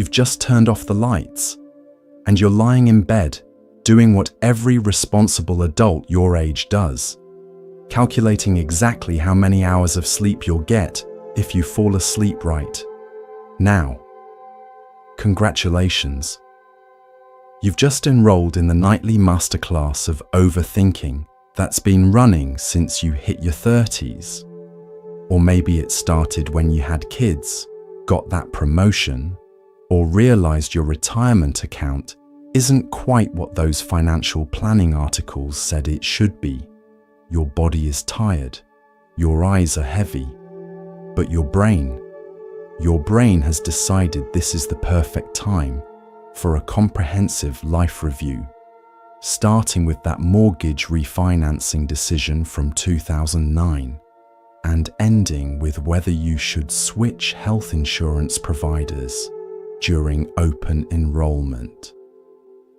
You've just turned off the lights, and you're lying in bed, doing what every responsible adult your age does, calculating exactly how many hours of sleep you'll get if you fall asleep right now. Congratulations. You've just enrolled in the nightly masterclass of overthinking that's been running since you hit your 30s. Or maybe it started when you had kids, got that promotion, or realized your retirement account isn't quite what those financial planning articles said it should be. Your body is tired, your eyes are heavy, but your brain has decided this is the perfect time for a comprehensive life review, starting with that mortgage refinancing decision from 2009 and ending with whether you should switch health insurance providers during open enrollment.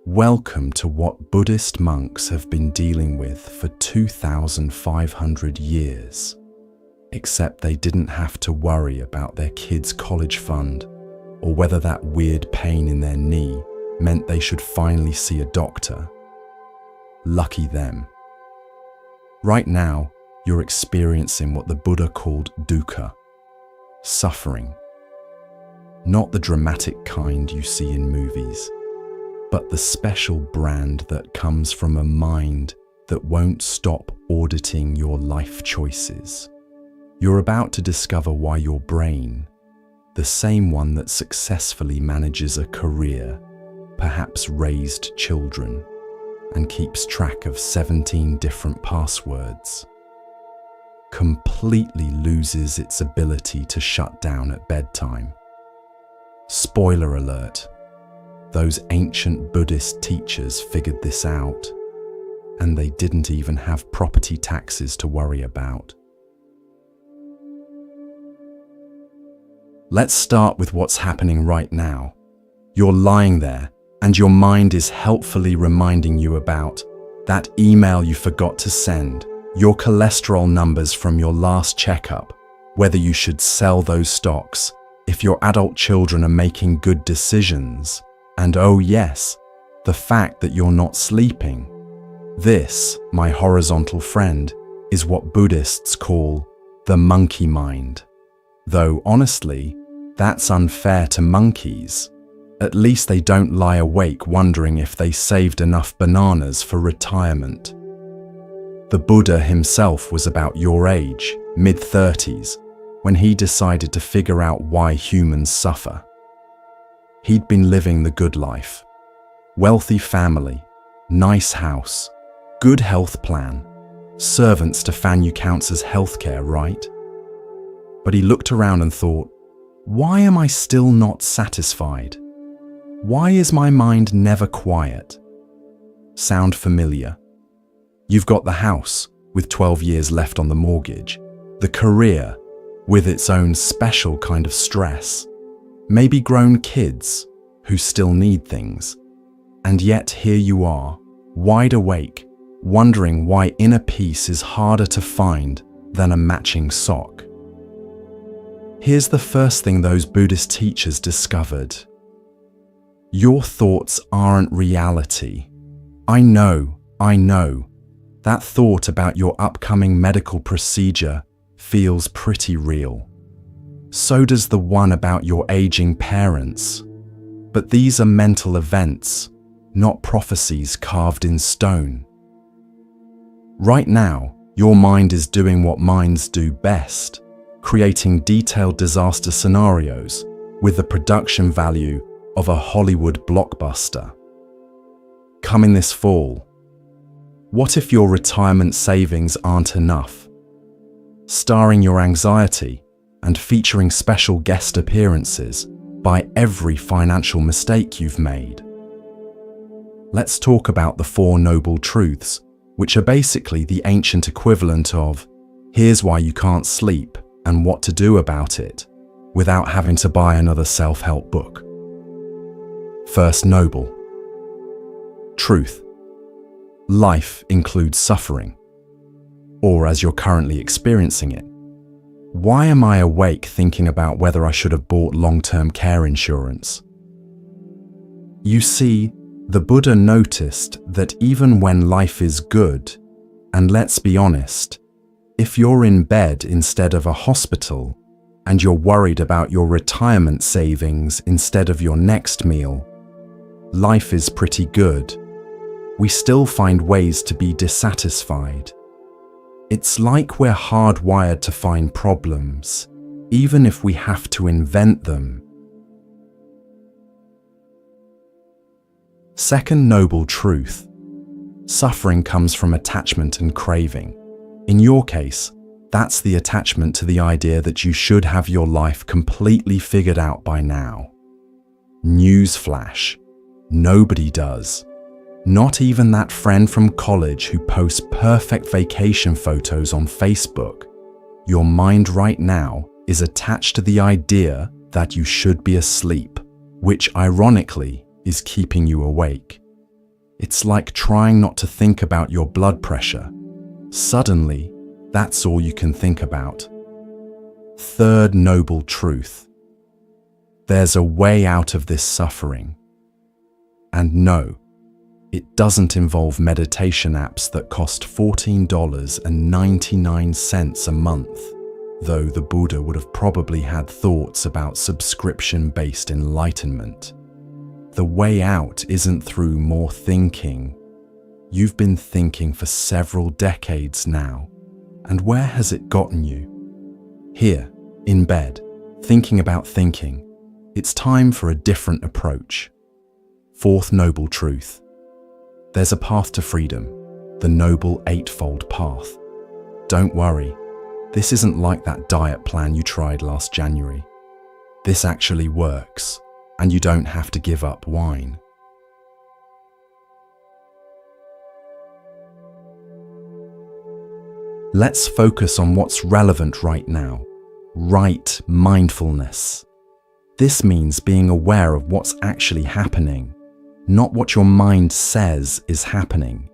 Welcome to what Buddhist monks have been dealing with for 2,500 years. Except they didn't have to worry about their kids' college fund or whether that weird pain in their knee meant they should finally see a doctor. Lucky them. Right now, you're experiencing what the Buddha called dukkha, suffering. Not the dramatic kind you see in movies, but the special brand that comes from a mind that won't stop auditing your life choices. You're about to discover why your brain, the same one that successfully manages a career, perhaps raised children, and keeps track of 17 different passwords, completely loses its ability to shut down at bedtime. Spoiler alert, those ancient Buddhist teachers figured this out, and they didn't even have property taxes to worry about. Let's start with what's happening right now. You're lying there, and your mind is helpfully reminding you about that email you forgot to send, your cholesterol numbers from your last checkup, whether you should sell those stocks, if your adult children are making good decisions, and oh yes, the fact that you're not sleeping. This, my horizontal friend, is what Buddhists call the monkey mind. Though honestly, that's unfair to monkeys. At least they don't lie awake wondering if they saved enough bananas for retirement. The Buddha himself was about your age, mid-30s, when he decided to figure out why humans suffer. He'd been living the good life. Wealthy family, nice house, good health plan, servants to fan you counts as healthcare, right? But he looked around and thought, why am I still not satisfied? Why is my mind never quiet? Sound familiar? You've got the house, with 12 years left on the mortgage, the career, with its own special kind of stress, maybe grown kids who still need things, and yet here you are, wide awake, wondering why inner peace is harder to find than a matching sock. Here's the first thing those Buddhist teachers discovered. Your thoughts aren't reality. I know. That thought about your upcoming medical procedure feels pretty real. So does the one about your aging parents. But these are mental events, not prophecies carved in stone. Right now, your mind is doing what minds do best, creating detailed disaster scenarios with the production value of a Hollywood blockbuster. Coming this fall, what if your retirement savings aren't enough? Starring your anxiety and featuring special guest appearances by every financial mistake you've made. Let's talk about the Four Noble Truths, which are basically the ancient equivalent of, here's why you can't sleep and what to do about it, without having to buy another self-help book. First noble. Truth. Life includes suffering, or as you're currently experiencing it. Why am I awake thinking about whether I should have bought long-term care insurance? You see, the Buddha noticed that even when life is good, and let's be honest, if you're in bed instead of a hospital, and you're worried about your retirement savings instead of your next meal, life is pretty good. We still find ways to be dissatisfied. It's like we're hardwired to find problems, even if we have to invent them. Second noble truth. Suffering comes from attachment and craving. In your case, that's the attachment to the idea that you should have your life completely figured out by now. Newsflash. Nobody does. Not even that friend from college who posts perfect vacation photos on Facebook. Your mind right now is attached to the idea that you should be asleep, which ironically is keeping you awake. It's like trying not to think about your blood pressure. Suddenly, that's all you can think about. Third noble truth. There's a way out of this suffering. And no, it doesn't involve meditation apps that cost $14.99 a month, though the Buddha would have probably had thoughts about subscription-based enlightenment. The way out isn't through more thinking. You've been thinking for several decades now, and where has it gotten you? Here, in bed, thinking about thinking. It's time for a different approach. Fourth noble truth. There's a path to freedom, the noble eightfold path. Don't worry, this isn't like that diet plan you tried last January. This actually works, and you don't have to give up wine. Let's focus on what's relevant right now. Right mindfulness. This means being aware of what's actually happening, not what your mind says is happening.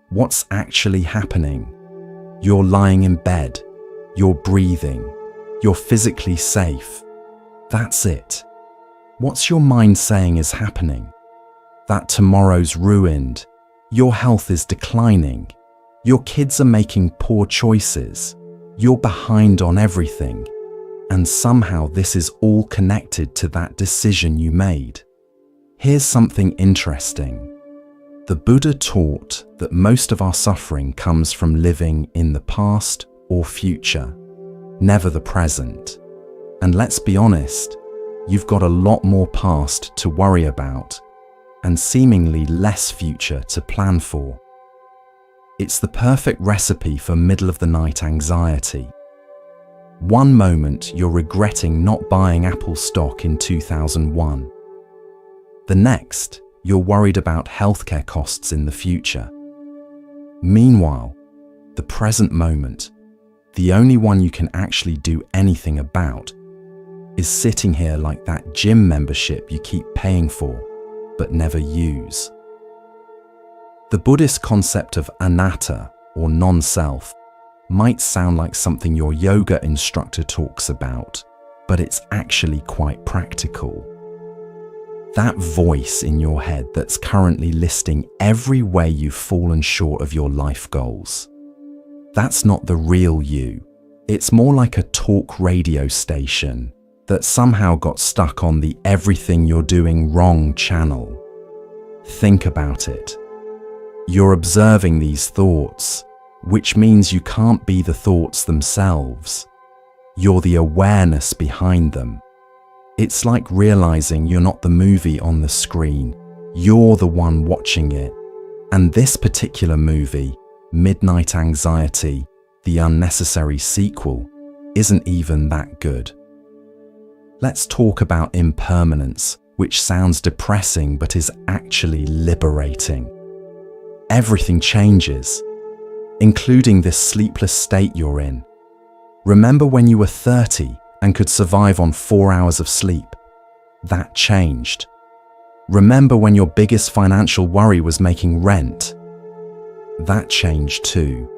What's actually happening? You're lying in bed, you're breathing, you're physically safe. That's it. What's your mind saying is happening? That tomorrow's ruined, your health is declining, your kids are making poor choices, you're behind on everything, and somehow this is all connected to that decision you made. Here's something interesting. The Buddha taught that most of our suffering comes from living in the past or future, never the present. And let's be honest, you've got a lot more past to worry about and seemingly less future to plan for. It's the perfect recipe for middle-of-the-night anxiety. One moment you're regretting not buying Apple stock in 2001. The next, you're worried about healthcare costs in the future. Meanwhile, the present moment, the only one you can actually do anything about, is sitting here like that gym membership you keep paying for, but never use. The Buddhist concept of anatta, or non-self, might sound like something your yoga instructor talks about, but it's actually quite practical. That voice in your head that's currently listing every way you've fallen short of your life goals. That's not the real you. It's more like a talk radio station that somehow got stuck on the everything you're doing wrong channel. Think about it. You're observing these thoughts, which means you can't be the thoughts themselves. You're the awareness behind them. It's like realizing you're not the movie on the screen, you're the one watching it. And this particular movie, Midnight Anxiety, the unnecessary sequel, isn't even that good. Let's talk about impermanence, which sounds depressing but is actually liberating. Everything changes, including this sleepless state you're in. Remember when you were 30 and could survive on 4 hours of sleep? That changed. Remember when your biggest financial worry was making rent? That changed too.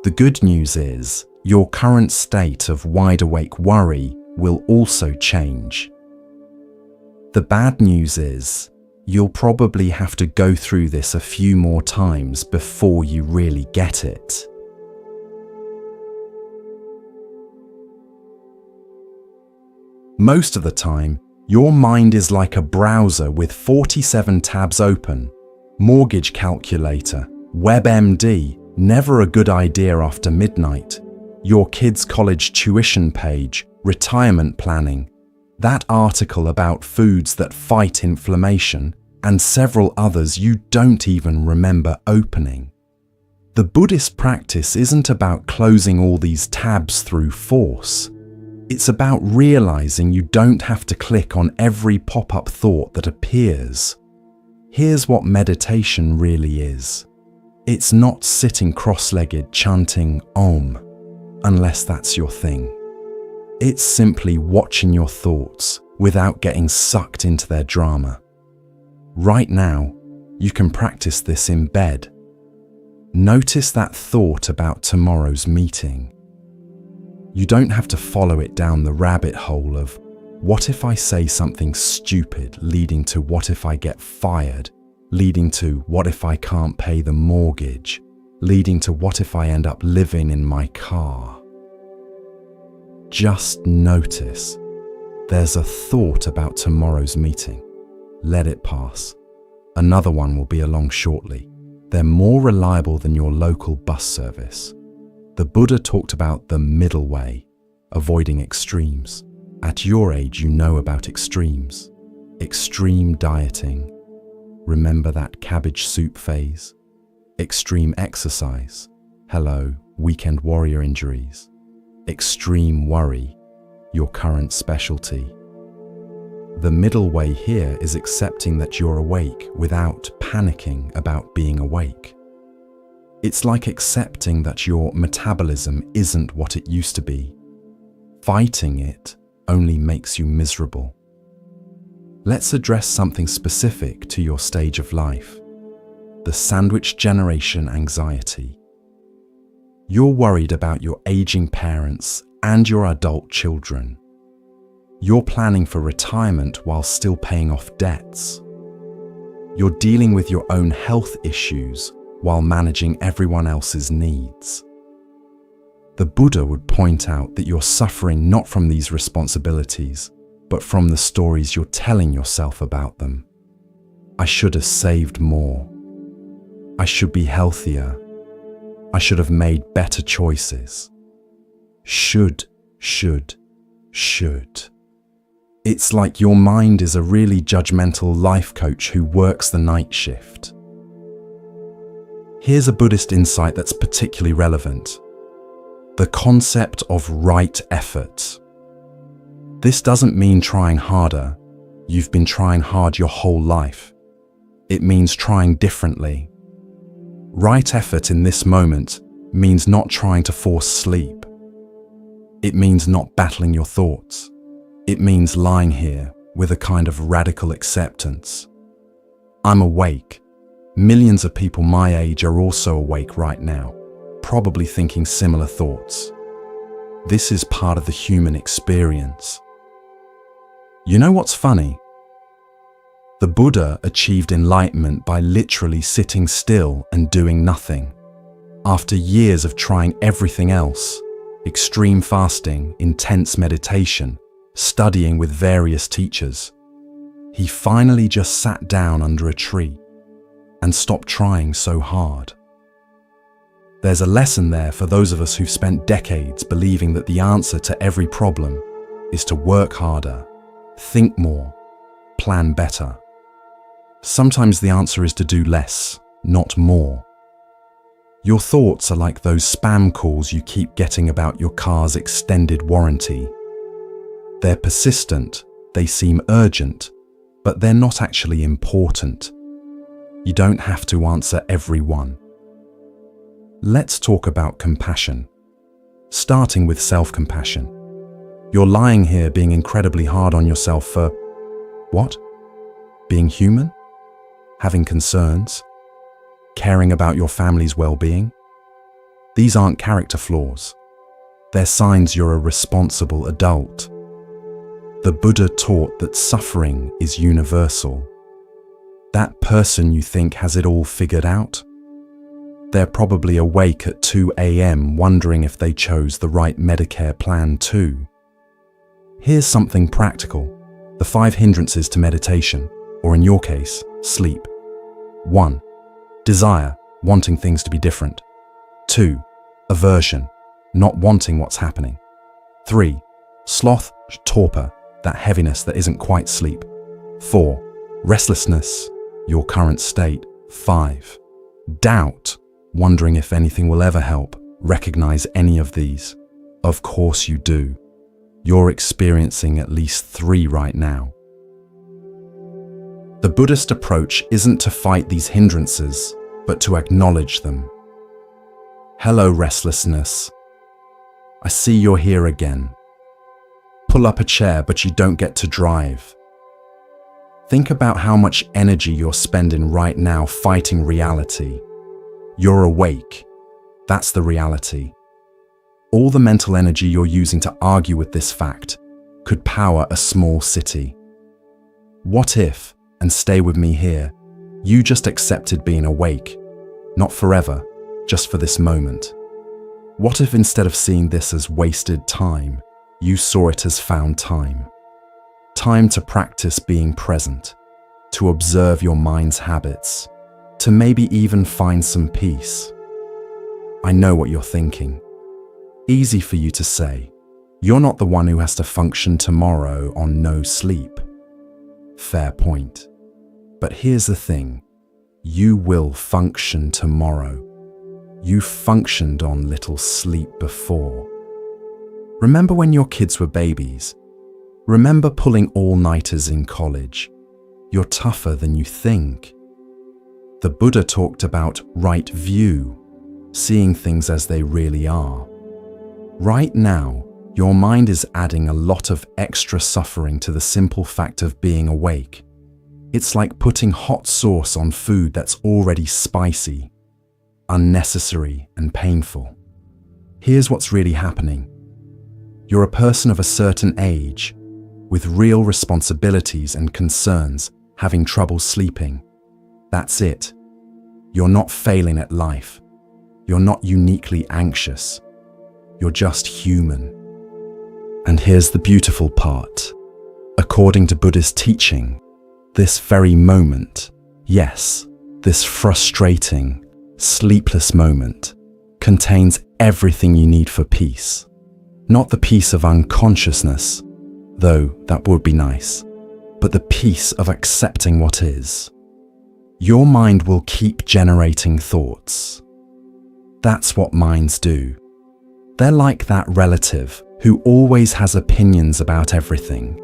The good news is, your current state of wide-awake worry will also change. The bad news is, You'll probably have to go through this a few more times before you really get it. Most of the time, your mind is like a browser with 47 tabs open. Mortgage calculator, WebMD, never a good idea after midnight. Your kid's college tuition page, retirement planning, that article about foods that fight inflammation, and several others you don't even remember opening. The Buddhist practice isn't about closing all these tabs through force. It's about realizing you don't have to click on every pop-up thought that appears. Here's what meditation really is. It's not sitting cross-legged chanting Om, unless that's your thing. It's simply watching your thoughts without getting sucked into their drama. Right now, you can practice this in bed. Notice that thought about tomorrow's meeting. You don't have to follow it down the rabbit hole of, what if I say something stupid, leading to what if I get fired, leading to what if I can't pay the mortgage, leading to what if I end up living in my car. Just notice, there's a thought about tomorrow's meeting. Let it pass. Another one will be along shortly. They're more reliable than your local bus service. The Buddha talked about the middle way, avoiding extremes. At your age, you know about extremes. Extreme dieting. Remember that cabbage soup phase? Extreme exercise. Hello, weekend warrior injuries. Extreme worry, your current specialty. The middle way here is accepting that you're awake without panicking about being awake. It's like accepting that your metabolism isn't what it used to be. Fighting it only makes you miserable. Let's address something specific to your stage of life. The sandwich generation anxiety. You're worried about your aging parents and your adult children. You're planning for retirement while still paying off debts. You're dealing with your own health issues while managing everyone else's needs. The Buddha would point out that you're suffering not from these responsibilities, but from the stories you're telling yourself about them. I should have saved more. I should be healthier. I should have made better choices. Should. It's like your mind is a really judgmental life coach who works the night shift. Here's a Buddhist insight that's particularly relevant. The concept of right effort. This doesn't mean trying harder. You've been trying hard your whole life. It means trying differently. Right effort in this moment means not trying to force sleep. It means not battling your thoughts. It means lying here with a kind of radical acceptance. I'm awake. Millions of people my age are also awake right now, probably thinking similar thoughts. This is part of the human experience. You know what's funny? The Buddha achieved enlightenment by literally sitting still and doing nothing. After years of trying everything else, extreme fasting, intense meditation, studying with various teachers, he finally just sat down under a tree and stopped trying so hard. There's a lesson there for those of us who've spent decades believing that the answer to every problem is to work harder, think more, plan better. Sometimes the answer is to do less, not more. Your thoughts are like those spam calls you keep getting about your car's extended warranty. They're persistent, they seem urgent, but they're not actually important. You don't have to answer every one. Let's talk about compassion. Starting with self-compassion. You're lying here being incredibly hard on yourself for what? Being human? Having concerns? Caring about your family's well-being? These aren't character flaws. They're signs you're a responsible adult. The Buddha taught that suffering is universal. That person you think has it all figured out? They're probably awake at 2 a.m. wondering if they chose the right Medicare plan too. Here's something practical: the 5 hindrances to meditation, or in your case, sleep. 1. Desire, wanting things to be different. 2. Aversion, not wanting what's happening. 3. Sloth, torpor, that heaviness that isn't quite sleep. 4. Restlessness, your current state. 5. Doubt, wondering if anything will ever help. Recognize any of these? Of course you do. You're experiencing at least 3 right now. The Buddhist approach isn't to fight these hindrances, but to acknowledge them. Hello, restlessness. I see you're here again. Pull up a chair, but you don't get to drive. Think about how much energy you're spending right now fighting reality. You're awake. That's the reality. All the mental energy you're using to argue with this fact could power a small city. What if, and stay with me here, you just accepted being awake, not forever, just for this moment? What if instead of seeing this as wasted time, you saw it as found time? Time to practice being present, to observe your mind's habits, to maybe even find some peace. I know what you're thinking. Easy for you to say. You're not the one who has to function tomorrow on no sleep. Fair point. But here's the thing. You will function tomorrow. You functioned on little sleep before. Remember when your kids were babies? Remember pulling all-nighters in college? You're tougher than you think. The Buddha talked about right view, seeing things as they really are. Right now, your mind is adding a lot of extra suffering to the simple fact of being awake. It's like putting hot sauce on food that's already spicy, unnecessary and painful. Here's what's really happening. You're a person of a certain age, with real responsibilities and concerns, having trouble sleeping. That's it. You're not failing at life. You're not uniquely anxious. You're just human. And here's the beautiful part. According to Buddhist teaching, this very moment, yes, this frustrating, sleepless moment, contains everything you need for peace. Not the peace of unconsciousness, though that would be nice, but the peace of accepting what is. Your mind will keep generating thoughts. That's what minds do. They're like that relative who always has opinions about everything.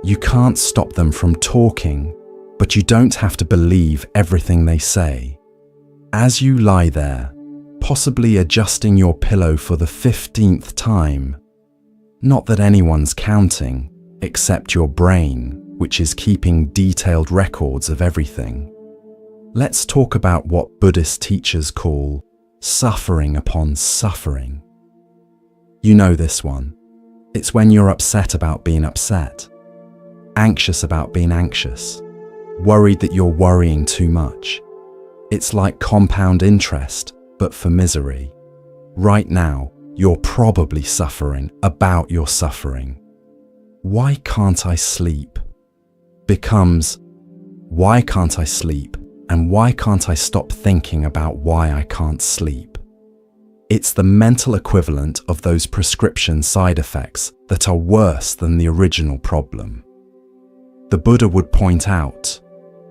You can't stop them from talking, but you don't have to believe everything they say. As you lie there, possibly adjusting your pillow for the 15th time, not that anyone's counting, except your brain, which is keeping detailed records of everything. Let's talk about what Buddhist teachers call suffering upon suffering. You know this one. It's when you're upset about being upset, anxious about being anxious, worried that you're worrying too much. It's like compound interest, but for misery. Right now, you're probably suffering about your suffering. Why can't I sleep? Becomes, why can't I sleep? And why can't I stop thinking about why I can't sleep? It's the mental equivalent of those prescription side effects that are worse than the original problem. The Buddha would point out,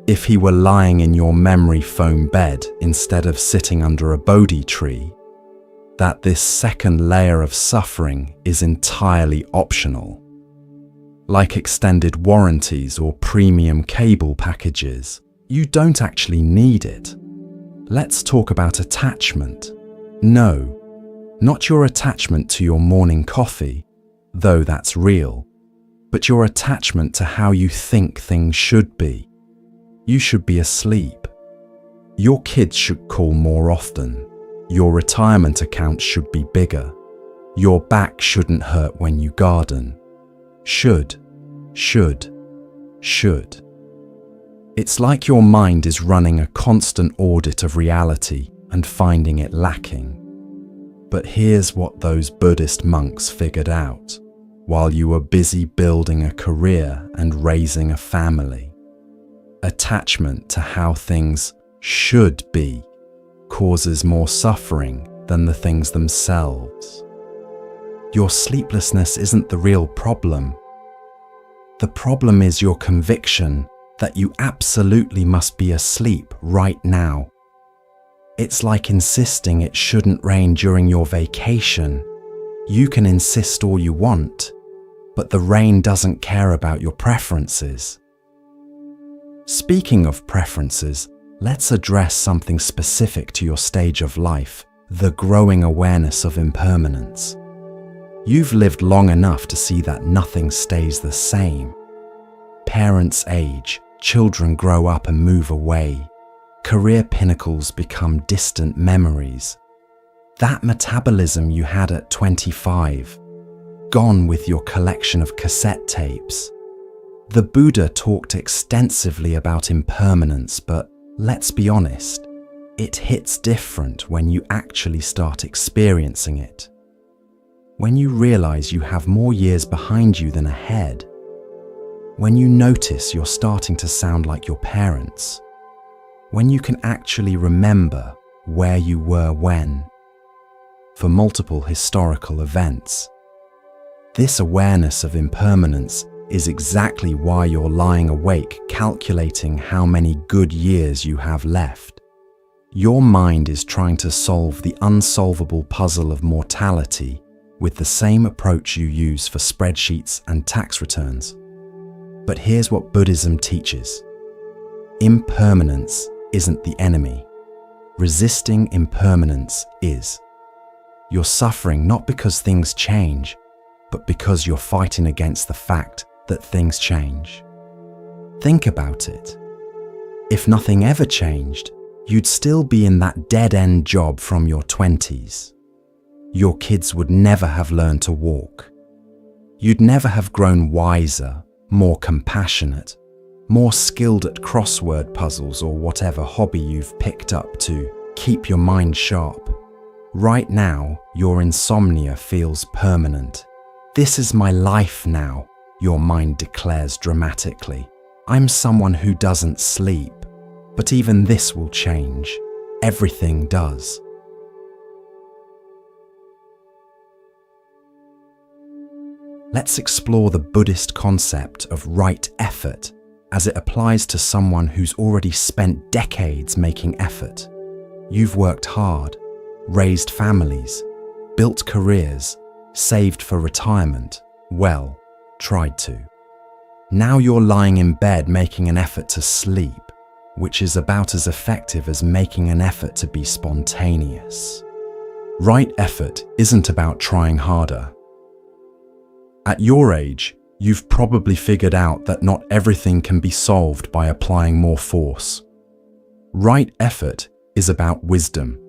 if he were lying in your memory foam bed instead of sitting under a Bodhi tree, that this second layer of suffering is entirely optional. Like extended warranties or premium cable packages, you don't actually need it. Let's talk about attachment. No, not your attachment to your morning coffee, though that's real, but your attachment to how you think things should be. You should be asleep. Your kids should call more often. Your retirement account should be bigger. Your back shouldn't hurt when you garden. Should. It's like your mind is running a constant audit of reality and finding it lacking. But here's what those Buddhist monks figured out while you were busy building a career and raising a family. Attachment to how things should be causes more suffering than the things themselves. Your sleeplessness isn't the real problem. The problem is your conviction that you absolutely must be asleep right now. It's like insisting it shouldn't rain during your vacation. You can insist all you want, but the rain doesn't care about your preferences. Speaking of preferences, let's address something specific to your stage of life, the growing awareness of impermanence. You've lived long enough to see that nothing stays the same. Parents age, children grow up and move away. Career pinnacles become distant memories. That metabolism you had at 25, gone with your collection of cassette tapes. The Buddha talked extensively about impermanence, but let's be honest, it hits different when you actually start experiencing it. When you realize you have more years behind you than ahead. When you notice you're starting to sound like your parents. When you can actually remember where you were when. For multiple historical events. This awareness of impermanence is exactly why you're lying awake calculating how many good years you have left. Your mind is trying to solve the unsolvable puzzle of mortality with the same approach you use for spreadsheets and tax returns. But here's what Buddhism teaches. Impermanence isn't the enemy. Resisting impermanence is. You're suffering not because things change, but because you're fighting against the fact that things change. Think about it. If nothing ever changed, you'd still be in that dead-end job from your 20s. Your kids would never have learned to walk. You'd never have grown wiser, more compassionate, more skilled at crossword puzzles or whatever hobby you've picked up to keep your mind sharp. Right now, your insomnia feels permanent. This is my life now, your mind declares dramatically. I'm someone who doesn't sleep, but even this will change. Everything does. Let's explore the Buddhist concept of right effort as it applies to someone who's already spent decades making effort. You've worked hard, raised families, built careers, saved for retirement, well, tried to. Now you're lying in bed making an effort to sleep, which is about as effective as making an effort to be spontaneous. Right effort isn't about trying harder. At your age, you've probably figured out that not everything can be solved by applying more force. Right effort is about wisdom,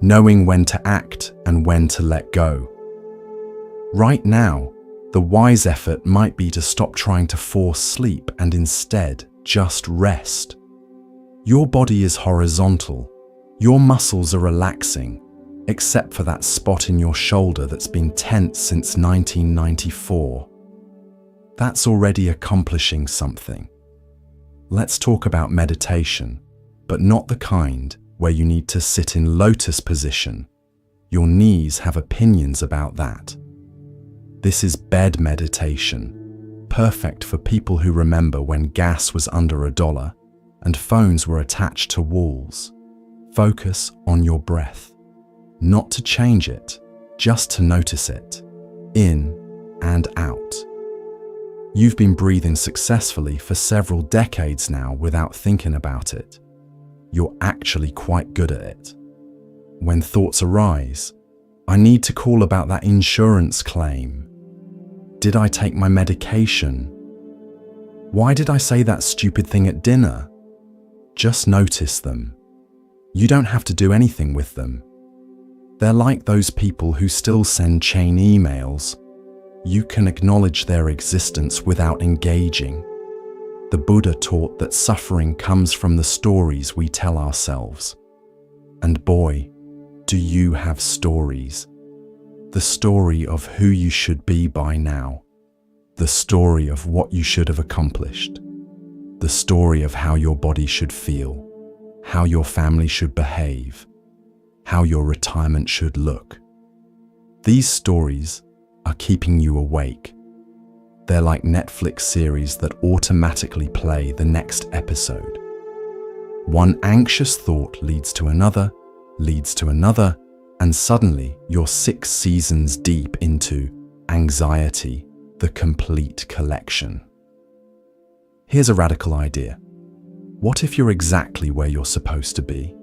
knowing when to act and when to let go. Right now, the wise effort might be to stop trying to force sleep and instead just rest. Your body is horizontal. Your muscles are relaxing, except for that spot in your shoulder that's been tense since 1994. That's already accomplishing something. Let's talk about meditation, but not the kind where you need to sit in lotus position. Your knees have opinions about that. This is bed meditation, perfect for people who remember when gas was under $1 and phones were attached to walls. Focus on your breath. Not to change it, just to notice it, in and out. You've been breathing successfully for several decades now without thinking about it. You're actually quite good at it. When thoughts arise, I need to call about that insurance claim. Did I take my medication? Why did I say that stupid thing at dinner? Just notice them. You don't have to do anything with them. They're like those people who still send chain emails. You can acknowledge their existence without engaging. The Buddha taught that suffering comes from the stories we tell ourselves. And boy, do you have stories. The story of who you should be by now. The story of what you should have accomplished. The story of how your body should feel, how your family should behave, how your retirement should look. These stories are keeping you awake. They're like Netflix series that automatically play the next episode. One anxious thought leads to another, and suddenly you're 6 seasons deep into anxiety, the complete collection. Here's a radical idea. What if you're exactly where you're supposed to be?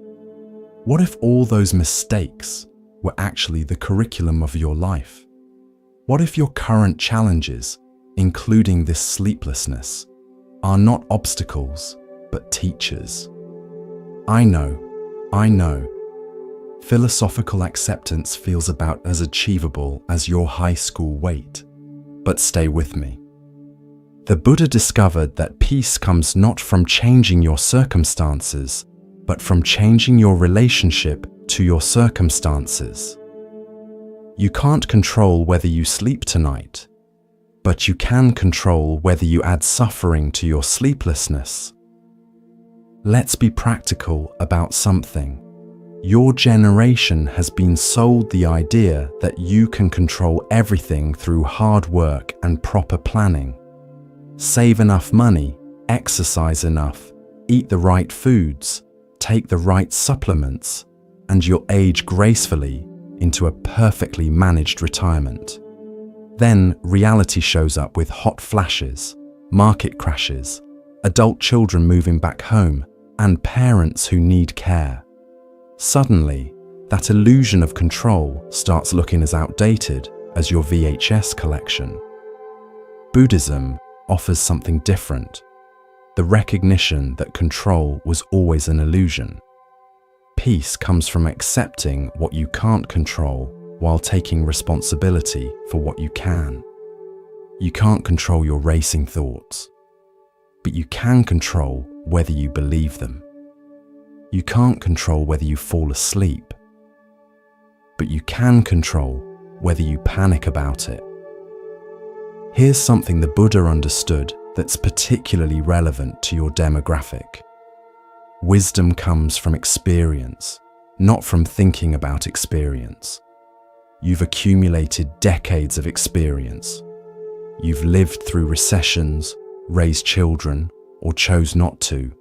What if all those mistakes were actually the curriculum of your life? What if your current challenges, including this sleeplessness, are not obstacles, but teachers? I know. Philosophical acceptance feels about as achievable as your high school weight. But stay with me. The Buddha discovered that peace comes not from changing your circumstances, but from changing your relationship to your circumstances. You can't control whether you sleep tonight, but you can control whether you add suffering to your sleeplessness. Let's be practical about something. Your generation has been sold the idea that you can control everything through hard work and proper planning. Save enough money, exercise enough, eat the right foods, take the right supplements, and you'll age gracefully into a perfectly managed retirement. Then reality shows up with hot flashes, market crashes, adult children moving back home, and parents who need care. Suddenly, that illusion of control starts looking as outdated as your VHS collection. Buddhism offers something different, the recognition that control was always an illusion. Peace comes from accepting what you can't control while taking responsibility for what you can. You can't control your racing thoughts, but you can control whether you believe them. You can't control whether you fall asleep, but you can control whether you panic about it. Here's something the Buddha understood that's particularly relevant to your demographic. Wisdom comes from experience, not from thinking about experience. You've accumulated decades of experience. You've lived through recessions, raised children, or chose not to,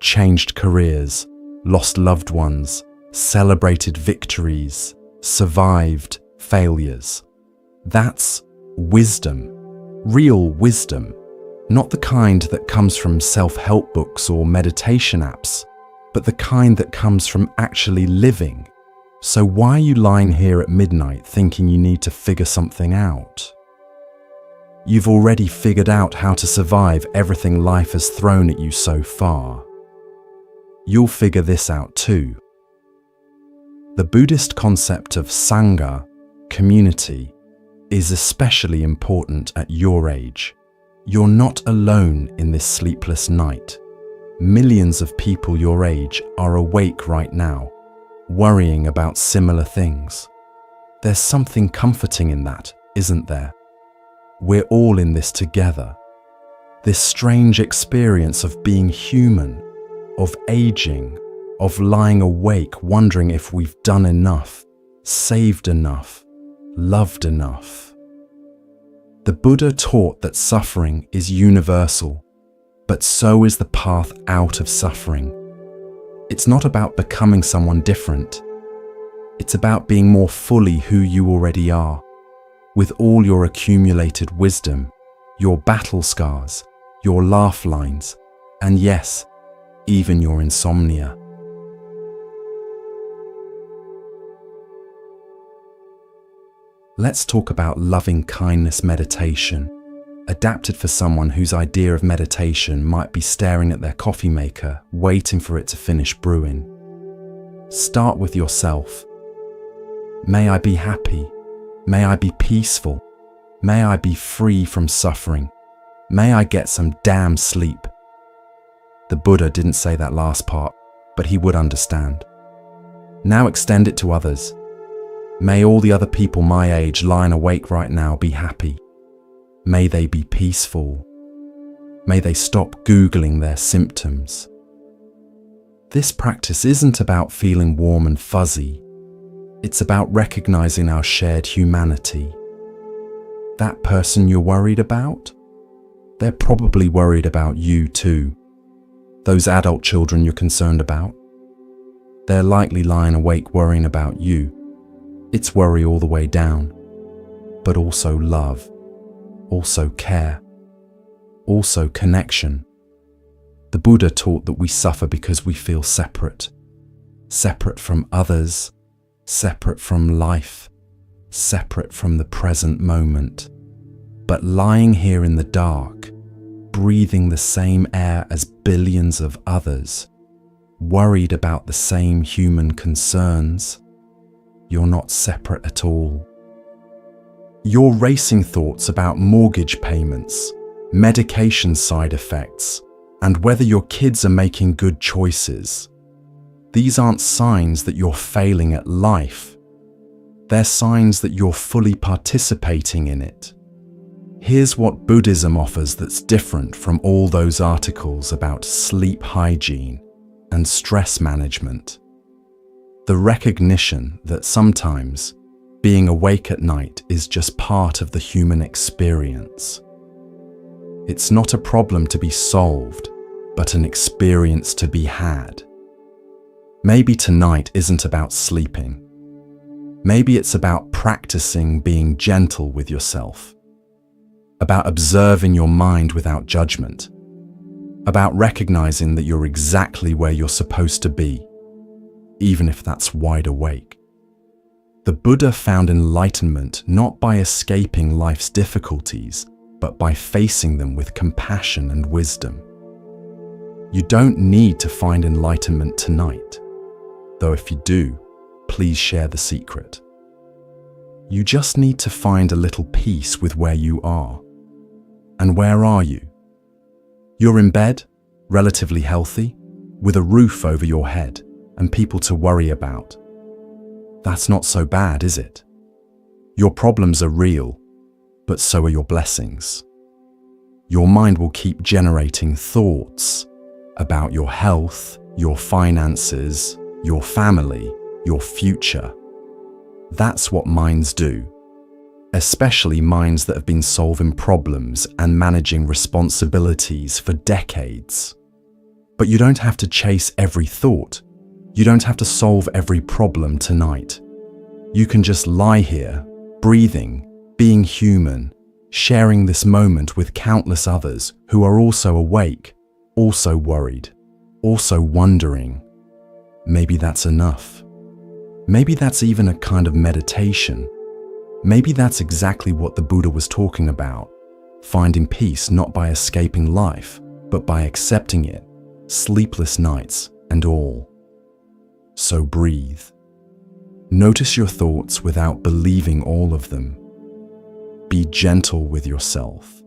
changed careers, lost loved ones, celebrated victories, survived failures. That's wisdom, real wisdom, not the kind that comes from self-help books or meditation apps, but the kind that comes from actually living. So why are you lying here at midnight thinking you need to figure something out? You've already figured out how to survive everything life has thrown at you so far. You'll figure this out too. The Buddhist concept of Sangha, community, is especially important at your age. You're not alone in this sleepless night. Millions of people your age are awake right now, worrying about similar things. There's something comforting in that, isn't there? We're all in this together. This strange experience of being human, of aging, of lying awake wondering if we've done enough, saved enough, loved enough. The Buddha taught that suffering is universal, but so is the path out of suffering. It's not about becoming someone different. It's about being more fully who you already are, with all your accumulated wisdom, your battle scars, your laugh lines, and yes, even your insomnia. Let's talk about loving kindness meditation, adapted for someone whose idea of meditation might be staring at their coffee maker, waiting for it to finish brewing. Start with yourself. May I be happy. May I be peaceful. May I be free from suffering. May I get some damn sleep. The Buddha didn't say that last part, but he would understand. Now extend it to others. May all the other people my age lying awake right now be happy. May they be peaceful. May they stop Googling their symptoms. This practice isn't about feeling warm and fuzzy. It's about recognizing our shared humanity. That person you're worried about? They're probably worried about you too. Those adult children you're concerned about? They're likely lying awake worrying about you. It's worry all the way down, but also love, also care, also connection. The Buddha taught that we suffer because we feel separate, separate from others, separate from life, separate from the present moment. But lying here in the dark, breathing the same air as billions of others, worried about the same human concerns, you're not separate at all. Your racing thoughts about mortgage payments, medication side effects, and whether your kids are making good choices, these aren't signs that you're failing at life. They're signs that you're fully participating in it. Here's what Buddhism offers that's different from all those articles about sleep hygiene and stress management. The recognition that sometimes being awake at night is just part of the human experience. It's not a problem to be solved, but an experience to be had. Maybe tonight isn't about sleeping. Maybe it's about practicing being gentle with yourself, about observing your mind without judgment, about recognizing that you're exactly where you're supposed to be, even if that's wide awake. The Buddha found enlightenment not by escaping life's difficulties, but by facing them with compassion and wisdom. You don't need to find enlightenment tonight, though if you do, please share the secret. You just need to find a little peace with where you are. And where are you? You're in bed, relatively healthy, with a roof over your head and people to worry about. That's not so bad, is it? Your problems are real, but so are your blessings. Your mind will keep generating thoughts about your health, your finances, your family, your future. That's what minds do, especially minds that have been solving problems and managing responsibilities for decades. But you don't have to chase every thought. You don't have to solve every problem tonight. You can just lie here, breathing, being human, sharing this moment with countless others who are also awake, also worried, also wondering. Maybe that's enough. Maybe that's even a kind of meditation. Maybe that's exactly what the Buddha was talking about, finding peace not by escaping life, but by accepting it, sleepless nights and all. So breathe. Notice your thoughts without believing all of them. Be gentle with yourself.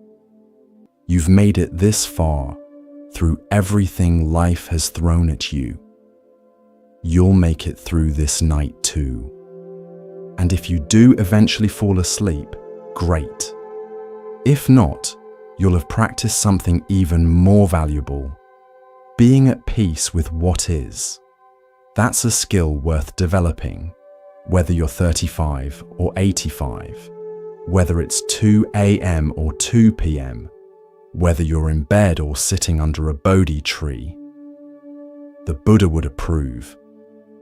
You've made it this far through everything life has thrown at you. You'll make it through this night too. And if you do eventually fall asleep, great. If not, you'll have practiced something even more valuable. Being at peace with what is. That's a skill worth developing, whether you're 35 or 85, whether it's 2 a.m. or 2 p.m., whether you're in bed or sitting under a Bodhi tree. The Buddha would approve,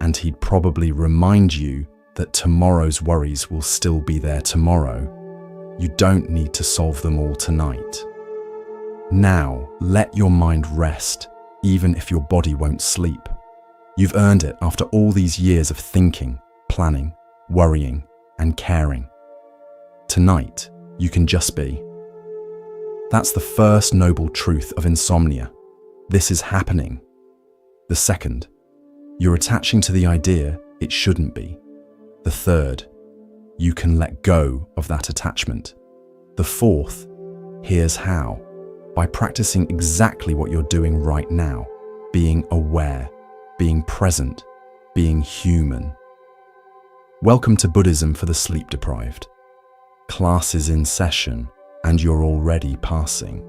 and he'd probably remind you that tomorrow's worries will still be there tomorrow. You don't need to solve them all tonight. Now, let your mind rest, even if your body won't sleep. You've earned it after all these years of thinking, planning, worrying, and caring. Tonight, you can just be. That's the first noble truth of insomnia. This is happening. The second, you're attaching to the idea it shouldn't be. The third, you can let go of that attachment. The fourth, here's how. by practicing exactly what you're doing right now, being aware, being present, being human. Welcome to Buddhism for the sleep deprived. Class is in session and you're already passing.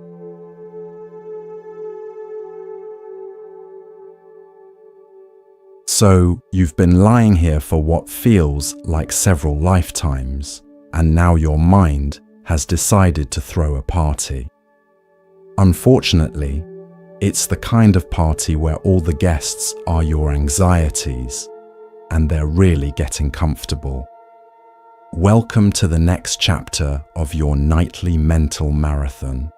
So, you've been lying here for what feels like several lifetimes, and now your mind has decided to throw a party. Unfortunately, it's the kind of party where all the guests are your anxieties, and they're really getting comfortable. Welcome to the next chapter of your nightly mental marathon,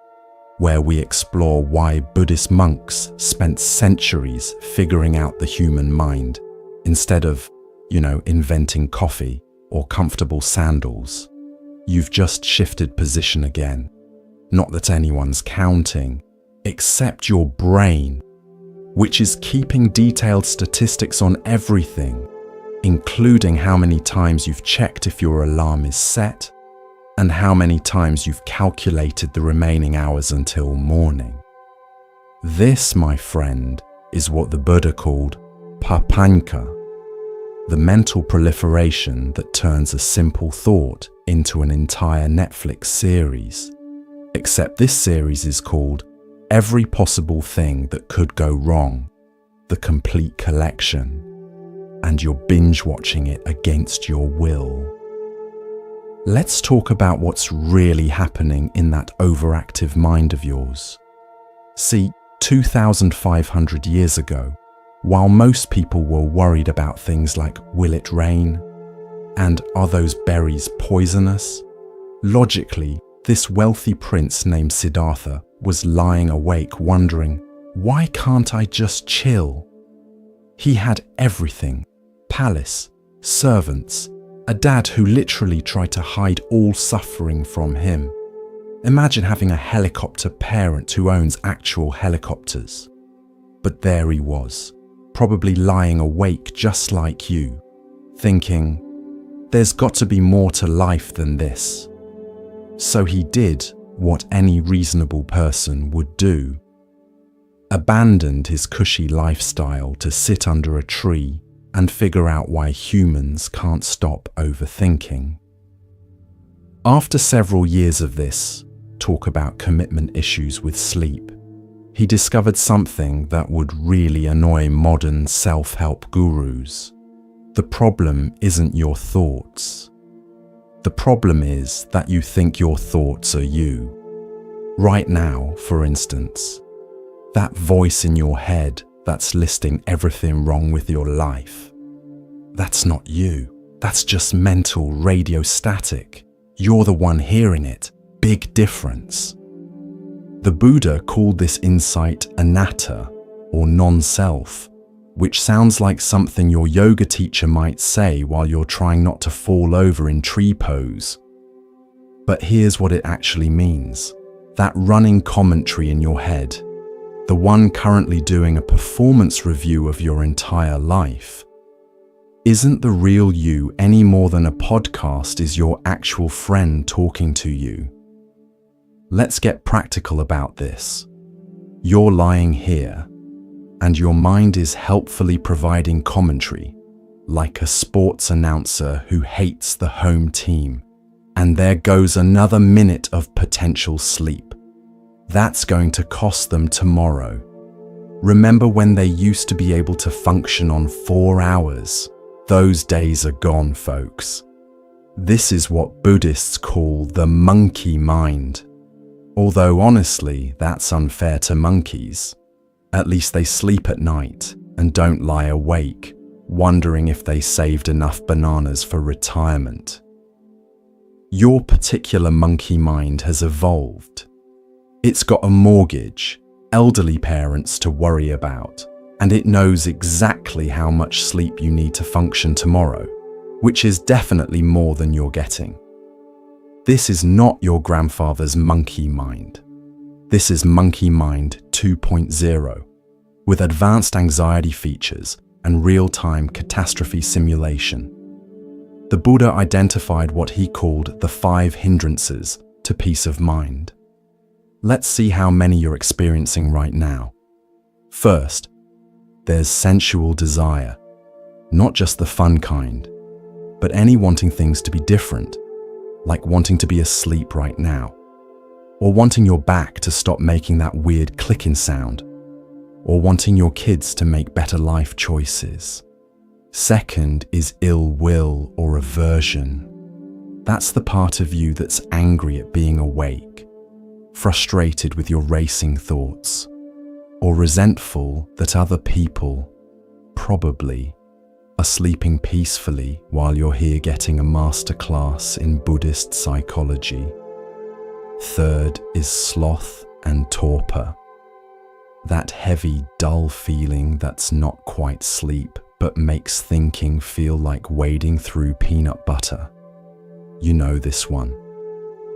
where we explore why Buddhist monks spent centuries figuring out the human mind instead of, inventing coffee or comfortable sandals. You've just shifted position again. Not that anyone's counting, except your brain, which is keeping detailed statistics on everything, including how many times you've checked if your alarm is set, and how many times you've calculated the remaining hours until morning. This, my friend, is what the Buddha called papanka, the mental proliferation that turns a simple thought into an entire Netflix series. Except this series is called Every Possible Thing That Could Go Wrong, the complete collection, and you're binge-watching it against your will. Let's talk about what's really happening in that overactive mind of yours. See, 2,500 years ago, while most people were worried about things like will it rain and are those berries poisonous, logically, this wealthy prince named Siddhartha was lying awake wondering, why can't I just chill? He had everything: palace, servants, a dad who literally tried to hide all suffering from him. Imagine having a helicopter parent who owns actual helicopters. But there he was, probably lying awake just like you, thinking, there's got to be more to life than this. So he did what any reasonable person would do. Abandoned his cushy lifestyle to sit under a tree and figure out why humans can't stop overthinking. After several years of this, talk about commitment issues with sleep, he discovered something that would really annoy modern self-help gurus. The problem isn't your thoughts. The problem is that you think your thoughts are you. Right now, for instance, that voice in your head that's listing everything wrong with your life. That's not you. That's just mental radio static. You're the one hearing it. Big difference. The Buddha called this insight anatta, or non-self, which sounds like something your yoga teacher might say while you're trying not to fall over in tree pose. But here's what it actually means. That running commentary in your head, the one currently doing a performance review of your entire life, isn't the real you any more than a podcast is your actual friend talking to you. Let's get practical about this. You're lying here, and your mind is helpfully providing commentary, like a sports announcer who hates the home team, and there goes another minute of potential sleep. That's going to cost them tomorrow. Remember when they used to be able to function on 4 hours? Those days are gone, folks. This is what Buddhists call the monkey mind. Although honestly, that's unfair to monkeys. At least they sleep at night and don't lie awake, wondering if they saved enough bananas for retirement. Your particular monkey mind has evolved. It's got a mortgage, elderly parents to worry about, and it knows exactly how much sleep you need to function tomorrow, which is definitely more than you're getting. This is not your grandfather's monkey mind. This is monkey mind 2.0, with advanced anxiety features and real-time catastrophe simulation. The Buddha identified what he called the 5 hindrances to peace of mind. Let's see how many you're experiencing right now. First, there's sensual desire, not just the fun kind, but any wanting things to be different, like wanting to be asleep right now, or wanting your back to stop making that weird clicking sound, or wanting your kids to make better life choices. Second is ill will or aversion. That's the part of you that's angry at being awake, frustrated with your racing thoughts, or resentful that other people, probably, are sleeping peacefully while you're here getting a masterclass in Buddhist psychology. Third is sloth and torpor. That heavy, dull feeling that's not quite sleep, but makes thinking feel like wading through peanut butter. You know this one.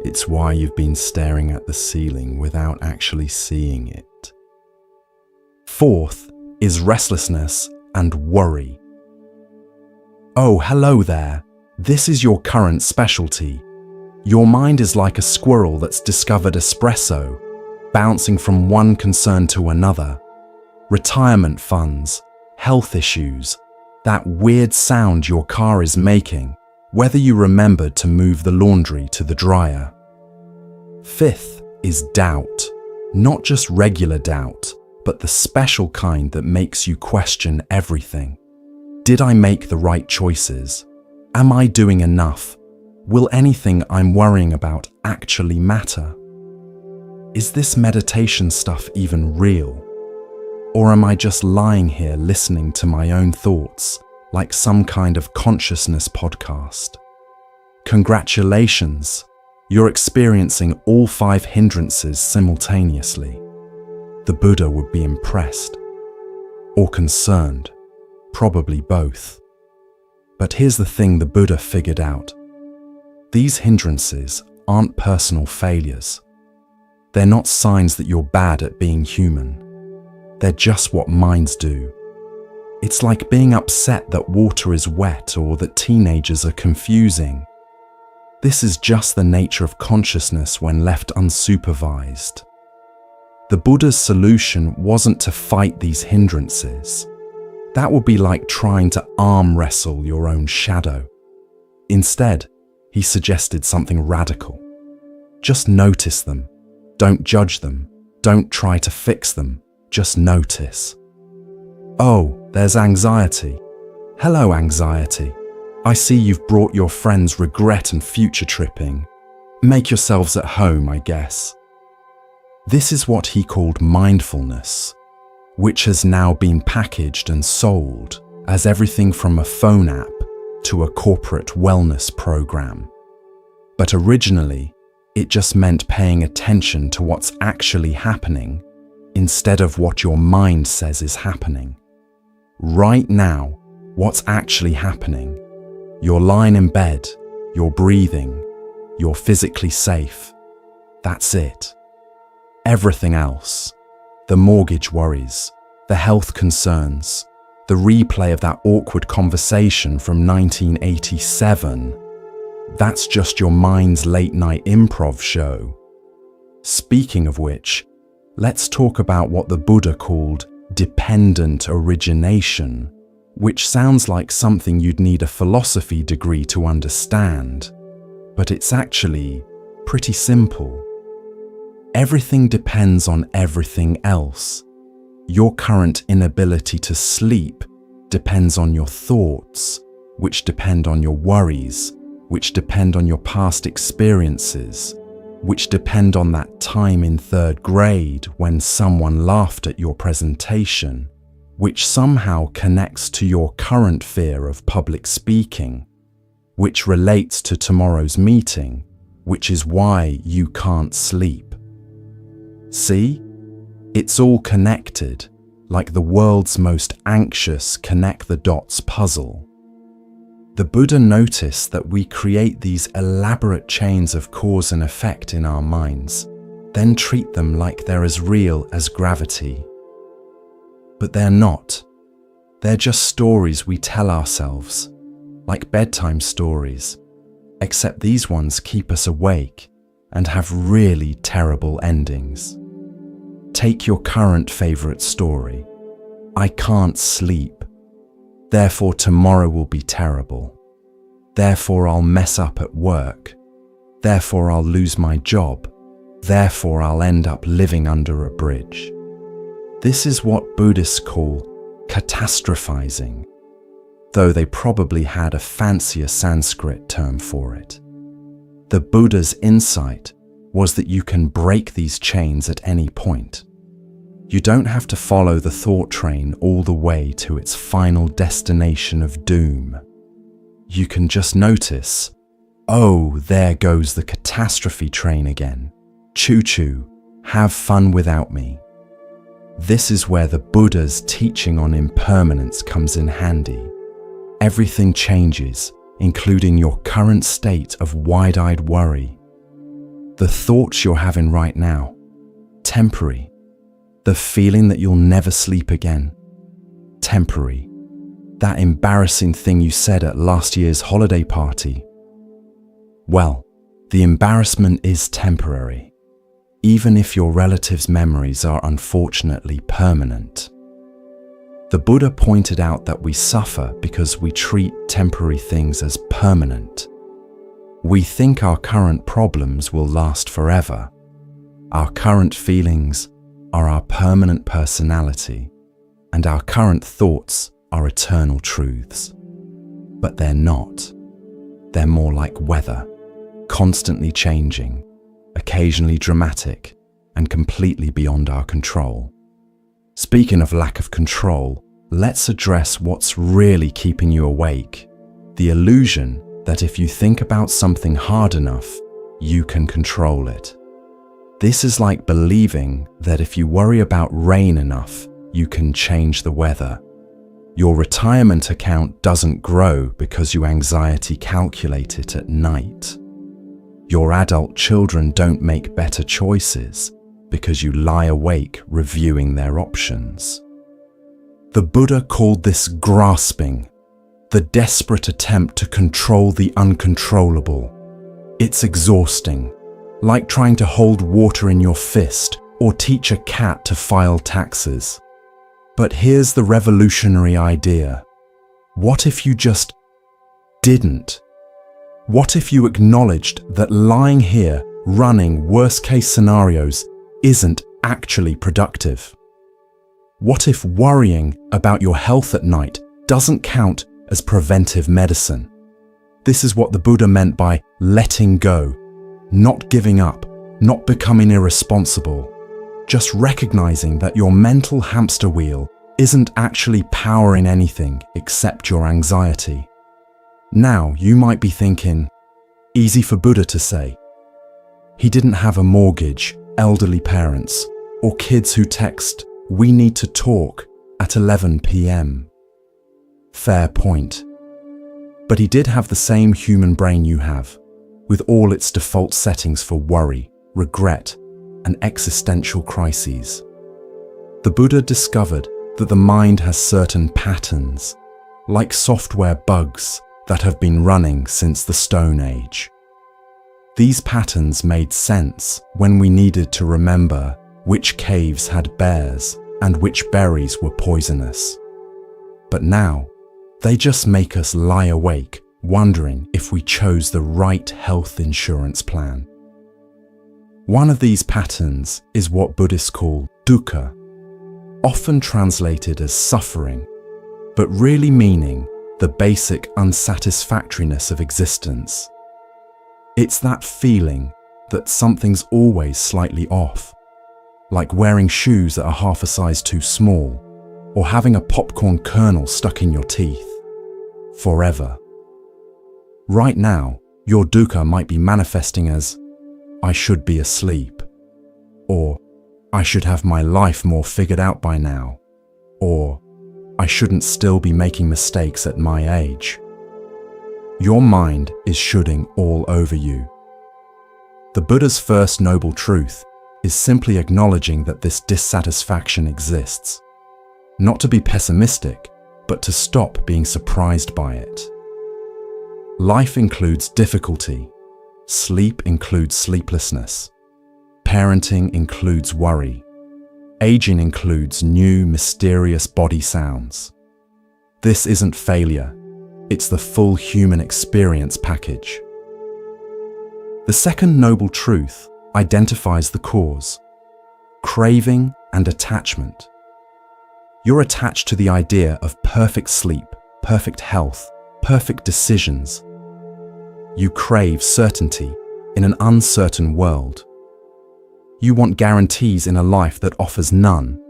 It's why you've been staring at the ceiling without actually seeing it. Fourth is restlessness and worry. Oh, hello there. This is your current specialty. Your mind is like a squirrel that's discovered espresso, bouncing from one concern to another. Retirement funds, health issues, that weird sound your car is making, whether you remembered to move the laundry to the dryer. Fifth is doubt, not just regular doubt, but the special kind that makes you question everything. Did I make the right choices? Am I doing enough? Will anything I'm worrying about actually matter? Is this meditation stuff even real? Or am I just lying here listening to my own thoughts, like some kind of consciousness podcast? Congratulations, you're experiencing all 5 hindrances simultaneously. The Buddha would be impressed. Or concerned. Probably both. But here's the thing the Buddha figured out. These hindrances aren't personal failures. They're not signs that you're bad at being human. They're just what minds do. It's like being upset that water is wet or that teenagers are confusing. This is just the nature of consciousness when left unsupervised. The Buddha's solution wasn't to fight these hindrances. That would be like trying to arm wrestle your own shadow. Instead, he suggested something radical. Just notice them. Don't judge them. Don't try to fix them. Just notice. Oh, there's anxiety. Hello, anxiety. I see you've brought your friends regret and future tripping. Make yourselves at home, I guess. This is what he called mindfulness, which has now been packaged and sold as everything from a phone app to a corporate wellness program. But originally, it just meant paying attention to what's actually happening instead of what your mind says is happening. Right now, what's actually happening? You're lying in bed, you're breathing, you're physically safe. That's it. Everything else, the mortgage worries, the health concerns, the replay of that awkward conversation from 1987, that's just your mind's late-night improv show. Speaking of which, let's talk about what the Buddha called dependent origination, which sounds like something you'd need a philosophy degree to understand, but it's actually pretty simple. Everything depends on everything else. Your current inability to sleep depends on your thoughts, which depend on your worries, which depend on your past experiences, which depend on that time in 3rd grade when someone laughed at your presentation, which somehow connects to your current fear of public speaking, which relates to tomorrow's meeting, which is why you can't sleep. See? It's all connected, like the world's most anxious connect the dots puzzle. The Buddha noticed that we create these elaborate chains of cause and effect in our minds, then treat them like they're as real as gravity. But they're not. They're just stories we tell ourselves, like bedtime stories, except these ones keep us awake, and have really terrible endings. Take your current favorite story. I can't sleep. Therefore tomorrow will be terrible. Therefore I'll mess up at work. Therefore I'll lose my job. Therefore I'll end up living under a bridge. This is what Buddhists call catastrophizing, though they probably had a fancier Sanskrit term for it. The Buddha's insight was that you can break these chains at any point. You don't have to follow the thought train all the way to its final destination of doom. You can just notice, oh, there goes the catastrophe train again. Choo-choo, have fun without me. This is where the Buddha's teaching on impermanence comes in handy. Everything changes, including your current state of wide-eyed worry. The thoughts you're having right now, temporary. The feeling that you'll never sleep again, temporary. That embarrassing thing you said at last year's holiday party. Well, the embarrassment is temporary, even if your relatives' memories are unfortunately permanent. The Buddha pointed out that we suffer because we treat temporary things as permanent. We think our current problems will last forever. Our current feelings are our permanent personality, and our current thoughts are eternal truths. But they're not. They're more like weather, constantly changing, occasionally dramatic, and completely beyond our control. Speaking of lack of control, let's address what's really keeping you awake. The illusion that if you think about something hard enough, you can control it. This is like believing that if you worry about rain enough, you can change the weather. Your retirement account doesn't grow because you anxiety calculate it at night. Your adult children don't make better choices because you lie awake reviewing their options. The Buddha called this grasping, the desperate attempt to control the uncontrollable. It's exhausting, like trying to hold water in your fist or teach a cat to file taxes. But here's the revolutionary idea. What if you just didn't? What if you acknowledged that lying here, running worst-case scenarios, isn't actually productive? What if worrying about your health at night doesn't count as preventive medicine? This is what the Buddha meant by letting go, not giving up, not becoming irresponsible. Just recognizing that your mental hamster wheel isn't actually powering anything except your anxiety. Now, you might be thinking, easy for Buddha to say. He didn't have a mortgage, elderly parents, or kids who text, "We need to talk," at 11 p.m. Fair point. But he did have the same human brain you have, with all its default settings for worry, regret, and existential crises. The Buddha discovered that the mind has certain patterns, like software bugs that have been running since the Stone Age. These patterns made sense when we needed to remember which caves had bears and which berries were poisonous. But now, they just make us lie awake, wondering if we chose the right health insurance plan. One of these patterns is what Buddhists call dukkha, often translated as suffering, but really meaning the basic unsatisfactoriness of existence. It's that feeling that something's always slightly off, like wearing shoes that are half a size too small, or having a popcorn kernel stuck in your teeth. Forever. Right now, your dukkha might be manifesting as, "I should be asleep," or "I should have my life more figured out by now," or "I shouldn't still be making mistakes at my age." Your mind is shoulding all over you. The Buddha's first noble truth is simply acknowledging that this dissatisfaction exists. Not to be pessimistic, but to stop being surprised by it. Life includes difficulty, Sleep includes sleeplessness. Parenting includes worry. Aging includes new, mysterious body sounds. This isn't failure. It's the full human experience package. The second noble truth identifies the cause: craving and attachment. You're attached to the idea of perfect sleep, perfect health, perfect decisions. You crave certainty in an uncertain world. You want guarantees in a life that offers none,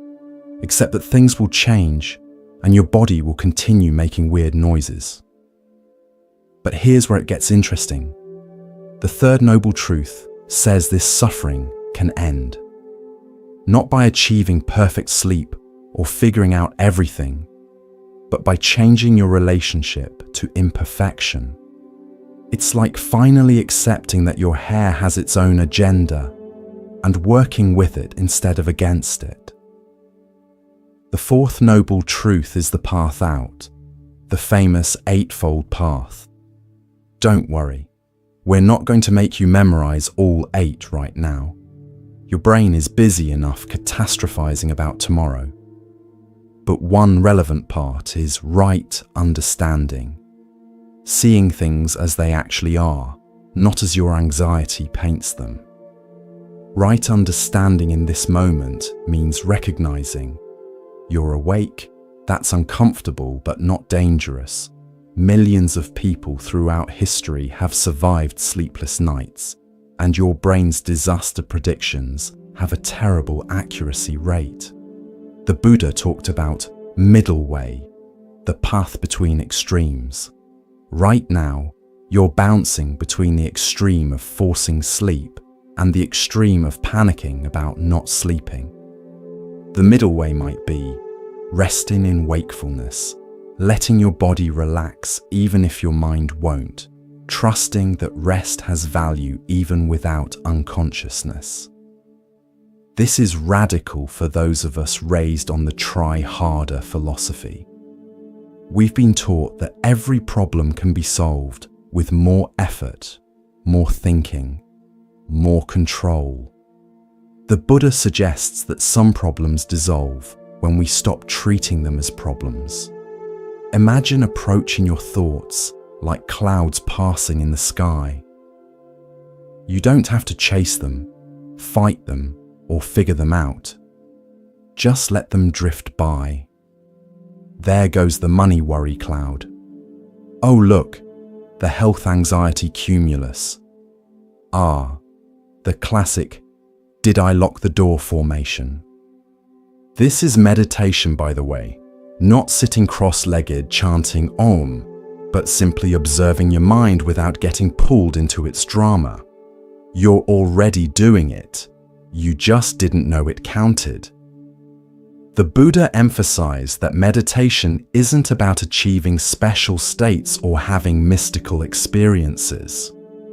except that things will change and your body will continue making weird noises. But here's where it gets interesting. The third noble truth says this suffering can end. Not by achieving perfect sleep or figuring out everything, but by changing your relationship to imperfection. It's like finally accepting that your hair has its own agenda and working with it instead of against it. The fourth noble truth is the path out, the famous eightfold path. Don't worry, we're not going to make you memorize all 8 right now. Your brain is busy enough catastrophizing about tomorrow. But one relevant part is right understanding, seeing things as they actually are, not as your anxiety paints them. Right understanding in this moment means recognizing you're awake, that's uncomfortable but not dangerous. Millions of people throughout history have survived sleepless nights, and your brain's disaster predictions have a terrible accuracy rate. The Buddha talked about middle way, the path between extremes. Right now, you're bouncing between the extreme of forcing sleep and the extreme of panicking about not sleeping. The middle way might be resting in wakefulness, letting your body relax even if your mind won't, trusting that rest has value even without unconsciousness. This is radical for those of us raised on the try harder philosophy. We've been taught that every problem can be solved with more effort, more thinking, more control. The Buddha suggests that some problems dissolve when we stop treating them as problems. Imagine approaching your thoughts like clouds passing in the sky. You don't have to chase them, fight them, or figure them out. Just let them drift by. There goes the money worry cloud. Oh look, the health anxiety cumulus. Ah, the classic, did I lock the door formation. This is meditation, by the way, not sitting cross-legged chanting Om, but simply observing your mind without getting pulled into its drama. You're already doing it. You just didn't know it counted. The Buddha emphasized that meditation isn't about achieving special states or having mystical experiences.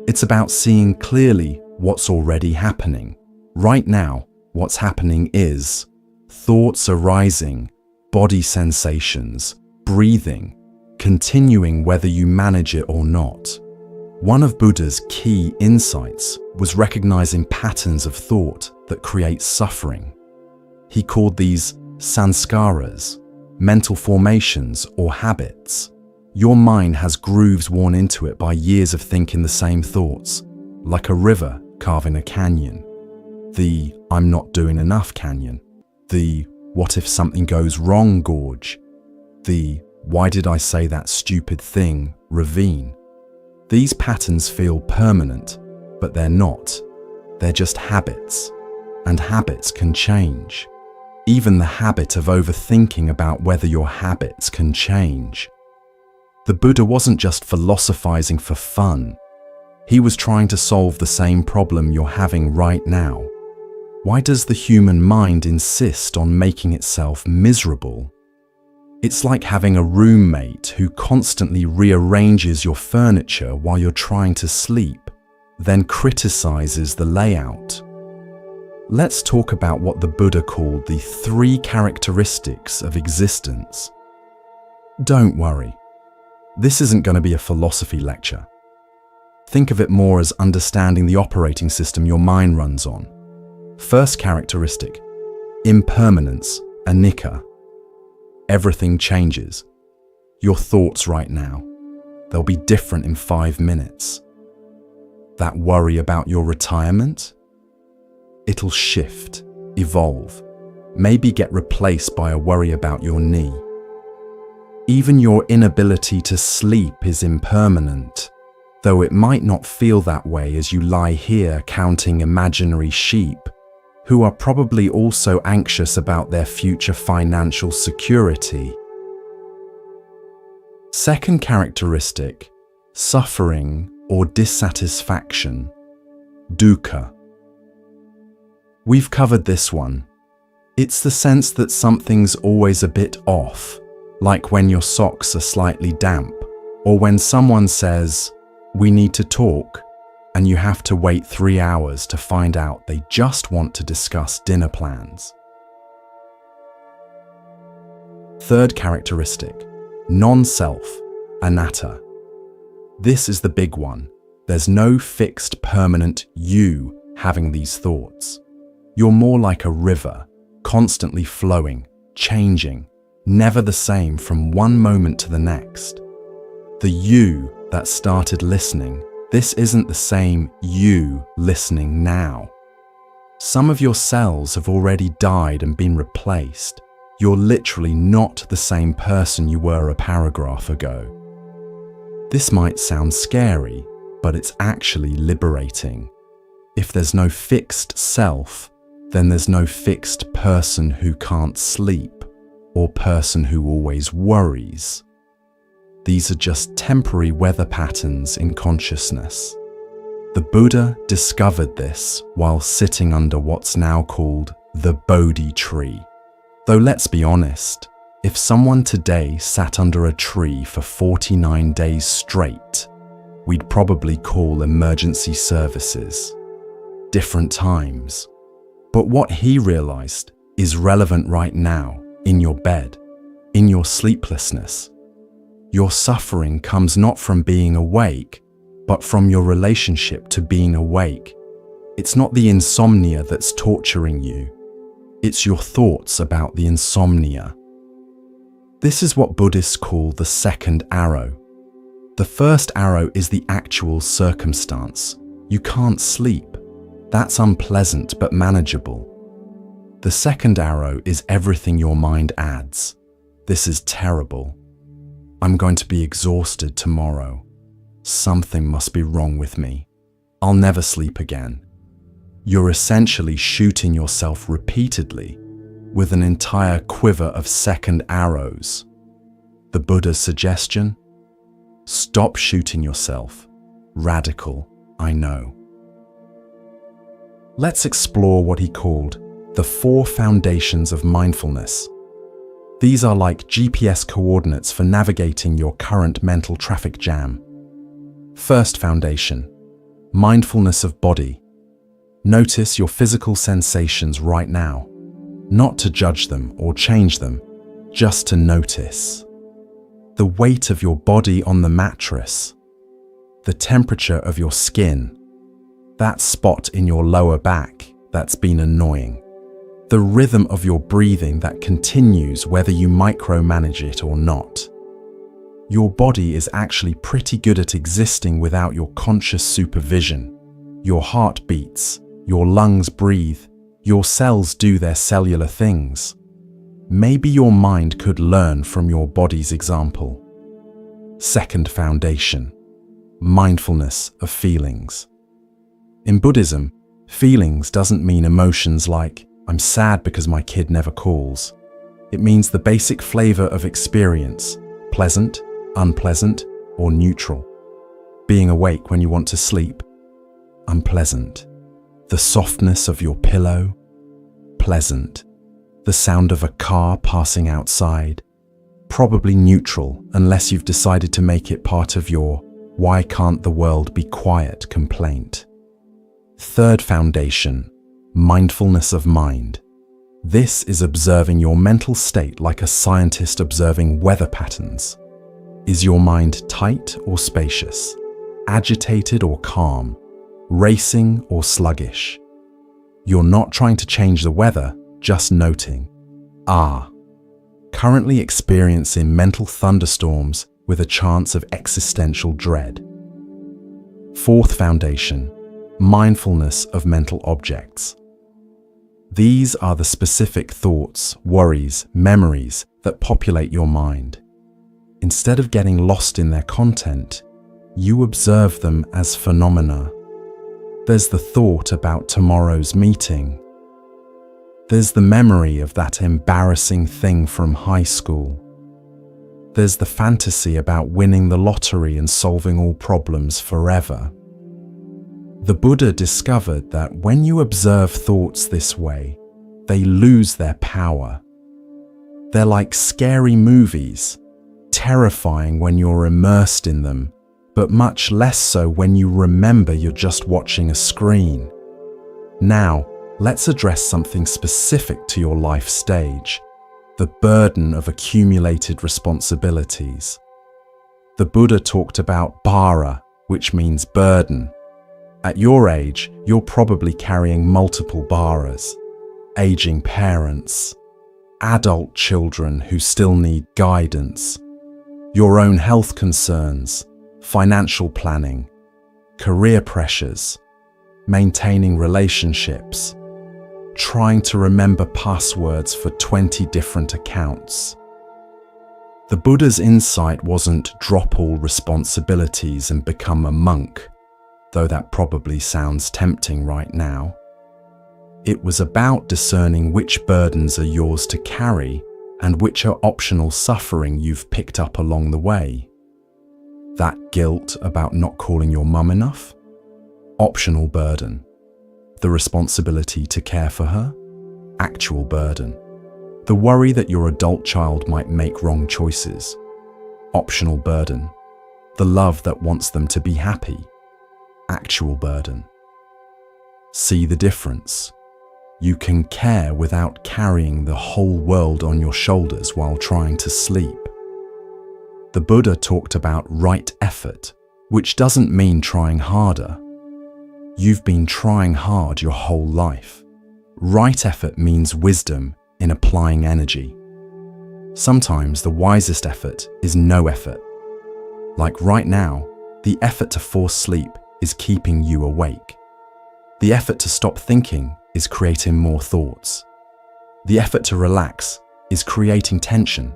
It's about seeing clearly what's already happening. Right now, what's happening is thoughts arising, body sensations, breathing, continuing whether you manage it or not. One of Buddha's key insights was recognizing patterns of thought that create suffering. He called these sanskaras, mental formations or habits. Your mind has grooves worn into it by years of thinking the same thoughts, like a river carving a canyon. The I'm not doing enough canyon. The what if something goes wrong gorge. The why did I say that stupid thing ravine. These patterns feel permanent, but they're not. They're just habits, and habits can change. Even the habit of overthinking about whether your habits can change. The Buddha wasn't just philosophizing for fun. He was trying to solve the same problem you're having right now. Why does the human mind insist on making itself miserable? It's like having a roommate who constantly rearranges your furniture while you're trying to sleep, then criticizes the layout. Let's talk about what the Buddha called the 3 characteristics of existence. Don't worry, this isn't going to be a philosophy lecture. Think of it more as understanding the operating system your mind runs on. First characteristic, impermanence, anicca. Everything changes. Your thoughts right now, they'll be different in 5 minutes. That worry about your retirement? It'll shift, evolve, maybe get replaced by a worry about your knee. Even your inability to sleep is impermanent, though it might not feel that way as you lie here counting imaginary sheep, who are probably also anxious about their future financial security. Second characteristic, suffering or dissatisfaction, dukkha. We've covered this one. It's the sense that something's always a bit off, like when your socks are slightly damp, or when someone says, "We need to talk," and you have to wait 3 hours to find out they just want to discuss dinner plans. Third characteristic, non-self, anatta. This is the big one. There's no fixed, permanent you having these thoughts. You're more like a river, constantly flowing, changing, never the same from one moment to the next. The you that started listening, this isn't the same you listening now. Some of your cells have already died and been replaced. You're literally not the same person you were a paragraph ago. This might sound scary, but it's actually liberating. If there's no fixed self, then there's no fixed person who can't sleep or person who always worries. These are just temporary weather patterns in consciousness. The Buddha discovered this while sitting under what's now called the Bodhi tree. Though let's be honest, if someone today sat under a tree for 49 days straight, we'd probably call emergency services. Different times. But what he realized is relevant right now, in your bed, in your sleeplessness. Your suffering comes not from being awake, but from your relationship to being awake. It's not the insomnia that's torturing you. It's your thoughts about the insomnia. This is what Buddhists call the second arrow. The first arrow is the actual circumstance. You can't sleep. That's unpleasant but manageable. The second arrow is everything your mind adds. This is terrible. I'm going to be exhausted tomorrow. Something must be wrong with me. I'll never sleep again. You're essentially shooting yourself repeatedly with an entire quiver of second arrows. The Buddha's suggestion? Stop shooting yourself. Radical, I know. Let's explore what he called the 4 foundations of mindfulness. These are like GPS coordinates for navigating your current mental traffic jam. First foundation, mindfulness of body. Notice your physical sensations right now, not to judge them or change them, just to notice. The weight of your body on the mattress, the temperature of your skin, that spot in your lower back that's been annoying, the rhythm of your breathing that continues whether you micromanage it or not. Your body is actually pretty good at existing without your conscious supervision. Your heart beats, your lungs breathe, your cells do their cellular things. Maybe your mind could learn from your body's example. Second foundation, mindfulness of feelings. In Buddhism, feelings doesn't mean emotions like, I'm sad because my kid never calls. It means the basic flavor of experience, pleasant, unpleasant, or neutral. Being awake when you want to sleep, unpleasant. The softness of your pillow, pleasant. The sound of a car passing outside, probably neutral unless you've decided to make it part of your "why can't the world be quiet" complaint. Third foundation, mindfulness of mind. This is observing your mental state like a scientist observing weather patterns. Is your mind tight or spacious? agitated or calm, racing or sluggish. You're not trying to change the weather, just noting. Currently experiencing mental thunderstorms with a chance of existential dread. Fourth foundation, mindfulness of mental objects. These are the specific thoughts, worries, memories that populate your mind. Instead of getting lost in their content, you observe them as phenomena. There's the thought about tomorrow's meeting. There's the memory of that embarrassing thing from high school. There's the fantasy about winning the lottery and solving all problems forever. The Buddha discovered that when you observe thoughts this way, they lose their power. They're like scary movies, terrifying when you're immersed in them, but much less so when you remember you're just watching a screen. Now, let's address something specific to your life stage, the burden of accumulated responsibilities. The Buddha talked about bhara, which means burden. At your age, you're probably carrying multiple bharas, aging parents, adult children who still need guidance, your own health concerns, financial planning, career pressures, maintaining relationships, trying to remember passwords for 20 different accounts. The Buddha's insight wasn't drop all responsibilities and become a monk, though that probably sounds tempting right now. It was about discerning which burdens are yours to carry and which are optional suffering you've picked up along the way. That guilt about not calling your mum enough? Optional burden. The responsibility to care for her? Actual burden. The worry that your adult child might make wrong choices? Optional burden. The love that wants them to be happy? Actual burden. See the difference? You can care without carrying the whole world on your shoulders while trying to sleep. The Buddha talked about right effort, which doesn't mean trying harder. You've been trying hard your whole life. Right effort means wisdom in applying energy. Sometimes the wisest effort is no effort. Like right now, the effort to force sleep is keeping you awake. The effort to stop thinking is creating more thoughts. The effort to relax is creating tension.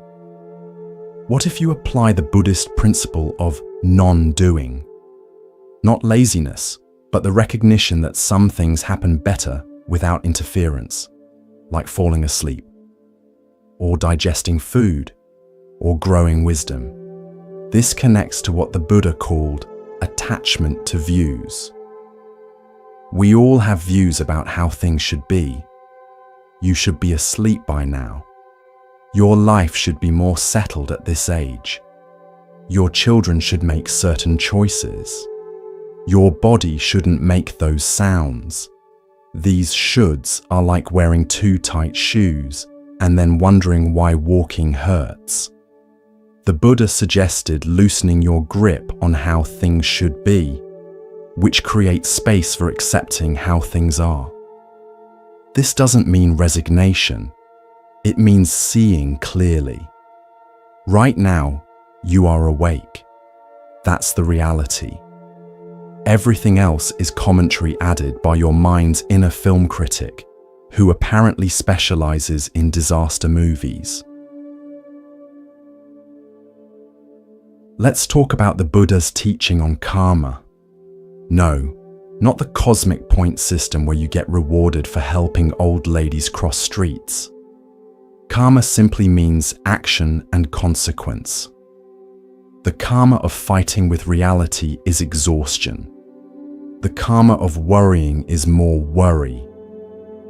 What if you apply the Buddhist principle of non-doing? Not laziness, but the recognition that some things happen better without interference, like falling asleep, or digesting food, or growing wisdom. This connects to what the Buddha called attachment to views. We all have views about how things should be. You should be asleep by now. Your life should be more settled at this age. Your children should make certain choices. Your body shouldn't make those sounds. These shoulds are like wearing too tight shoes and then wondering why walking hurts. The Buddha suggested loosening your grip on how things should be, which creates space for accepting how things are. This doesn't mean resignation. It means seeing clearly. Right now, you are awake. That's the reality. Everything else is commentary added by your mind's inner film critic, who apparently specializes in disaster movies. Let's talk about the Buddha's teaching on karma. No, not the cosmic point system where you get rewarded for helping old ladies cross streets. Karma simply means action and consequence. The karma of fighting with reality is exhaustion. The karma of worrying is more worry.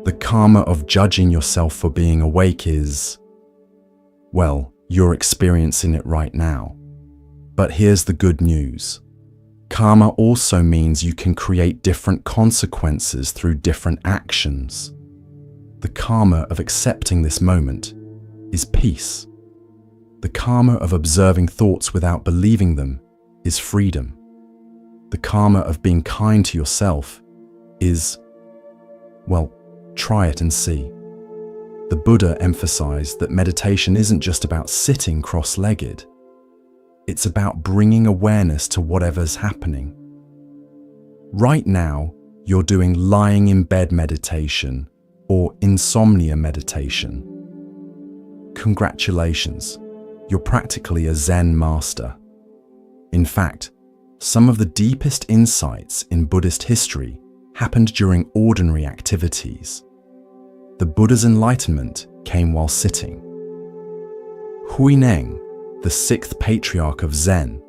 The karma of judging yourself for being awake is, well, you're experiencing it right now. But here's the good news. Karma also means you can create different consequences through different actions. The karma of accepting this moment is peace. The karma of observing thoughts without believing them is freedom. The karma of being kind to yourself is, well, try it and see. The Buddha emphasized that meditation isn't just about sitting cross-legged. It's about bringing awareness to whatever's happening. Right now, you're doing lying in bed meditation or insomnia meditation. Congratulations, you're practically a Zen master. In fact, some of the deepest insights in Buddhist history happened during ordinary activities. The Buddha's enlightenment came while sitting. Huineng, the sixth patriarch of Zen,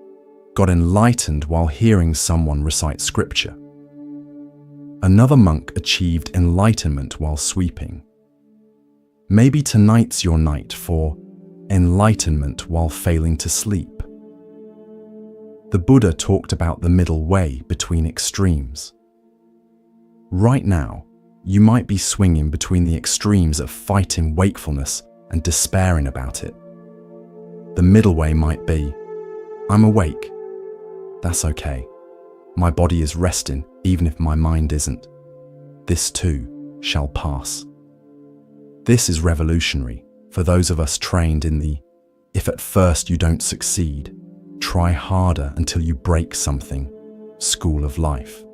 got enlightened while hearing someone recite scripture. Another monk achieved enlightenment while sweeping. Maybe tonight's your night for enlightenment while failing to sleep. The Buddha talked about the middle way between extremes. Right now, you might be swinging between the extremes of fighting wakefulness and despairing about it. The middle way might be, I'm awake. That's okay. My body is resting even if my mind isn't. This too shall pass. This is revolutionary for those of us trained in the, if at first you don't succeed, try harder until you break something, school of life.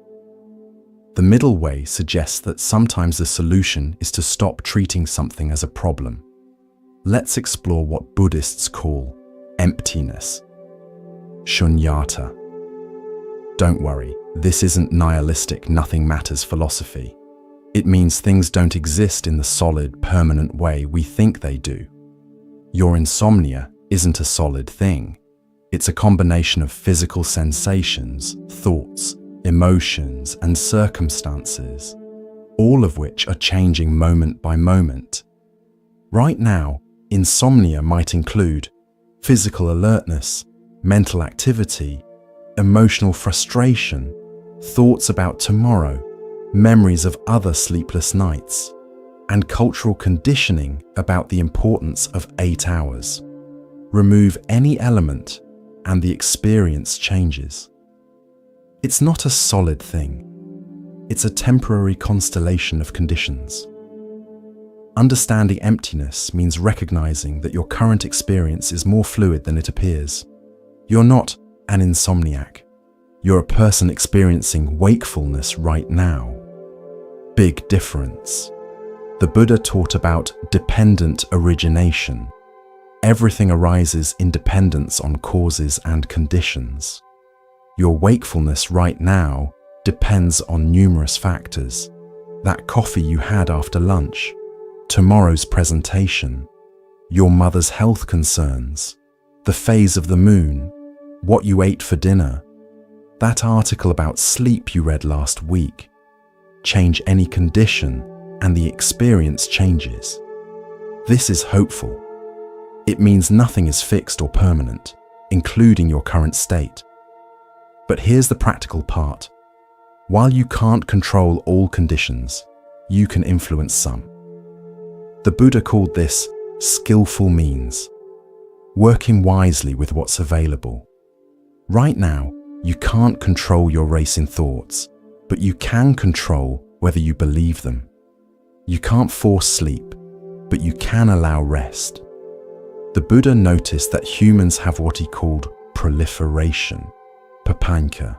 The middle way suggests that sometimes the solution is to stop treating something as a problem. Let's explore what Buddhists call emptiness, shunyata. Don't worry, this isn't nihilistic nothing matters philosophy. It means things don't exist in the solid, permanent way we think they do. Your insomnia isn't a solid thing. It's a combination of physical sensations, thoughts, emotions, and circumstances, all of which are changing moment by moment. Right now, insomnia might include physical alertness, mental activity, emotional frustration, thoughts about tomorrow, memories of other sleepless nights, and cultural conditioning about the importance of 8 hours. Remove any element and the experience changes. It's not a solid thing. It's a temporary constellation of conditions. Understanding emptiness means recognizing that your current experience is more fluid than it appears. You're not an insomniac. You're a person experiencing wakefulness right now. Big difference. The Buddha taught about dependent origination. Everything arises in dependence on causes and conditions. Your wakefulness right now depends on numerous factors. That coffee you had after lunch, tomorrow's presentation, your mother's health concerns, the phase of the moon, what you ate for dinner, that article about sleep you read last week. Change any condition and the experience changes. This is hopeful. It means nothing is fixed or permanent, including your current state. But here's the practical part. While you can't control all conditions, you can influence some. The Buddha called this skillful means, working wisely with what's available. Right now, you can't control your racing thoughts, but you can control whether you believe them. You can't force sleep, but you can allow rest. The Buddha noticed that humans have what he called proliferation, papanka,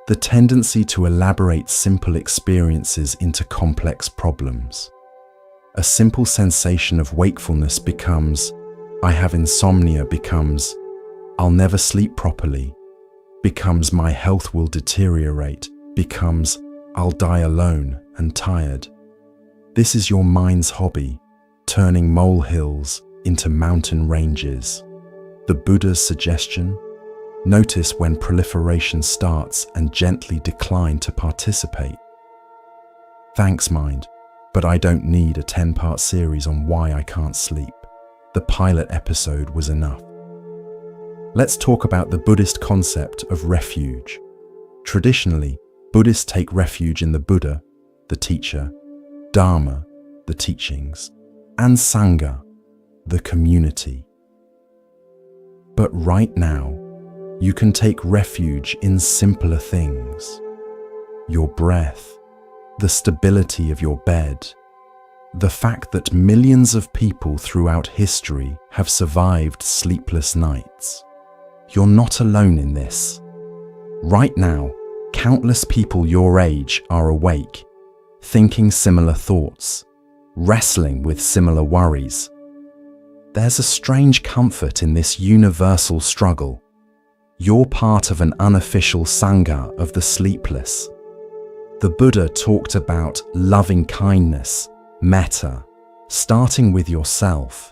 the tendency to elaborate simple experiences into complex problems. A simple sensation of wakefulness becomes, I have insomnia becomes, I'll never sleep properly, becomes my health will deteriorate, becomes I'll die alone and tired. This is your mind's hobby, turning molehills into mountain ranges. The Buddha's suggestion? Notice when proliferation starts and gently decline to participate. Thanks, mind, but I don't need a 10-part series on why I can't sleep. The pilot episode was enough. Let's talk about the Buddhist concept of refuge. Traditionally, Buddhists take refuge in the Buddha, the teacher, Dharma, the teachings, and Sangha, the community. But right now, You can take refuge in simpler things. Your breath, the stability of your bed, the fact that millions of people throughout history have survived sleepless nights. You're not alone in this. Right now, countless people your age are awake, thinking similar thoughts, wrestling with similar worries. There's a strange comfort in this universal struggle. You're part of an unofficial sangha of the sleepless. The Buddha talked about loving kindness, metta, starting with yourself.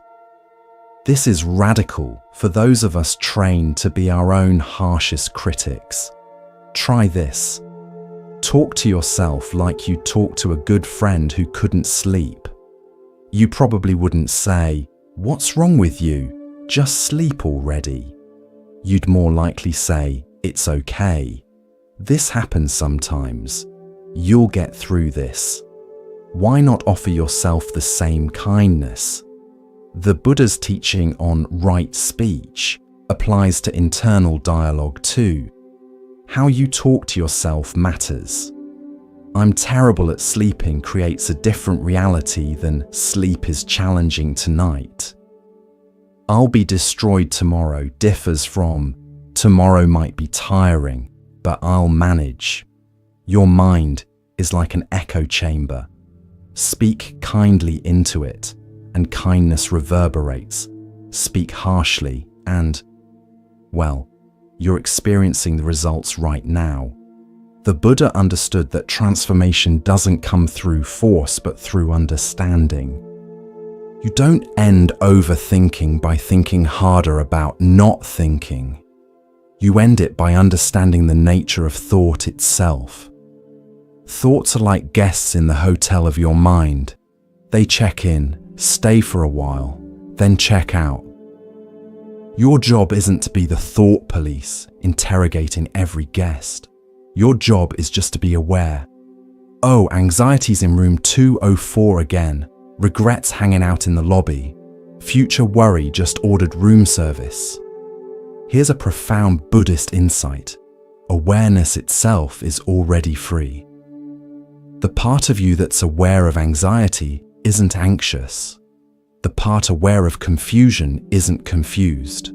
This is radical for those of us trained to be our own harshest critics. Try this. Talk to yourself like you talk to a good friend who couldn't sleep. You probably wouldn't say, "What's wrong with you? Just sleep already." You'd more likely say, "It's okay. This happens sometimes. You'll get through this." Why not offer yourself the same kindness? The Buddha's teaching on right speech applies to internal dialogue too. How you talk to yourself matters. "I'm terrible at sleeping" creates a different reality than "sleep is challenging tonight." "I'll be destroyed tomorrow" differs from "tomorrow might be tiring, but I'll manage." Your mind is like an echo chamber. Speak kindly into it, and kindness reverberates. Speak harshly, and, well, you're experiencing the results right now. The Buddha understood that transformation doesn't come through force, but through understanding. You don't end overthinking by thinking harder about not thinking. You end it by understanding the nature of thought itself. Thoughts are like guests in the hotel of your mind. They check in, stay for a while, then check out. Your job isn't to be the thought police, interrogating every guest. Your job is just to be aware. "Oh, anxiety's in room 204 again. Regrets hanging out in the lobby. Future worry just ordered room service." Here's a profound Buddhist insight. Awareness itself is already free. The part of you that's aware of anxiety isn't anxious. The part aware of confusion isn't confused.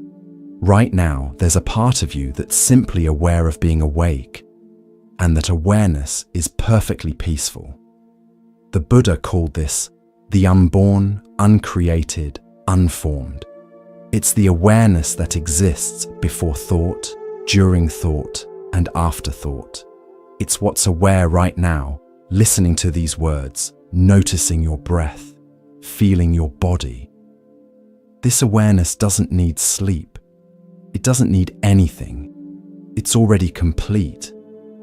Right now, there's a part of you that's simply aware of being awake, and that awareness is perfectly peaceful. The Buddha called this the unborn, uncreated, unformed. It's the awareness that exists before thought, during thought, and after thought. It's what's aware right now, listening to these words, noticing your breath, feeling your body. This awareness doesn't need sleep. It doesn't need anything. It's already complete.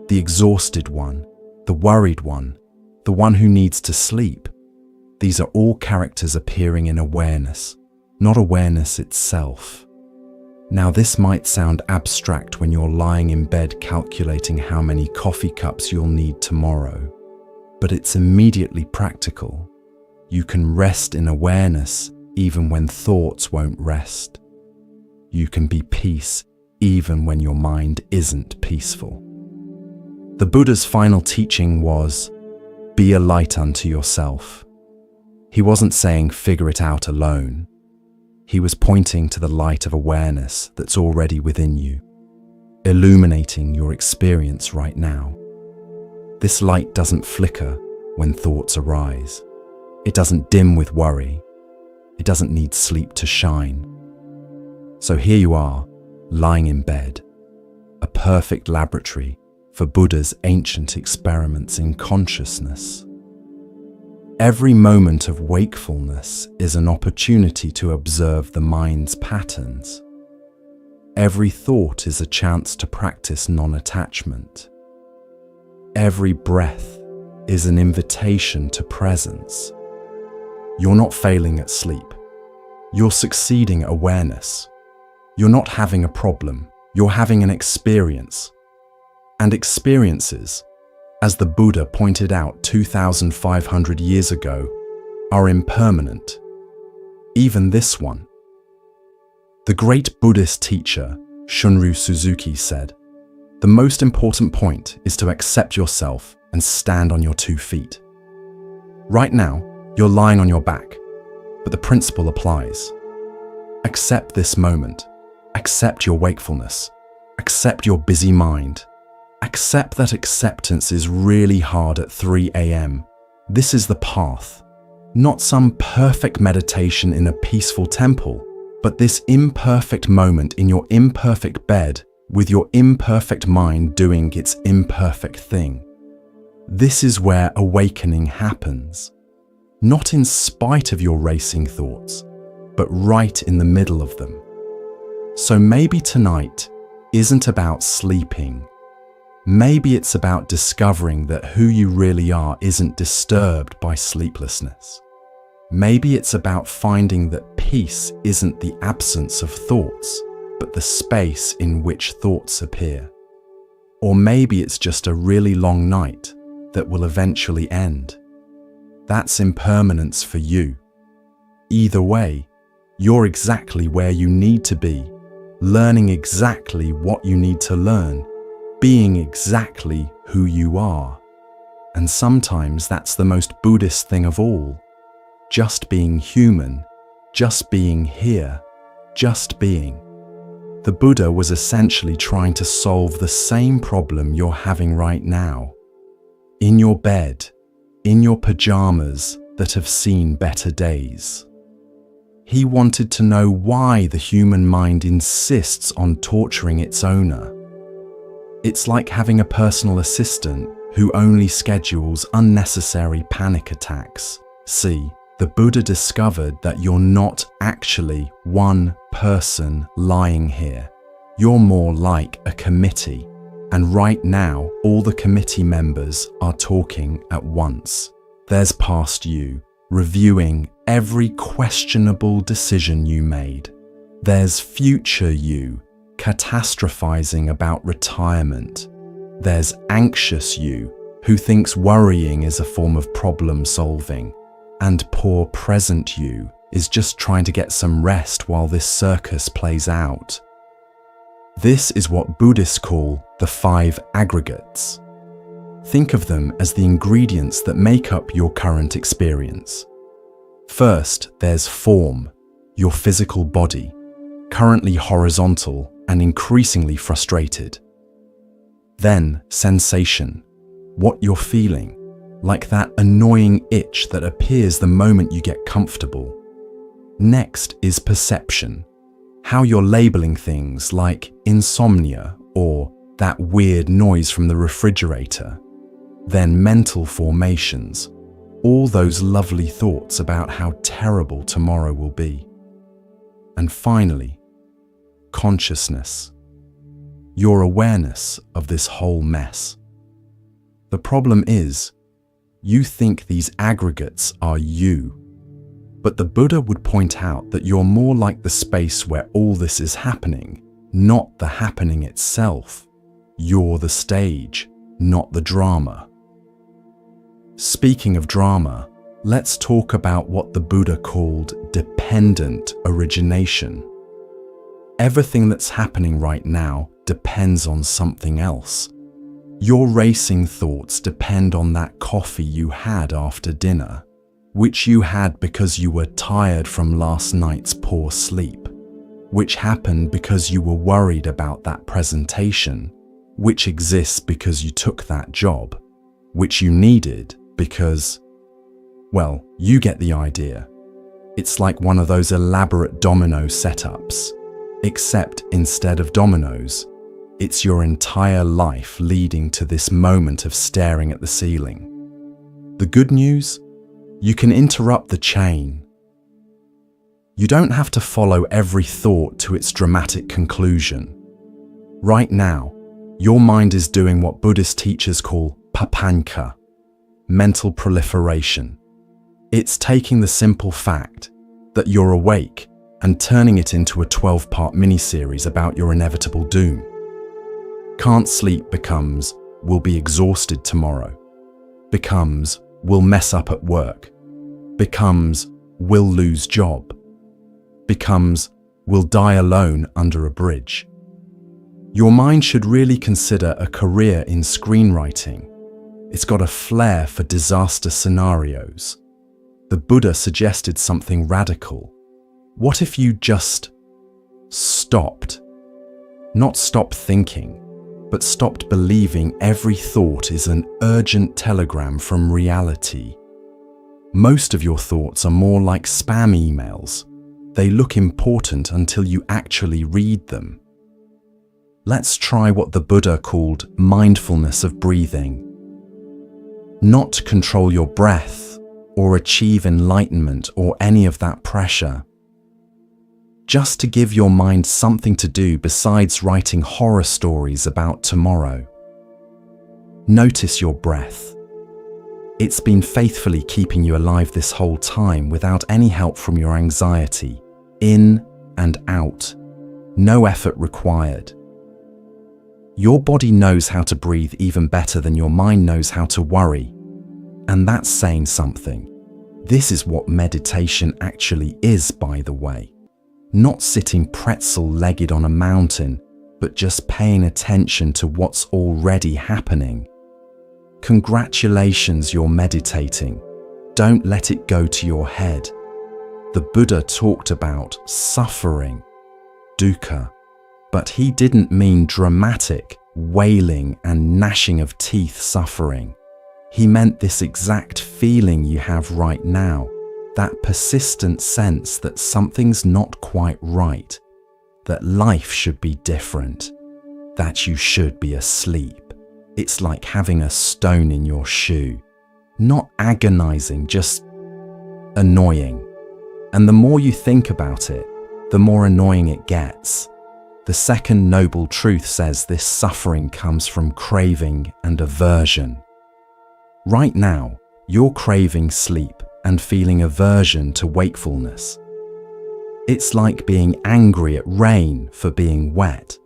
The exhausted one, the worried one, the one who needs to sleep. These are all characters appearing in awareness, not awareness itself. Now, this might sound abstract when you're lying in bed calculating how many coffee cups you'll need tomorrow, but it's immediately practical. You can rest in awareness even when thoughts won't rest. You can be peace even when your mind isn't peaceful. The Buddha's final teaching was, be a light unto yourself. He wasn't saying figure it out alone. He was pointing to the light of awareness that's already within you, illuminating your experience right now. This light doesn't flicker when thoughts arise. It doesn't dim with worry. It doesn't need sleep to shine. So here you are, lying in bed, a perfect laboratory for Buddha's ancient experiments in consciousness. Every moment of wakefulness is an opportunity to observe the mind's patterns. Every thought is a chance to practice non-attachment. Every breath is an invitation to presence. You're not failing at sleep. You're succeeding at awareness. You're not having a problem. You're having an experience. And experiences, as the Buddha pointed out 2,500 years ago, are impermanent. Even this one. The great Buddhist teacher, Shunryu Suzuki said, "The most important point is to accept yourself and stand on your 2 feet. Right now, you're lying on your back, but the principle applies. Accept this moment. Accept your wakefulness. Accept your busy mind. Accept that acceptance is really hard at 3 a.m. This is the path. Not some perfect meditation in a peaceful temple, but this imperfect moment in your imperfect bed with your imperfect mind doing its imperfect thing. This is where awakening happens. Not in spite of your racing thoughts, but right in the middle of them. So maybe tonight isn't about sleeping. Maybe it's about discovering that who you really are isn't disturbed by sleeplessness. Maybe it's about finding that peace isn't the absence of thoughts, but the space in which thoughts appear. Or maybe it's just a really long night that will eventually end. That's impermanence for you. Either way, you're exactly where you need to be, learning exactly what you need to learn, being exactly who you are. And sometimes that's the most Buddhist thing of all. Just being human, just being here, just being. The Buddha was essentially trying to solve the same problem you're having right now. In your bed, in your pajamas that have seen better days. He wanted to know why the human mind insists on torturing its owner. It's like having a personal assistant who only schedules unnecessary panic attacks. See, the Buddha discovered that you're not actually one person lying here. You're more like a committee. And right now, all the committee members are talking at once. There's past you, reviewing every questionable decision you made. There's future you, catastrophizing about retirement. There's anxious you, who thinks worrying is a form of problem solving. And poor present you is just trying to get some rest while this circus plays out. This is what Buddhists call the 5 aggregates. Think of them as the ingredients that make up your current experience. First, there's form, your physical body, currently horizontal and increasingly frustrated. Then, sensation, what you're feeling, like that annoying itch that appears the moment you get comfortable. Next is perception, how you're labeling things like insomnia or that weird noise from the refrigerator. Then mental formations, all those lovely thoughts about how terrible tomorrow will be. And finally, consciousness, your awareness of this whole mess. The problem is, you think these aggregates are you, but the Buddha would point out that you're more like the space where all this is happening, not the happening itself. You're the stage, not the drama. Speaking of drama, let's talk about what the Buddha called dependent origination. Everything that's happening right now depends on something else. Your racing thoughts depend on that coffee you had after dinner, which you had because you were tired from last night's poor sleep, which happened because you were worried about that presentation, which exists because you took that job, which you needed because, well, you get the idea. It's like one of those elaborate domino setups, except instead of dominoes, it's your entire life leading to this moment of staring at the ceiling. The good news? You can interrupt the chain. You don't have to follow every thought to its dramatic conclusion. Right now, your mind is doing what Buddhist teachers call papanka, mental proliferation. It's taking the simple fact that you're awake and turning it into a 12-part miniseries about your inevitable doom. Can't sleep becomes, will be exhausted tomorrow. Becomes, will mess up at work. Becomes, will lose job. Becomes, will die alone under a bridge. Your mind should really consider a career in screenwriting. It's got a flair for disaster scenarios. The Buddha suggested something radical. What if you just stopped? Not stopped thinking, but stopped believing every thought is an urgent telegram from reality. Most of your thoughts are more like spam emails. They look important until you actually read them. Let's try what the Buddha called mindfulness of breathing. Not to control your breath or achieve enlightenment or any of that pressure. Just to give your mind something to do besides writing horror stories about tomorrow. Notice your breath. It's been faithfully keeping you alive this whole time without any help from your anxiety. In and out. No effort required. Your body knows how to breathe even better than your mind knows how to worry. And that's saying something. This is what meditation actually is, by the way. Not sitting pretzel-legged on a mountain, but just paying attention to what's already happening. Congratulations, you're meditating. Don't let it go to your head. The Buddha talked about suffering, dukkha, but he didn't mean dramatic, wailing and gnashing of teeth suffering. He meant this exact feeling you have right now. That persistent sense that something's not quite right, that life should be different, that you should be asleep. It's like having a stone in your shoe. Not agonizing, just annoying. And the more you think about it, the more annoying it gets. The second noble truth says this suffering comes from craving and aversion. Right now, you're craving sleep and feeling aversion to wakefulness. It's like being angry at rain for being wet.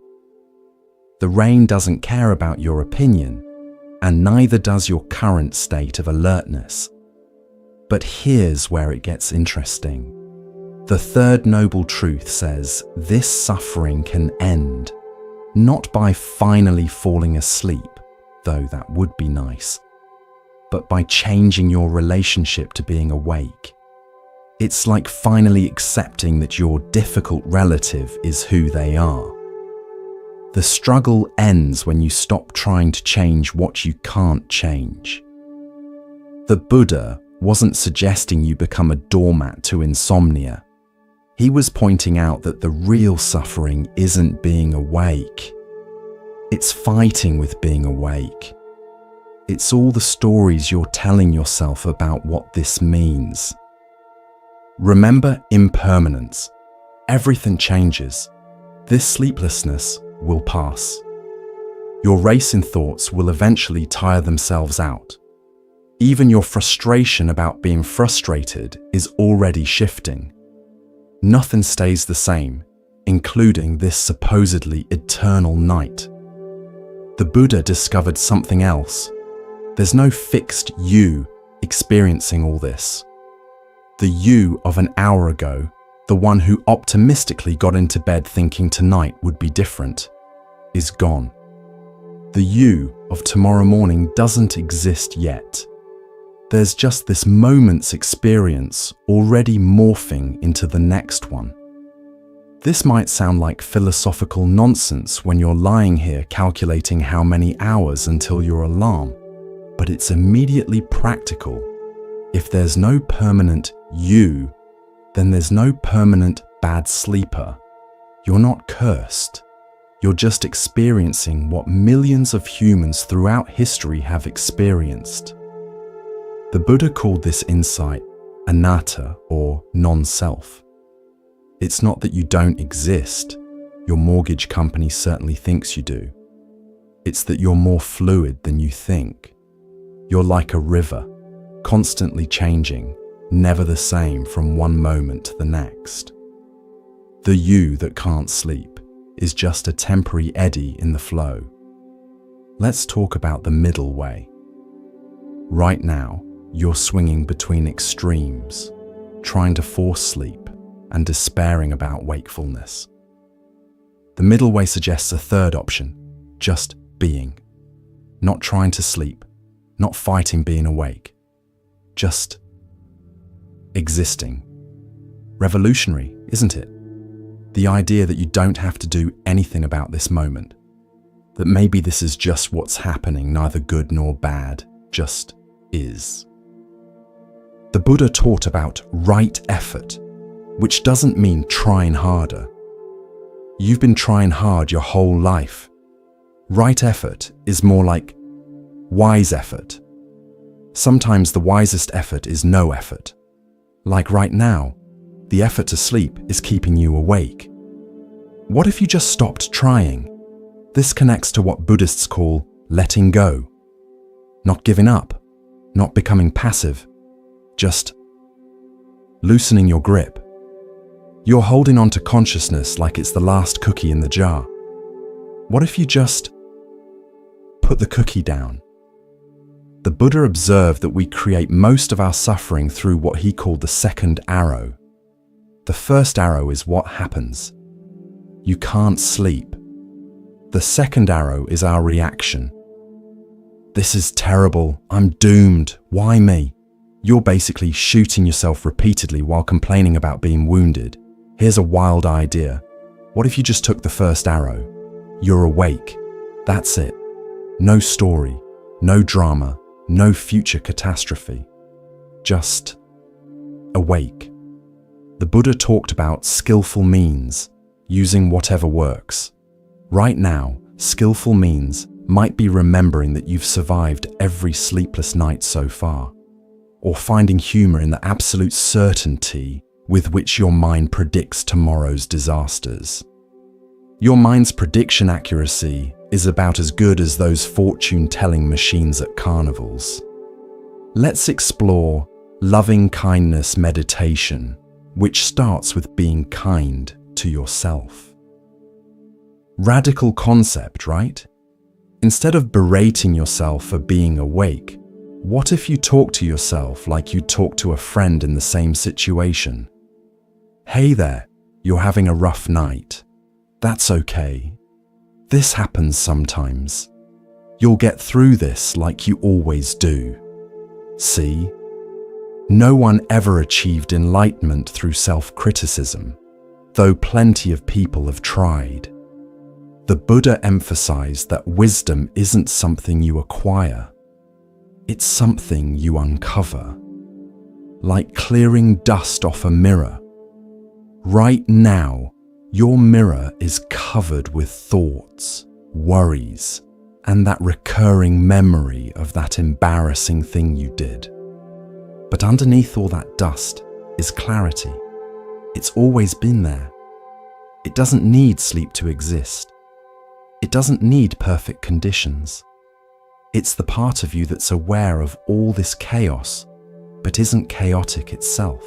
The rain doesn't care about your opinion, and neither does your current state of alertness. But here's where it gets interesting. The third noble truth says this suffering can end, not by finally falling asleep, though that would be nice, but by changing your relationship to being awake. It's like finally accepting that your difficult relative is who they are. The struggle ends when you stop trying to change what you can't change. The Buddha wasn't suggesting you become a doormat to insomnia. He was pointing out that the real suffering isn't being awake. It's fighting with being awake. It's all the stories you're telling yourself about what this means. Remember impermanence. Everything changes. This sleeplessness will pass. Your racing thoughts will eventually tire themselves out. Even your frustration about being frustrated is already shifting. Nothing stays the same, including this supposedly eternal night. The Buddha discovered something else. There's no fixed you experiencing all this. The you of an hour ago, the one who optimistically got into bed thinking tonight would be different, is gone. The you of tomorrow morning doesn't exist yet. There's just this moment's experience already morphing into the next one. This might sound like philosophical nonsense when you're lying here calculating how many hours until your alarm, but it's immediately practical. If there's no permanent you, then there's no permanent bad sleeper. You're not cursed. You're just experiencing what millions of humans throughout history have experienced. The Buddha called this insight anatta, or non-self. It's not that you don't exist. Your mortgage company certainly thinks you do. It's that you're more fluid than you think. You're like a river, constantly changing, never the same from one moment to the next. The you that can't sleep is just a temporary eddy in the flow. Let's talk about the middle way. Right now, you're swinging between extremes, trying to force sleep and despairing about wakefulness. The middle way suggests a third option, just being. Not trying to sleep, not fighting being awake, just existing. Revolutionary, isn't it? The idea that you don't have to do anything about this moment. That maybe this is just what's happening, neither good nor bad, just is. The Buddha taught about right effort, which doesn't mean trying harder. You've been trying hard your whole life. Right effort is more like wise effort. Sometimes the wisest effort is no effort. Like right now, the effort to sleep is keeping you awake. What if you just stopped trying? This connects to what Buddhists call letting go. Not giving up, not becoming passive, just loosening your grip. You're holding on to consciousness like it's the last cookie in the jar. What if you just put the cookie down? The Buddha observed that we create most of our suffering through what he called the second arrow. The first arrow is what happens. You can't sleep. The second arrow is our reaction. This is terrible. I'm doomed. Why me? You're basically shooting yourself repeatedly while complaining about being wounded. Here's a wild idea. What if you just took the first arrow? You're awake. That's it. No story, no drama, no future catastrophe. Just awake. The Buddha talked about skillful means, using whatever works. Right now, skillful means might be remembering that you've survived every sleepless night so far, or finding humor in the absolute certainty with which your mind predicts tomorrow's disasters. Your mind's prediction accuracy is about as good as those fortune-telling machines at carnivals. Let's explore loving kindness meditation, which starts with being kind to yourself. Radical concept, right? Instead of berating yourself for being awake, what if you talk to yourself like you'd talk to a friend in the same situation? Hey there, you're having a rough night. That's okay. This happens sometimes. You'll get through this like you always do. See? No one ever achieved enlightenment through self-criticism, though plenty of people have tried. The Buddha emphasized that wisdom isn't something you acquire. It's something you uncover. Like clearing dust off a mirror. Right now, your mirror is covered with thoughts, worries, and that recurring memory of that embarrassing thing you did. But underneath all that dust is clarity. It's always been there. It doesn't need sleep to exist. It doesn't need perfect conditions. It's the part of you that's aware of all this chaos, but isn't chaotic itself.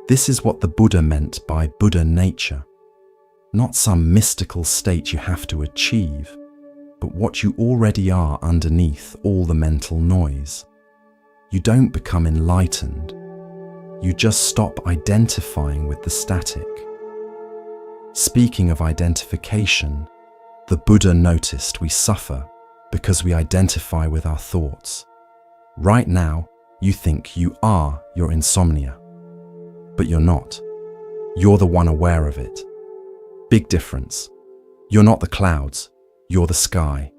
This is what the Buddha meant by Buddha nature. Not some mystical state you have to achieve, but what you already are underneath all the mental noise. You don't become enlightened. You just stop identifying with the static. Speaking of identification, the Buddha noticed we suffer because we identify with our thoughts. Right now, you think you are your insomnia, but you're not. You're the one aware of it. Big difference. You're not the clouds, you're the sky.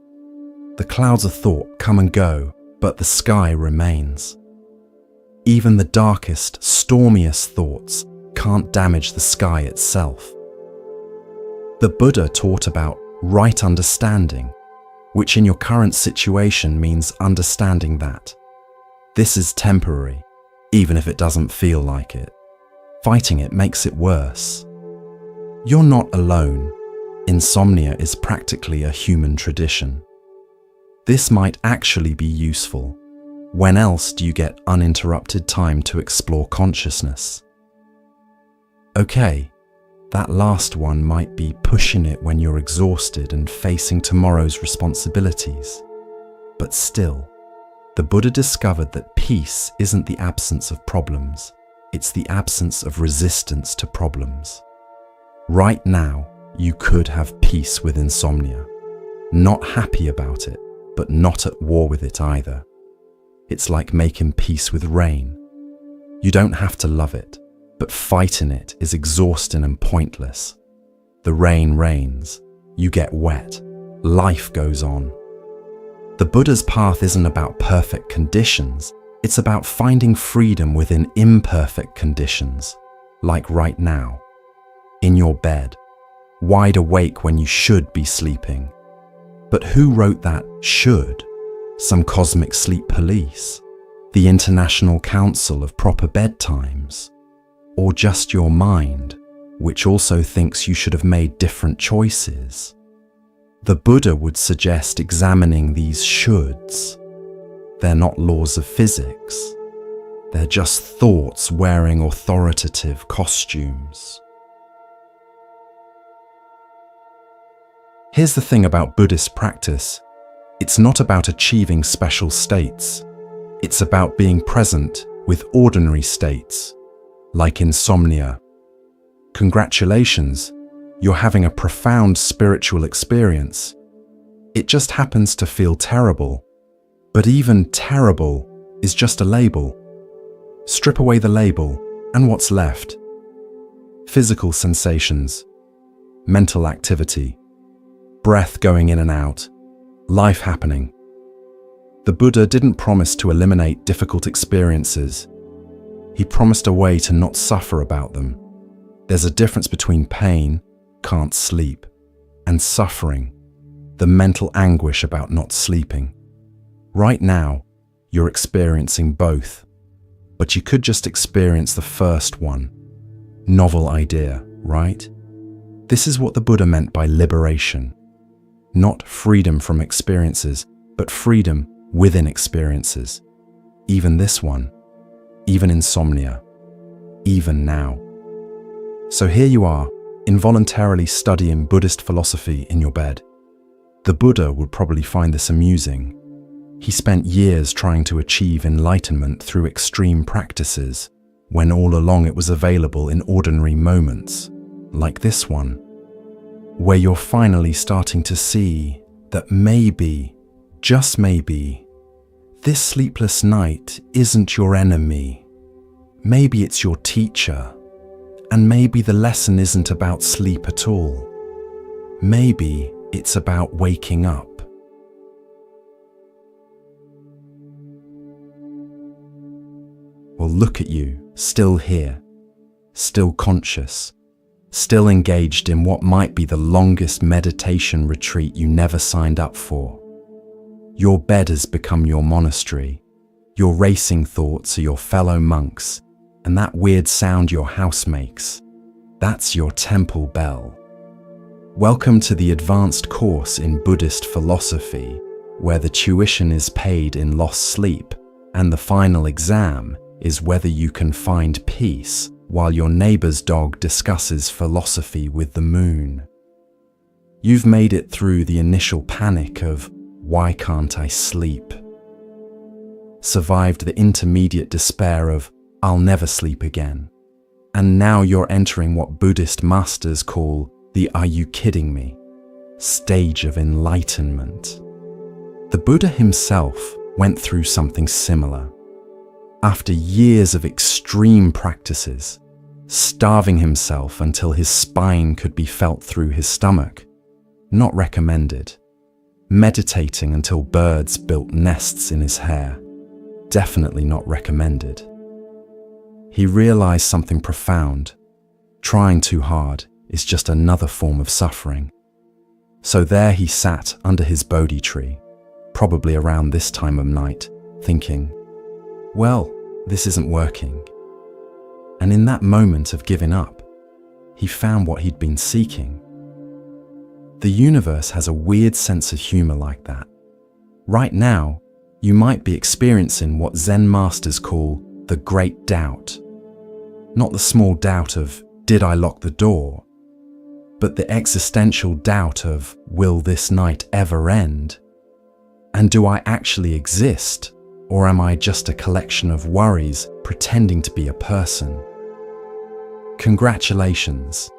The clouds of thought come and go, but the sky remains. Even the darkest, stormiest thoughts can't damage the sky itself. The Buddha taught about right understanding, which in your current situation means understanding that this is temporary, even if it doesn't feel like it. Fighting it makes it worse. You're not alone. Insomnia is practically a human tradition. This might actually be useful. When else do you get uninterrupted time to explore consciousness? Okay, that last one might be pushing it when you're exhausted and facing tomorrow's responsibilities. But still, the Buddha discovered that peace isn't the absence of problems, it's the absence of resistance to problems. Right now, you could have peace with insomnia. Not happy about it, but not at war with it either. It's like making peace with rain. You don't have to love it, but fighting it is exhausting and pointless. The rain rains, you get wet, life goes on. The Buddha's path isn't about perfect conditions, it's about finding freedom within imperfect conditions, like right now, in your bed, wide awake when you should be sleeping. But who wrote that should? Some cosmic sleep police? The International Council of Proper Bedtimes? Or just your mind, which also thinks you should have made different choices? The Buddha would suggest examining these shoulds. They're not laws of physics. They're just thoughts wearing authoritative costumes. Here's the thing about Buddhist practice. It's not about achieving special states. It's about being present with ordinary states, like insomnia. Congratulations, you're having a profound spiritual experience. It just happens to feel terrible. But even terrible is just a label. Strip away the label, and what's left? Physical sensations, mental activity, breath going in and out, life happening. The Buddha didn't promise to eliminate difficult experiences. He promised a way to not suffer about them. There's a difference between pain, can't sleep, and suffering, the mental anguish about not sleeping. Right now, you're experiencing both, but you could just experience the first one. Novel idea, right? This is what the Buddha meant by liberation. Not freedom from experiences, but freedom within experiences. Even this one, even insomnia, even now. So here you are, involuntarily studying Buddhist philosophy in your bed. The Buddha would probably find this amusing. He spent years trying to achieve enlightenment through extreme practices, when all along it was available in ordinary moments, like this one, where you're finally starting to see that maybe, just maybe, this sleepless night isn't your enemy. Maybe it's your teacher. And maybe the lesson isn't about sleep at all. Maybe it's about waking up. Well, look at you, still here, still conscious, still engaged in what might be the longest meditation retreat you never signed up for. Your bed has become your monastery. Your racing thoughts are your fellow monks, and that weird sound your house makes, that's your temple bell. Welcome to the advanced course in Buddhist philosophy, where the tuition is paid in lost sleep, and the final exam is whether you can find peace while your neighbor's dog discusses philosophy with the moon. You've made it through the initial panic of, why can't I sleep? Survived the intermediate despair of, I'll never sleep again. And now you're entering what Buddhist masters call the "are you kidding me?" stage of enlightenment. The Buddha himself went through something similar. After years of extreme practices, starving himself until his spine could be felt through his stomach, not recommended. Meditating until birds built nests in his hair, definitely not recommended. He realized something profound. Trying too hard is just another form of suffering. So there he sat under his Bodhi tree, probably around this time of night, thinking, well, this isn't working. And in that moment of giving up, he found what he'd been seeking. The universe has a weird sense of humor like that. Right now, you might be experiencing what Zen masters call the great doubt. Not the small doubt of, did I lock the door? But the existential doubt of, will this night ever end? And do I actually exist? Or am I just a collection of worries pretending to be a person? Congratulations,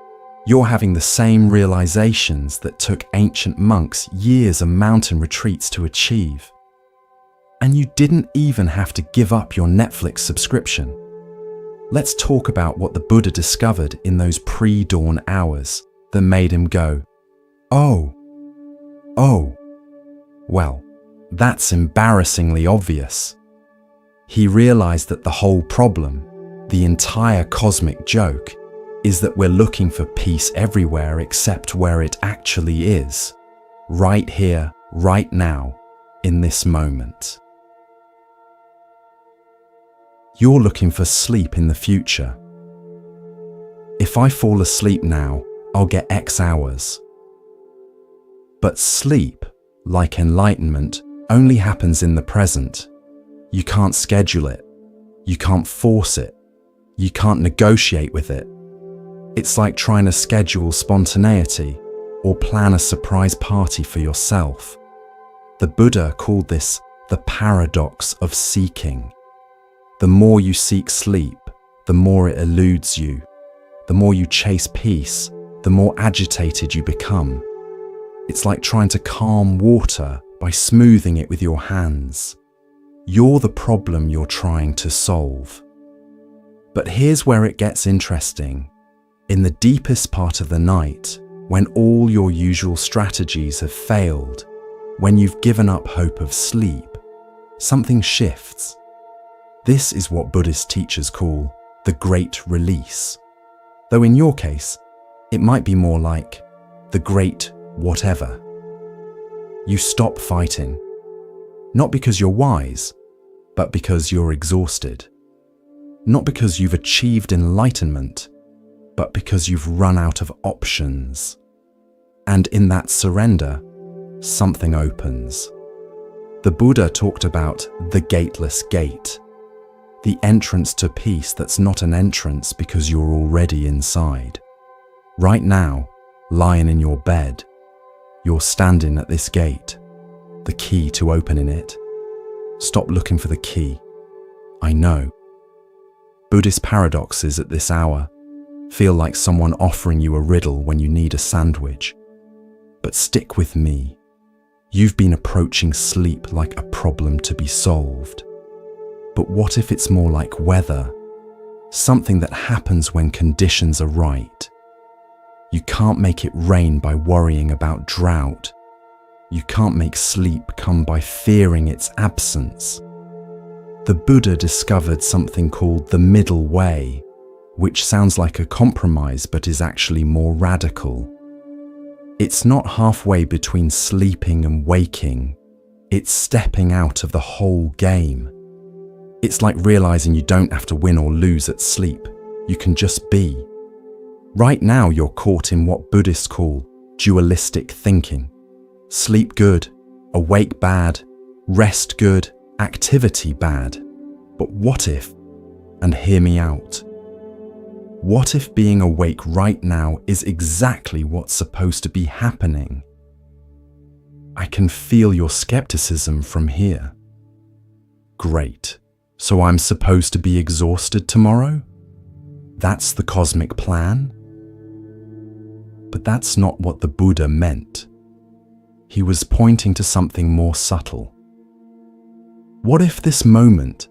You're having the same realizations that took ancient monks years of mountain retreats to achieve. And you didn't even have to give up your Netflix subscription. Let's talk about what the Buddha discovered in those pre-dawn hours that made him go, "Oh. Well, that's embarrassingly obvious." He realized that the whole problem, the entire cosmic joke, is that we're looking for peace everywhere except where it actually is, right here, right now, in this moment. You're looking for sleep in the future. If I fall asleep now, I'll get X hours. But sleep, like enlightenment, only happens in the present. You can't schedule it. You can't force it. You can't negotiate with it. It's like trying to schedule spontaneity or plan a surprise party for yourself. The Buddha called this the paradox of seeking. The more you seek sleep, the more it eludes you. The more you chase peace, the more agitated you become. It's like trying to calm water by smoothing it with your hands. You're the problem you're trying to solve. But here's where it gets interesting. In the deepest part of the night, when all your usual strategies have failed, when you've given up hope of sleep, something shifts. This is what Buddhist teachers call the great release. Though in your case, it might be more like the great whatever. You stop fighting, not because you're wise, but because you're exhausted. Not because you've achieved enlightenment, but because you've run out of options. And in that surrender, something opens. The Buddha talked about the gateless gate, the entrance to peace that's not an entrance because you're already inside. Right now, lying in your bed, you're standing at this gate, the key to opening it. Stop looking for the key. I know. Buddhist paradoxes at this hour feel like someone offering you a riddle when you need a sandwich. But stick with me. You've been approaching sleep like a problem to be solved. But what if it's more like weather? Something that happens when conditions are right. You can't make it rain by worrying about drought. You can't make sleep come by fearing its absence. The Buddha discovered something called the middle way, which sounds like a compromise but is actually more radical. It's not halfway between sleeping and waking. It's stepping out of the whole game. It's like realizing you don't have to win or lose at sleep. You can just be. Right now you're caught in what Buddhists call dualistic thinking. Sleep good, awake bad, rest good, activity bad. But what if, and hear me out, what if being awake right now is exactly what's supposed to be happening? I can feel your skepticism from here. Great. So I'm supposed to be exhausted tomorrow? That's the cosmic plan? But that's not what the Buddha meant. He was pointing to something more subtle. What if this moment,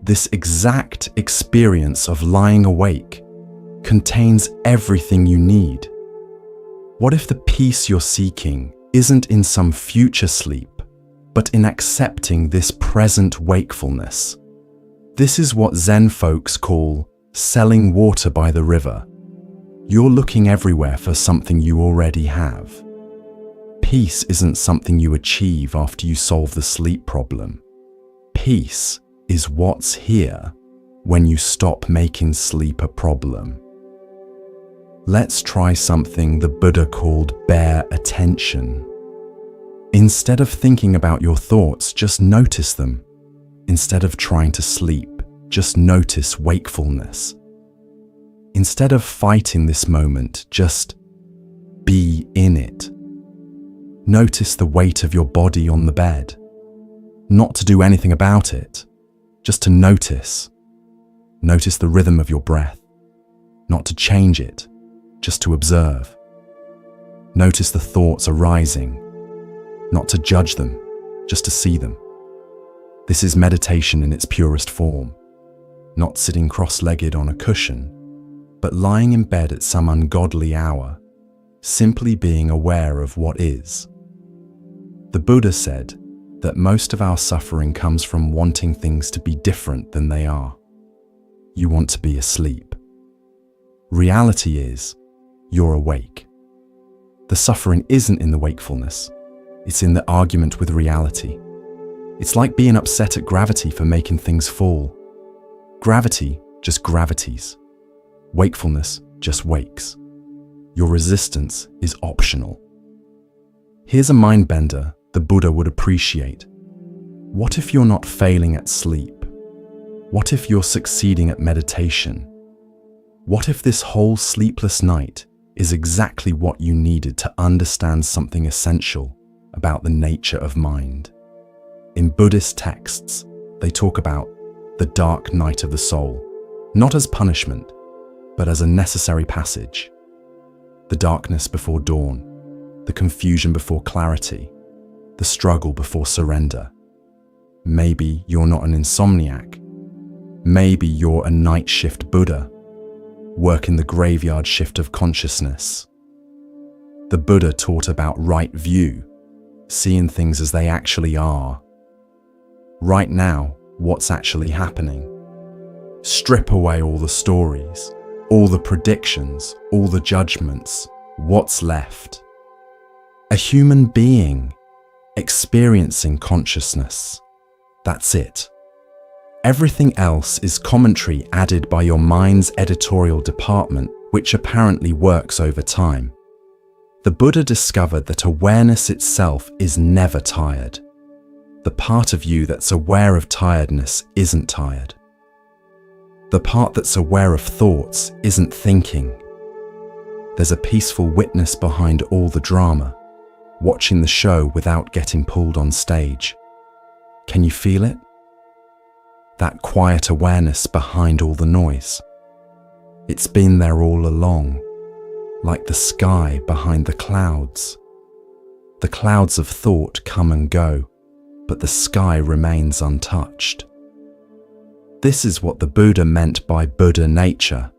this exact experience of lying awake, contains everything you need? What if the peace you're seeking isn't in some future sleep, but in accepting this present wakefulness? This is what Zen folks call selling water by the river. You're looking everywhere for something you already have. Peace isn't something you achieve after you solve the sleep problem. Peace is what's here when you stop making sleep a problem. Let's try something the Buddha called bare attention. Instead of thinking about your thoughts, just notice them. Instead of trying to sleep, just notice wakefulness. Instead of fighting this moment, just be in it. Notice the weight of your body on the bed. Not to do anything about it, just to notice. Notice the rhythm of your breath. Not to change it, just to observe. Notice the thoughts arising, not to judge them, just to see them. This is meditation in its purest form, not sitting cross-legged on a cushion, but lying in bed at some ungodly hour, simply being aware of what is. The Buddha said that most of our suffering comes from wanting things to be different than they are. You want to be asleep. Reality is, you're awake. The suffering isn't in the wakefulness, it's in the argument with reality. It's like being upset at gravity for making things fall. Gravity just gravities. Wakefulness just wakes. Your resistance is optional. Here's a mind bender the Buddha would appreciate. What if you're not failing at sleep? What if you're succeeding at meditation? What if this whole sleepless night is exactly what you needed to understand something essential about the nature of mind? In Buddhist texts, they talk about the dark night of the soul, not as punishment, but as a necessary passage. The darkness before dawn, the confusion before clarity, the struggle before surrender. Maybe you're not an insomniac. Maybe you're a night shift Buddha, working the graveyard shift of consciousness. The Buddha taught about right view, seeing things as they actually are. Right now, what's actually happening? Strip away all the stories, all the predictions, all the judgments. What's left? A human being experiencing consciousness. That's it. Everything else is commentary added by your mind's editorial department, which apparently works over time. The Buddha discovered that awareness itself is never tired. The part of you that's aware of tiredness isn't tired. The part that's aware of thoughts isn't thinking. There's a peaceful witness behind all the drama, watching the show without getting pulled on stage. Can you feel it? That quiet awareness behind all the noise. It's been there all along, like the sky behind the clouds. The clouds of thought come and go, but the sky remains untouched. This is what the Buddha meant by Buddha nature,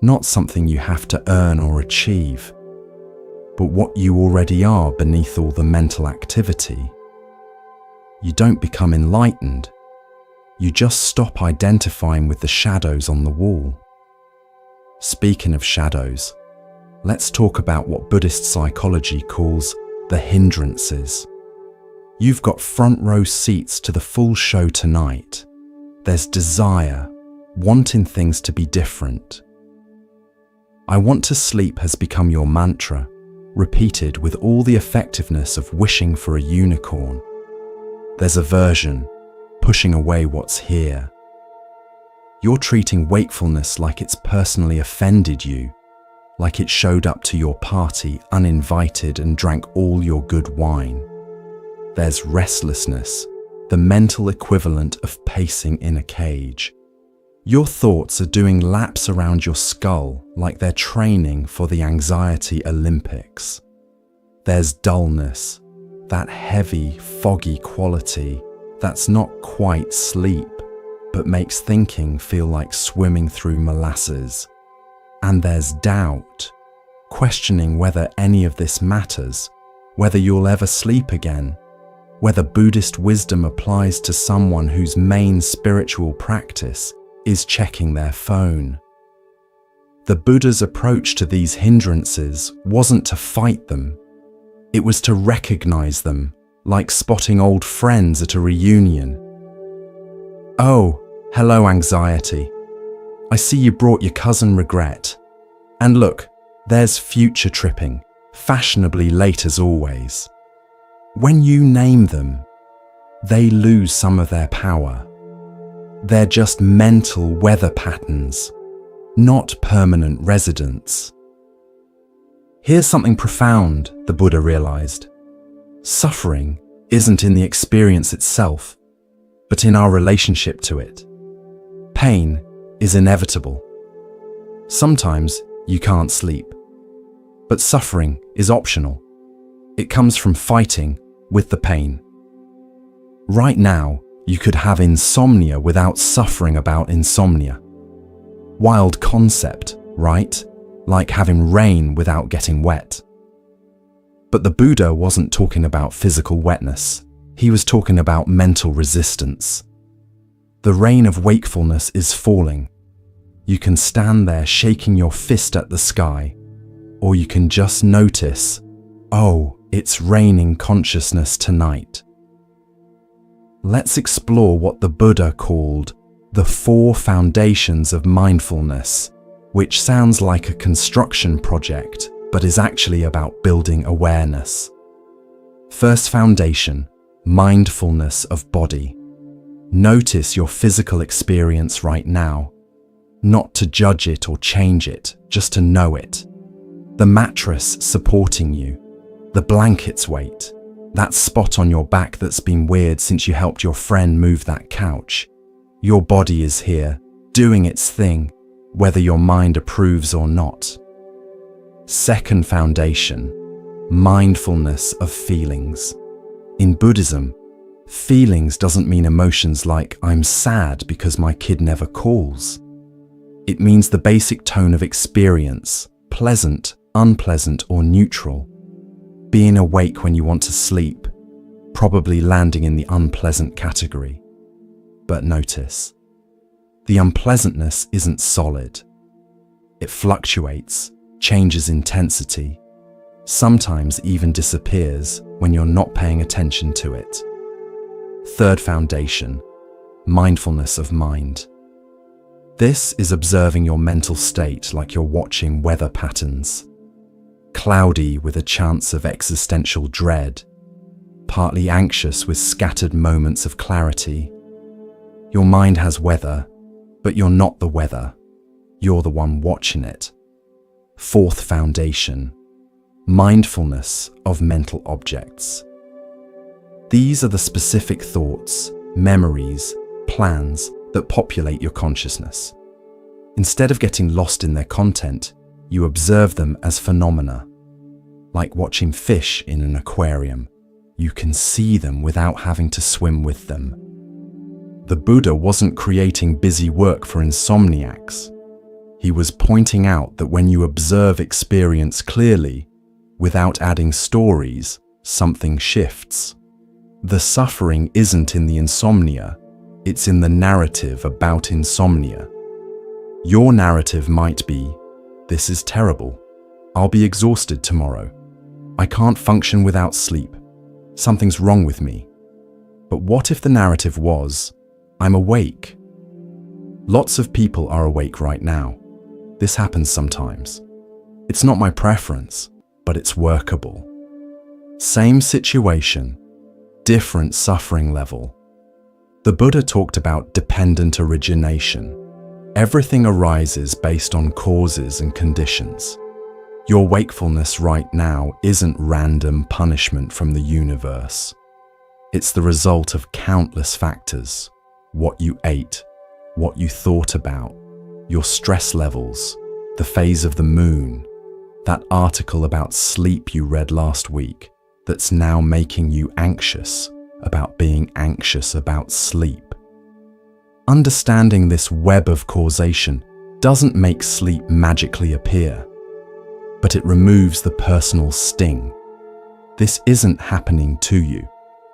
not something you have to earn or achieve, but what you already are beneath all the mental activity. You don't become enlightened, you just stop identifying with the shadows on the wall. Speaking of shadows, let's talk about what Buddhist psychology calls the hindrances. You've got front row seats to the full show tonight. There's desire, wanting things to be different. I want to sleep has become your mantra, repeated with all the effectiveness of wishing for a unicorn. There's aversion, pushing away what's here. You're treating wakefulness like it's personally offended you, like it showed up to your party uninvited and drank all your good wine. There's restlessness, the mental equivalent of pacing in a cage. Your thoughts are doing laps around your skull like they're training for the anxiety Olympics. There's dullness, that heavy, foggy quality that's not quite sleep, but makes thinking feel like swimming through molasses. And there's doubt, questioning whether any of this matters, whether you'll ever sleep again, whether Buddhist wisdom applies to someone whose main spiritual practice is checking their phone. The Buddha's approach to these hindrances wasn't to fight them. It was to recognize them, like spotting old friends at a reunion. Oh, hello anxiety. I see you brought your cousin regret. And look, there's future tripping, fashionably late as always. When you name them, they lose some of their power. They're just mental weather patterns, not permanent residents. Here's something profound, the Buddha realized. Suffering isn't in the experience itself, but in our relationship to it. Pain is inevitable. Sometimes you can't sleep. But suffering is optional. It comes from fighting with the pain. Right now, you could have insomnia without suffering about insomnia. Wild concept, right? Like having rain without getting wet. But the Buddha wasn't talking about physical wetness. He was talking about mental resistance. The rain of wakefulness is falling. You can stand there shaking your fist at the sky, or you can just notice, oh, it's raining consciousness tonight. Let's explore what the Buddha called the 4 foundations of mindfulness, which sounds like a construction project, but is actually about building awareness. First foundation, mindfulness of body. Notice your physical experience right now, not to judge it or change it, just to know it. The mattress supporting you, the blanket's weight, that spot on your back that's been weird since you helped your friend move that couch. Your body is here, doing its thing, whether your mind approves or not. Second foundation, mindfulness of feelings. In Buddhism, feelings doesn't mean emotions like I'm sad because my kid never calls. It means the basic tone of experience, pleasant, unpleasant, or neutral. Being awake when you want to sleep, probably landing in the unpleasant category. But notice, the unpleasantness isn't solid. It fluctuates, changes intensity, sometimes even disappears when you're not paying attention to it. Third foundation, mindfulness of mind. This is observing your mental state like you're watching weather patterns. Cloudy with a chance of existential dread, partly anxious with scattered moments of clarity. Your mind has weather, but you're not the weather. You're the one watching it. Fourth foundation, mindfulness of mental objects. These are the specific thoughts, memories, plans that populate your consciousness. Instead of getting lost in their content, you observe them as phenomena. Like watching fish in an aquarium, you can see them without having to swim with them. The Buddha wasn't creating busy work for insomniacs. He was pointing out that when you observe experience clearly, without adding stories, something shifts. The suffering isn't in the insomnia, it's in the narrative about insomnia. Your narrative might be, this is terrible. I'll be exhausted tomorrow. I can't function without sleep. Something's wrong with me. But what if the narrative was, I'm awake? Lots of people are awake right now. This happens sometimes. It's not my preference, but it's workable. Same situation, different suffering level. The Buddha talked about dependent origination. Everything arises based on causes and conditions. Your wakefulness right now isn't random punishment from the universe. It's the result of countless factors. What you ate, what you thought about, your stress levels, the phase of the moon, that article about sleep you read last week that's now making you anxious about being anxious about sleep. Understanding this web of causation doesn't make sleep magically appear, but it removes the personal sting. This isn't happening to you.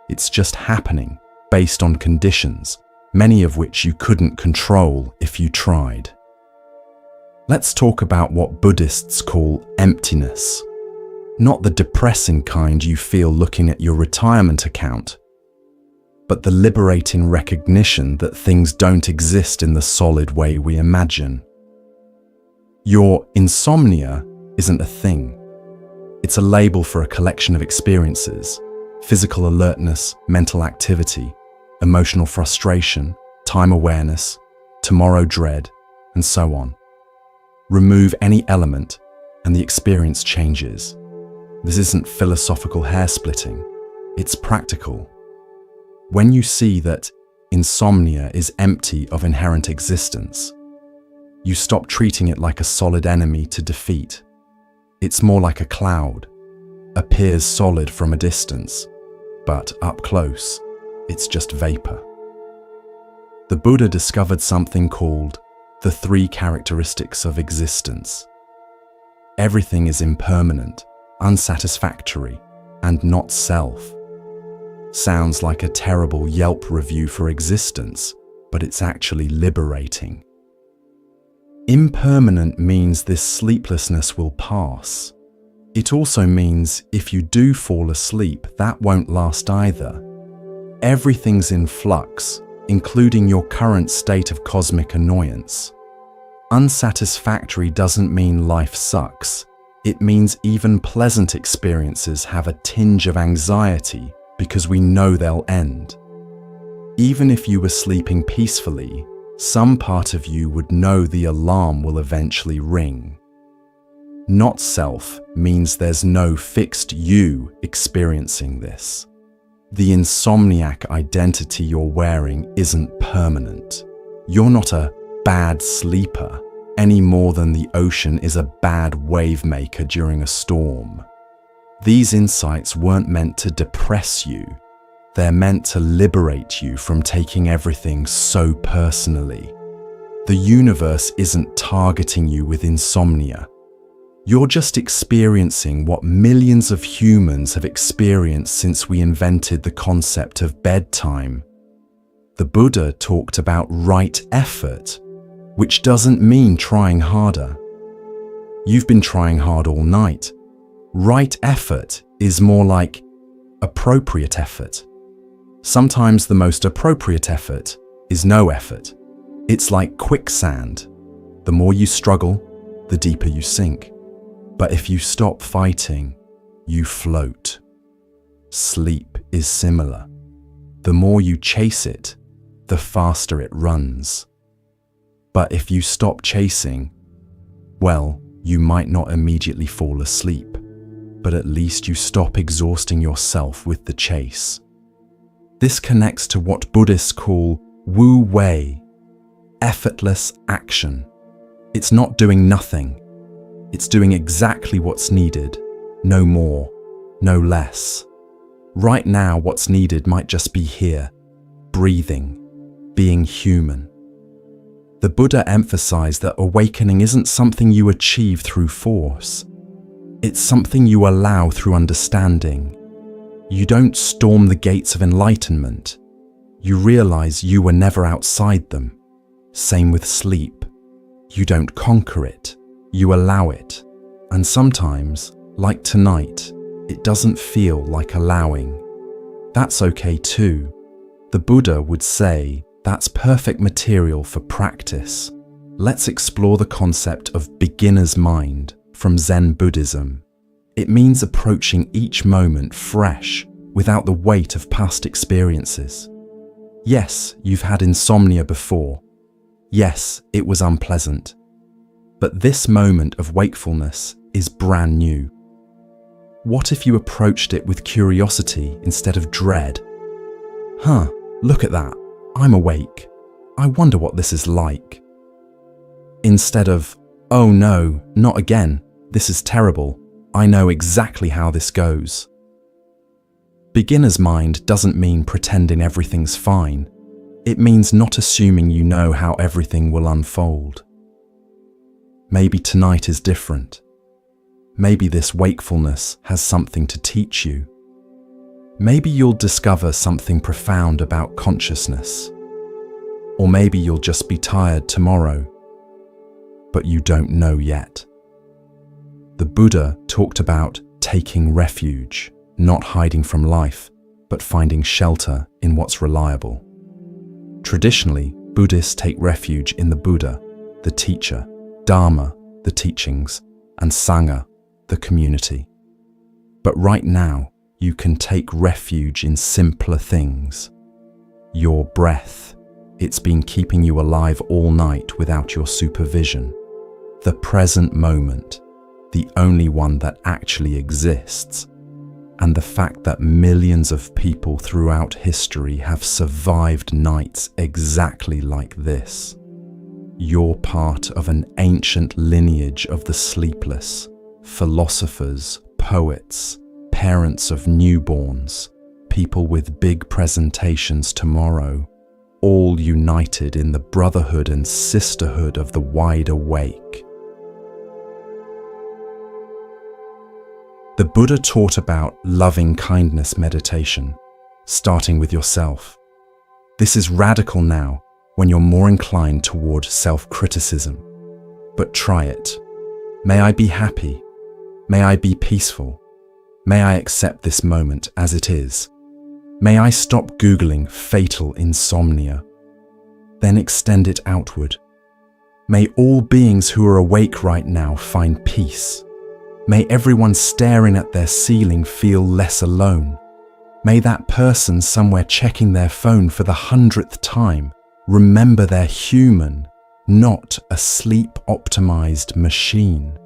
It's just happening based on conditions, many of which you couldn't control if you tried. Let's talk about what Buddhists call emptiness. Not the depressing kind you feel looking at your retirement account, but the liberating recognition that things don't exist in the solid way we imagine. Your insomnia isn't a thing. It's a label for a collection of experiences: physical alertness, mental activity, emotional frustration, time awareness, tomorrow dread, and so on. Remove any element and the experience changes. This isn't philosophical hair splitting, it's practical. When you see that insomnia is empty of inherent existence, you stop treating it like a solid enemy to defeat. It's more like a cloud, appears solid from a distance, but up close, it's just vapor. The Buddha discovered something called the 3 characteristics of existence. Everything is impermanent, unsatisfactory, and not self. Sounds like a terrible Yelp review for existence, but it's actually liberating. Impermanent means this sleeplessness will pass. It also means if you do fall asleep, that won't last either. Everything's in flux, including your current state of cosmic annoyance. Unsatisfactory doesn't mean life sucks. It means even pleasant experiences have a tinge of anxiety because we know they'll end. Even if you were sleeping peacefully, some part of you would know the alarm will eventually ring. Not self means there's no fixed you experiencing this. The insomniac identity you're wearing isn't permanent. You're not a bad sleeper any more than the ocean is a bad wave maker during a storm. These insights weren't meant to depress you. They're meant to liberate you from taking everything so personally. The universe isn't targeting you with insomnia. You're just experiencing what millions of humans have experienced since we invented the concept of bedtime. The Buddha talked about right effort, which doesn't mean trying harder. You've been trying hard all night. Right effort is more like appropriate effort. Sometimes the most appropriate effort is no effort. It's like quicksand. The more you struggle, the deeper you sink. But if you stop fighting, you float. Sleep is similar. The more you chase it, the faster it runs. But if you stop chasing, well, you might not immediately fall asleep, but at least you stop exhausting yourself with the chase. This connects to what Buddhists call Wu Wei, effortless action. It's not doing nothing. It's doing exactly what's needed, no more, no less. Right now, what's needed might just be here, breathing, being human. The Buddha emphasized that awakening isn't something you achieve through force. It's something you allow through understanding. You don't storm the gates of enlightenment. You realize you were never outside them. Same with sleep. You don't conquer it. You allow it. And sometimes, like tonight, it doesn't feel like allowing. That's okay too. The Buddha would say that's perfect material for practice. Let's explore the concept of beginner's mind from Zen Buddhism. It means approaching each moment fresh, without the weight of past experiences. Yes, you've had insomnia before. Yes, it was unpleasant. But this moment of wakefulness is brand new. What if you approached it with curiosity instead of dread? Look at that. I'm awake. I wonder what this is like. Instead of, oh no, not again. This is terrible. I know exactly how this goes. Beginner's mind doesn't mean pretending everything's fine. It means not assuming you know how everything will unfold. Maybe tonight is different. Maybe this wakefulness has something to teach you. Maybe you'll discover something profound about consciousness. Or maybe you'll just be tired tomorrow. But you don't know yet. The Buddha talked about taking refuge, not hiding from life, but finding shelter in what's reliable. Traditionally, Buddhists take refuge in the Buddha, the teacher, Dharma, the teachings, and Sangha, the community. But right now, you can take refuge in simpler things. Your breath. It's been keeping you alive all night without your supervision. The present moment, the only one that actually exists. And the fact that millions of people throughout history have survived nights exactly like this. You're part of an ancient lineage of the sleepless, philosophers, poets, parents of newborns, people with big presentations tomorrow, all united in the brotherhood and sisterhood of the wide awake. The Buddha taught about loving kindness meditation, starting with yourself. This is radical now when you're more inclined toward self-criticism. But try it. May I be happy? May I be peaceful? May I accept this moment as it is? May I stop Googling fatal insomnia? Then extend it outward. May all beings who are awake right now find peace. May everyone staring at their ceiling feel less alone. May that person somewhere checking their phone for the 100th time remember they're human, not a sleep-optimized machine.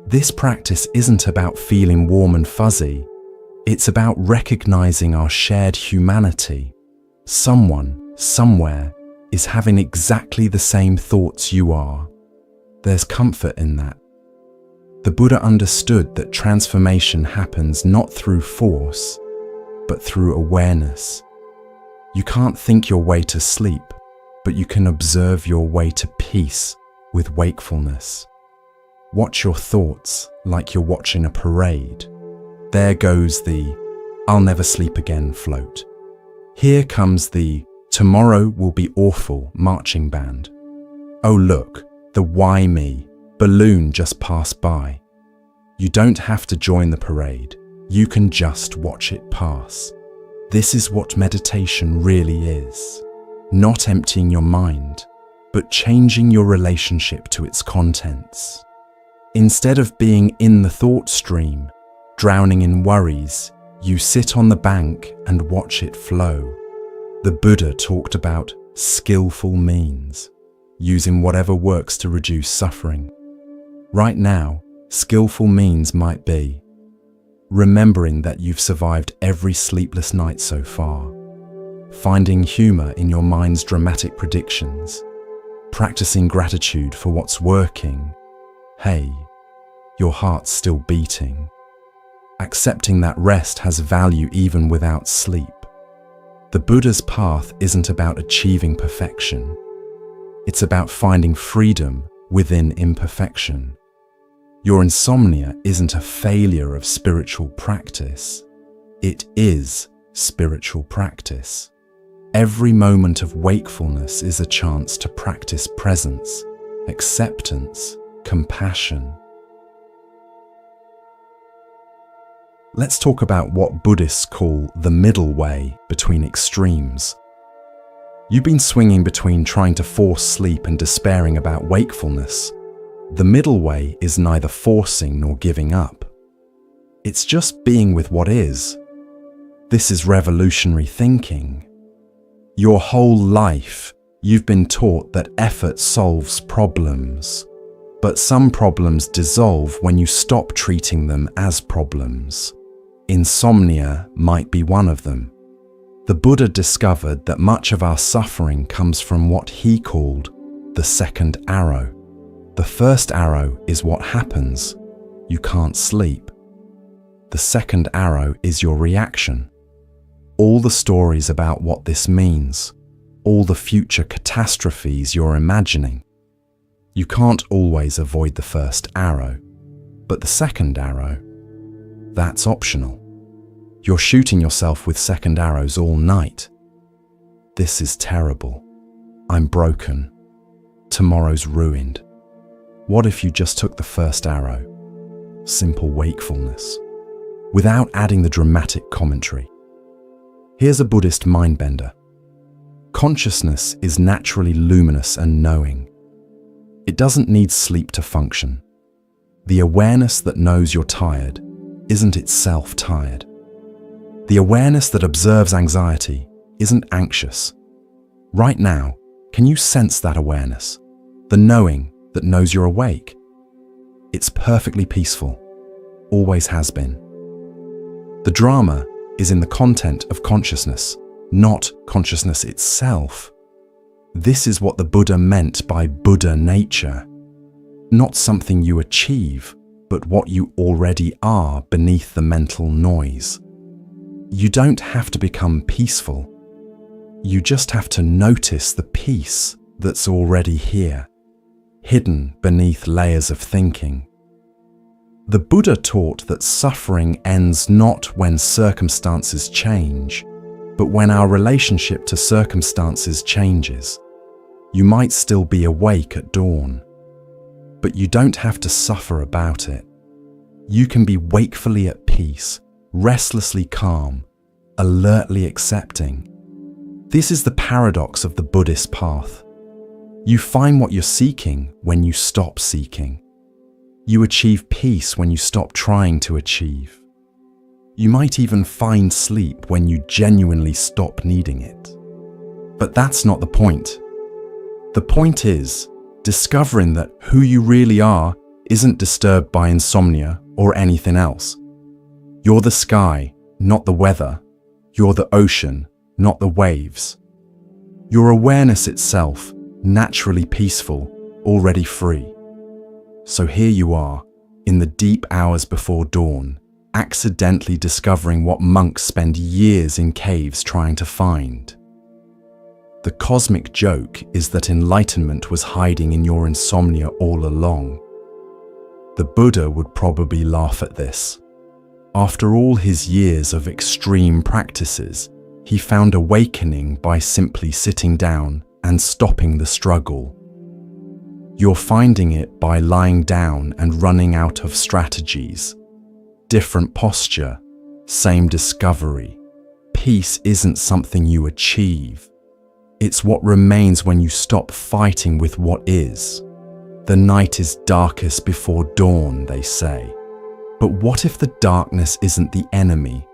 This practice isn't about feeling warm and fuzzy. It's about recognizing our shared humanity. Someone, somewhere, is having exactly the same thoughts you are. There's comfort in that. The Buddha understood that transformation happens not through force, but through awareness. You can't think your way to sleep, but you can observe your way to peace with wakefulness. Watch your thoughts like you're watching a parade. There goes the "I'll never sleep again" float. Here comes the "Tomorrow will be awful" marching band. Oh look, the "Why me" balloon just passed by. You don't have to join the parade. You can just watch it pass. This is what meditation really is. Not emptying your mind, but changing your relationship to its contents. Instead of being in the thought stream, drowning in worries, you sit on the bank and watch it flow. The Buddha talked about skillful means, using whatever works to reduce suffering. Right now, skillful means might be remembering that you've survived every sleepless night so far, finding humor in your mind's dramatic predictions, practicing gratitude for what's working. Hey, your heart's still beating. Accepting that rest has value even without sleep. The Buddha's path isn't about achieving perfection. It's about finding freedom within imperfection. Your insomnia isn't a failure of spiritual practice. It is spiritual practice. Every moment of wakefulness is a chance to practice presence, acceptance, compassion. Let's talk about what Buddhists call the middle way between extremes. You've been swinging between trying to force sleep and despairing about wakefulness. The middle way is neither forcing nor giving up. It's just being with what is. This is revolutionary thinking. Your whole life, you've been taught that effort solves problems. But some problems dissolve when you stop treating them as problems. Insomnia might be one of them. The Buddha discovered that much of our suffering comes from what he called the second arrow. The first arrow is what happens. You can't sleep. The second arrow is your reaction. All the stories about what this means, all the future catastrophes you're imagining. You can't always avoid the first arrow, but the second arrow, that's optional. You're shooting yourself with second arrows all night. This is terrible. I'm broken. Tomorrow's ruined. What if you just took the first arrow? Simple wakefulness, without adding the dramatic commentary. Here's a Buddhist mindbender. Consciousness is naturally luminous and knowing. It doesn't need sleep to function. The awareness that knows you're tired isn't itself tired. The awareness that observes anxiety isn't anxious. Right now, can you sense that awareness? The knowing that knows you're awake? It's perfectly peaceful, always has been. The drama is in the content of consciousness, not consciousness itself. This is what the Buddha meant by Buddha nature. Not something you achieve, but what you already are beneath the mental noise. You don't have to become peaceful. You just have to notice the peace that's already here, hidden beneath layers of thinking. The Buddha taught that suffering ends not when circumstances change, but when our relationship to circumstances changes. You might still be awake at dawn, but you don't have to suffer about it. You can be wakefully at peace, restlessly calm, alertly accepting. This is the paradox of the Buddhist path. You find what you're seeking when you stop seeking. You achieve peace when you stop trying to achieve. You might even find sleep when you genuinely stop needing it. But that's not the point. The point is discovering that who you really are isn't disturbed by insomnia or anything else. You're the sky, not the weather. You're the ocean, not the waves. Your awareness itself, naturally peaceful, already free. So here you are, in the deep hours before dawn, accidentally discovering what monks spend years in caves trying to find. The cosmic joke is that enlightenment was hiding in your insomnia all along. The Buddha would probably laugh at this. After all his years of extreme practices, he found awakening by simply sitting down and stopping the struggle. You're finding it by lying down and running out of strategies. Different posture, same discovery. Peace isn't something you achieve. It's what remains when you stop fighting with what is. The night is darkest before dawn, they say. But what if the darkness isn't the enemy?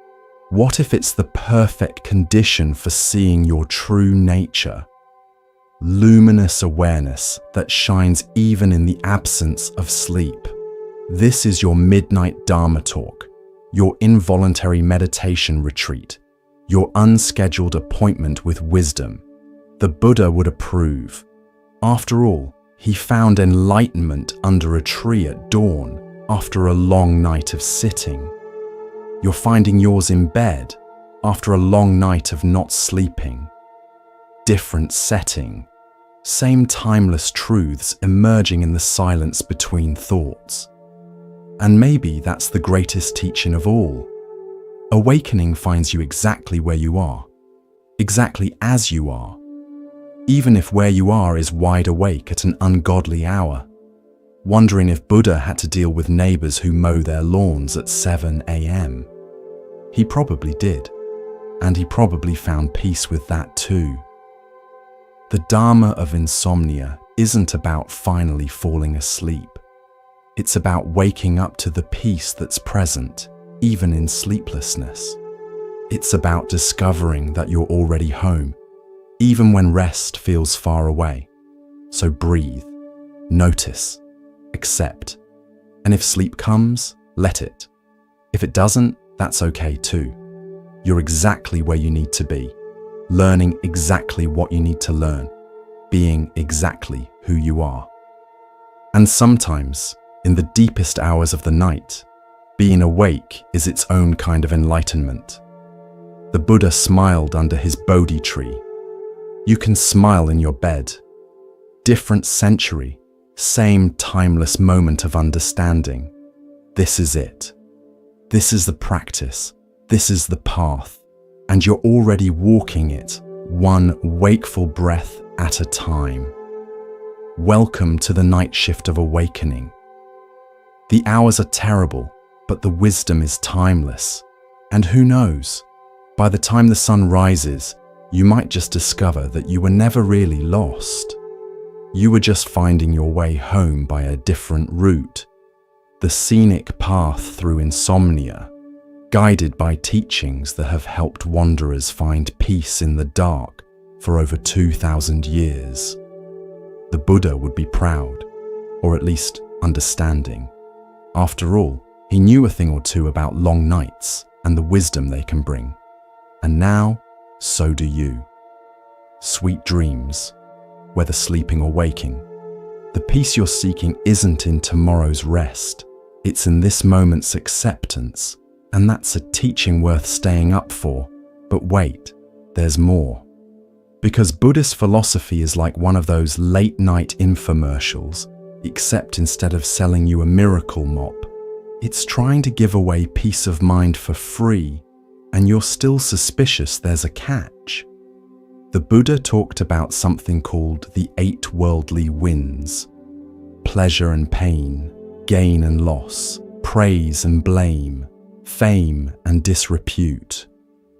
What if it's the perfect condition for seeing your true nature? Luminous awareness that shines even in the absence of sleep. This is your midnight Dharma talk, your involuntary meditation retreat, your unscheduled appointment with wisdom. The Buddha would approve. After all, he found enlightenment under a tree at dawn after a long night of sitting. You're finding yours in bed after a long night of not sleeping. Different setting, same timeless truths emerging in the silence between thoughts. And maybe that's the greatest teaching of all. Awakening finds you exactly where you are, exactly as you are, even if where you are is wide awake at an ungodly hour, wondering if Buddha had to deal with neighbors who mow their lawns at 7 a.m. He probably did, and he probably found peace with that too. The Dharma of insomnia isn't about finally falling asleep. It's about waking up to the peace that's present, even in sleeplessness. It's about discovering that you're already home, even when rest feels far away. So breathe, notice, accept. And if sleep comes, let it. If it doesn't, that's okay too. You're exactly where you need to be, learning exactly what you need to learn, being exactly who you are. And sometimes, in the deepest hours of the night, being awake is its own kind of enlightenment. The Buddha smiled under his Bodhi tree. You can smile in your bed. Different century, same timeless moment of understanding. This is it. This is the practice. This is the path. And you're already walking it, one wakeful breath at a time. Welcome to the night shift of awakening. The hours are terrible, but the wisdom is timeless. And who knows, by the time the sun rises, you might just discover that you were never really lost. You were just finding your way home by a different route. The scenic path through insomnia, guided by teachings that have helped wanderers find peace in the dark for over 2,000 years. The Buddha would be proud, or at least understanding. After all, he knew a thing or two about long nights and the wisdom they can bring. And now, so do you. Sweet dreams, whether sleeping or waking. The peace you're seeking isn't in tomorrow's rest. It's in this moment's acceptance, and that's a teaching worth staying up for. But wait, there's more. Because Buddhist philosophy is like one of those late-night infomercials, except instead of selling you a miracle mop, it's trying to give away peace of mind for free, and you're still suspicious there's a catch. The Buddha talked about something called the 8 worldly winds: pleasure and pain, gain and loss, praise and blame, fame and disrepute.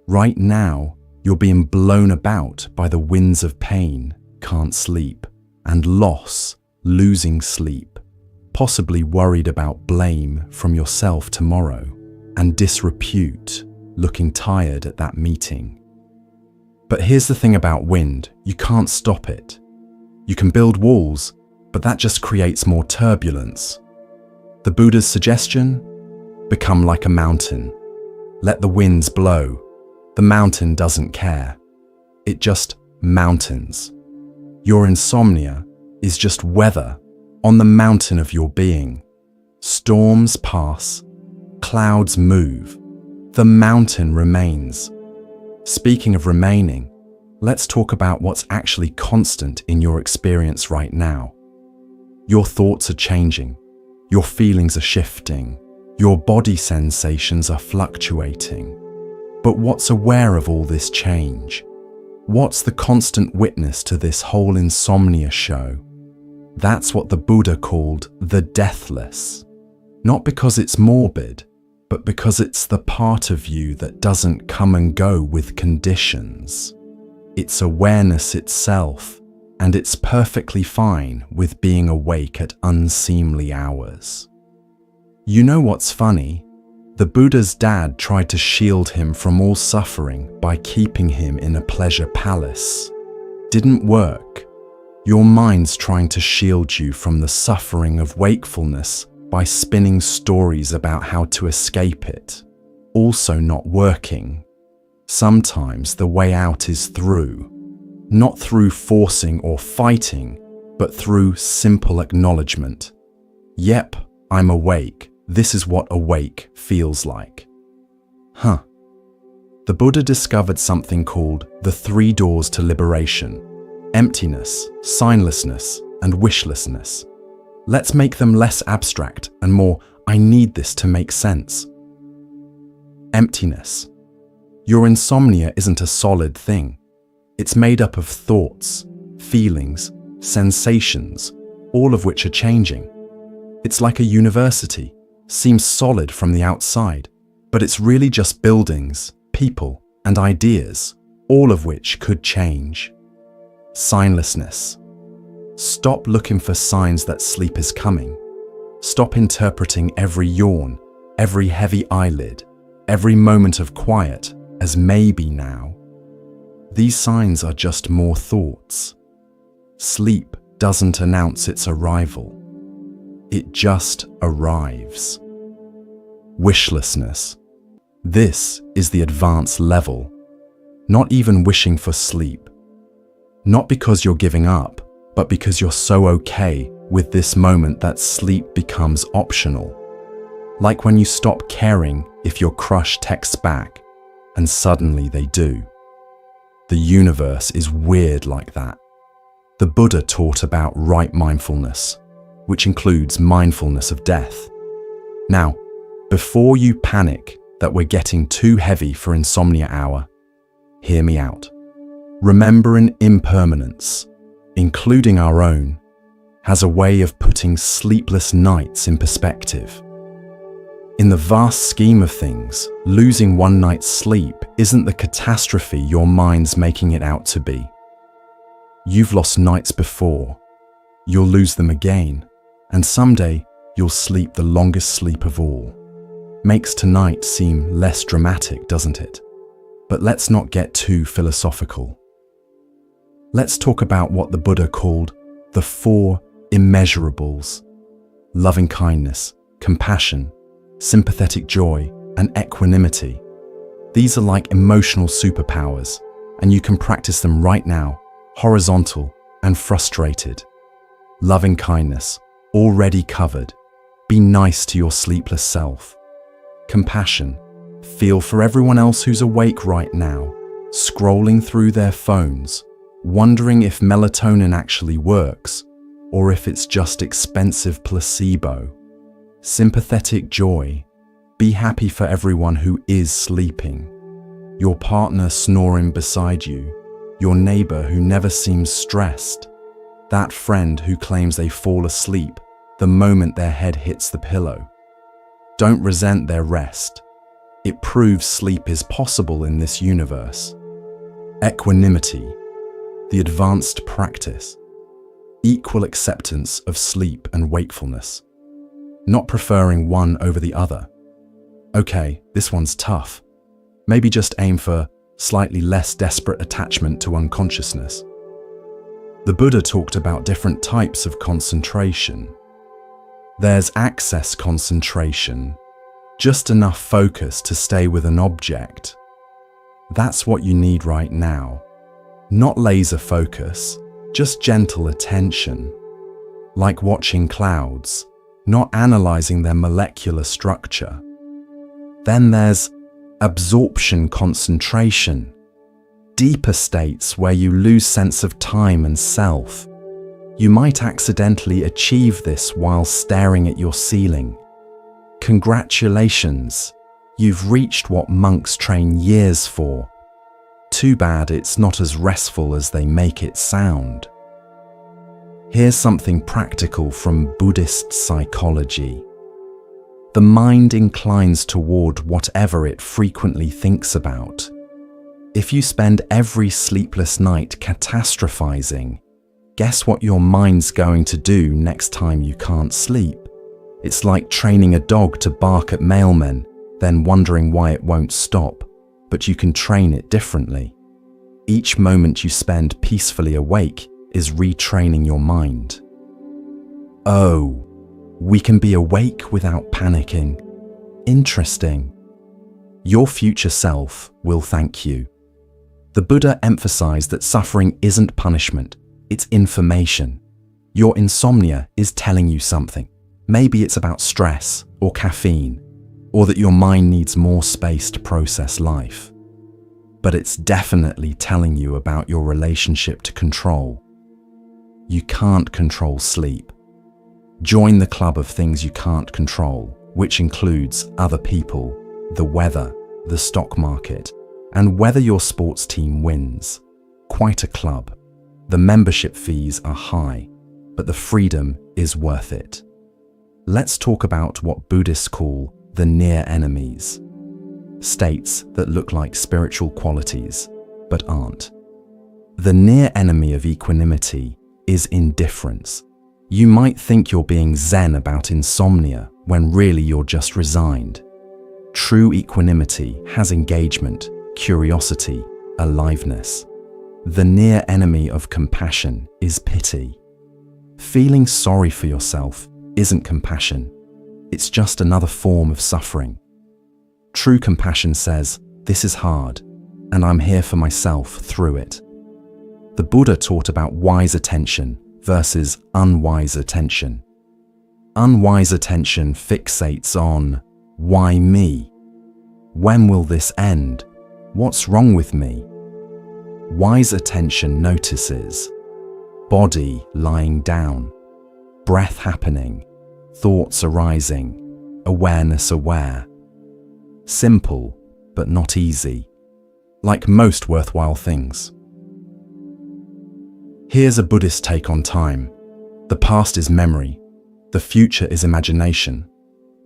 Right now, you're being blown about by the winds of pain, can't sleep, and loss, losing sleep, possibly worried about blame from yourself tomorrow, and disrepute, looking tired at that meeting. But here's the thing about wind, you can't stop it. You can build walls, but that just creates more turbulence. The Buddha's suggestion? Become like a mountain. Let the winds blow. The mountain doesn't care. It just mountains. Your insomnia is just weather on the mountain of your being. Storms pass, clouds move, the mountain remains. Speaking of remaining, let's talk about what's actually constant in your experience right now. Your thoughts are changing, your feelings are shifting, your body sensations are fluctuating. But what's aware of all this change? What's the constant witness to this whole insomnia show? That's what the Buddha called the deathless. Not because it's morbid, but because it's the part of you that doesn't come and go with conditions. It's awareness itself, and it's perfectly fine with being awake at unseemly hours. You know what's funny? The Buddha's dad tried to shield him from all suffering by keeping him in a pleasure palace. Didn't work. Your mind's trying to shield you from the suffering of wakefulness by spinning stories about how to escape it. Also not working. Sometimes the way out is through. Not through forcing or fighting, but through simple acknowledgement. Yep, I'm awake. This is what awake feels like. The Buddha discovered something called the 3 doors to liberation: emptiness, signlessness, and wishlessness. Let's make them less abstract and more, I need this to make sense. Emptiness. Your insomnia isn't a solid thing. It's made up of thoughts, feelings, sensations, all of which are changing. It's like a university. Seems solid from the outside, but it's really just buildings, people, and ideas, all of which could change. Signlessness. Stop looking for signs that sleep is coming. Stop interpreting every yawn, every heavy eyelid, every moment of quiet as maybe now. These signs are just more thoughts. Sleep doesn't announce its arrival. It just arrives. Wishlessness. This is the advanced level. Not even wishing for sleep. Not because you're giving up, but because you're so okay with this moment that sleep becomes optional. Like when you stop caring if your crush texts back, and suddenly they do. The universe is weird like that. The Buddha taught about right mindfulness, which includes mindfulness of death. Now, before you panic that we're getting too heavy for insomnia hour, hear me out. Remembering impermanence, including our own, has a way of putting sleepless nights in perspective. In the vast scheme of things, losing one night's sleep isn't the catastrophe your mind's making it out to be. You've lost nights before. You'll lose them again. And someday, you'll sleep the longest sleep of all. Makes tonight seem less dramatic, doesn't it? But let's not get too philosophical. Let's talk about what the Buddha called the 4 immeasurables: loving kindness, compassion, sympathetic joy, and equanimity. These are like emotional superpowers, and you can practice them right now, horizontal and frustrated. Loving kindness, already covered. Be nice to your sleepless self. Compassion. Feel for everyone else who's awake right now, scrolling through their phones, wondering if melatonin actually works, or if it's just expensive placebo. Sympathetic joy. Be happy for everyone who is sleeping. Your partner snoring beside you, your neighbor who never seems stressed, that friend who claims they fall asleep the moment their head hits the pillow. Don't resent their rest. It proves sleep is possible in this universe. Equanimity, the advanced practice. Equal acceptance of sleep and wakefulness. Not preferring one over the other. Okay, this one's tough. Maybe just aim for slightly less desperate attachment to unconsciousness. The Buddha talked about different types of concentration. There's access concentration, just enough focus to stay with an object. That's what you need right now. Not laser focus, just gentle attention. Like watching clouds, not analyzing their molecular structure. Then there's absorption concentration, deeper states where you lose sense of time and self. You might accidentally achieve this while staring at your ceiling. Congratulations, you've reached what monks train years for. Too bad it's not as restful as they make it sound. Here's something practical from Buddhist psychology. The mind inclines toward whatever it frequently thinks about. If you spend every sleepless night catastrophizing, guess what your mind's going to do next time you can't sleep? It's like training a dog to bark at mailmen, then wondering why it won't stop, but you can train it differently. Each moment you spend peacefully awake is retraining your mind. Oh, we can be awake without panicking. Interesting. Your future self will thank you. The Buddha emphasized that suffering isn't punishment, it's information. Your insomnia is telling you something. Maybe it's about stress or caffeine, or that your mind needs more space to process life. But it's definitely telling you about your relationship to control. You can't control sleep. Join the club of things you can't control, which includes other people, the weather, the stock market, and whether your sports team wins. Quite a club. The membership fees are high, but the freedom is worth it. Let's talk about what Buddhists call the near enemies. States that look like spiritual qualities, but aren't. The near enemy of equanimity is indifference. You might think you're being zen about insomnia when really you're just resigned. True equanimity has engagement, curiosity, aliveness. The near enemy of compassion is pity. Feeling sorry for yourself isn't compassion. It's just another form of suffering. True compassion says, this is hard, and I'm here for myself through it. The Buddha taught about wise attention versus unwise attention. Unwise attention fixates on, why me? When will this end? What's wrong with me? Wise attention notices body lying down, breath happening, thoughts arising, awareness aware. Simple, but not easy, like most worthwhile things. Here's a Buddhist take on time. The past is memory, the future is imagination,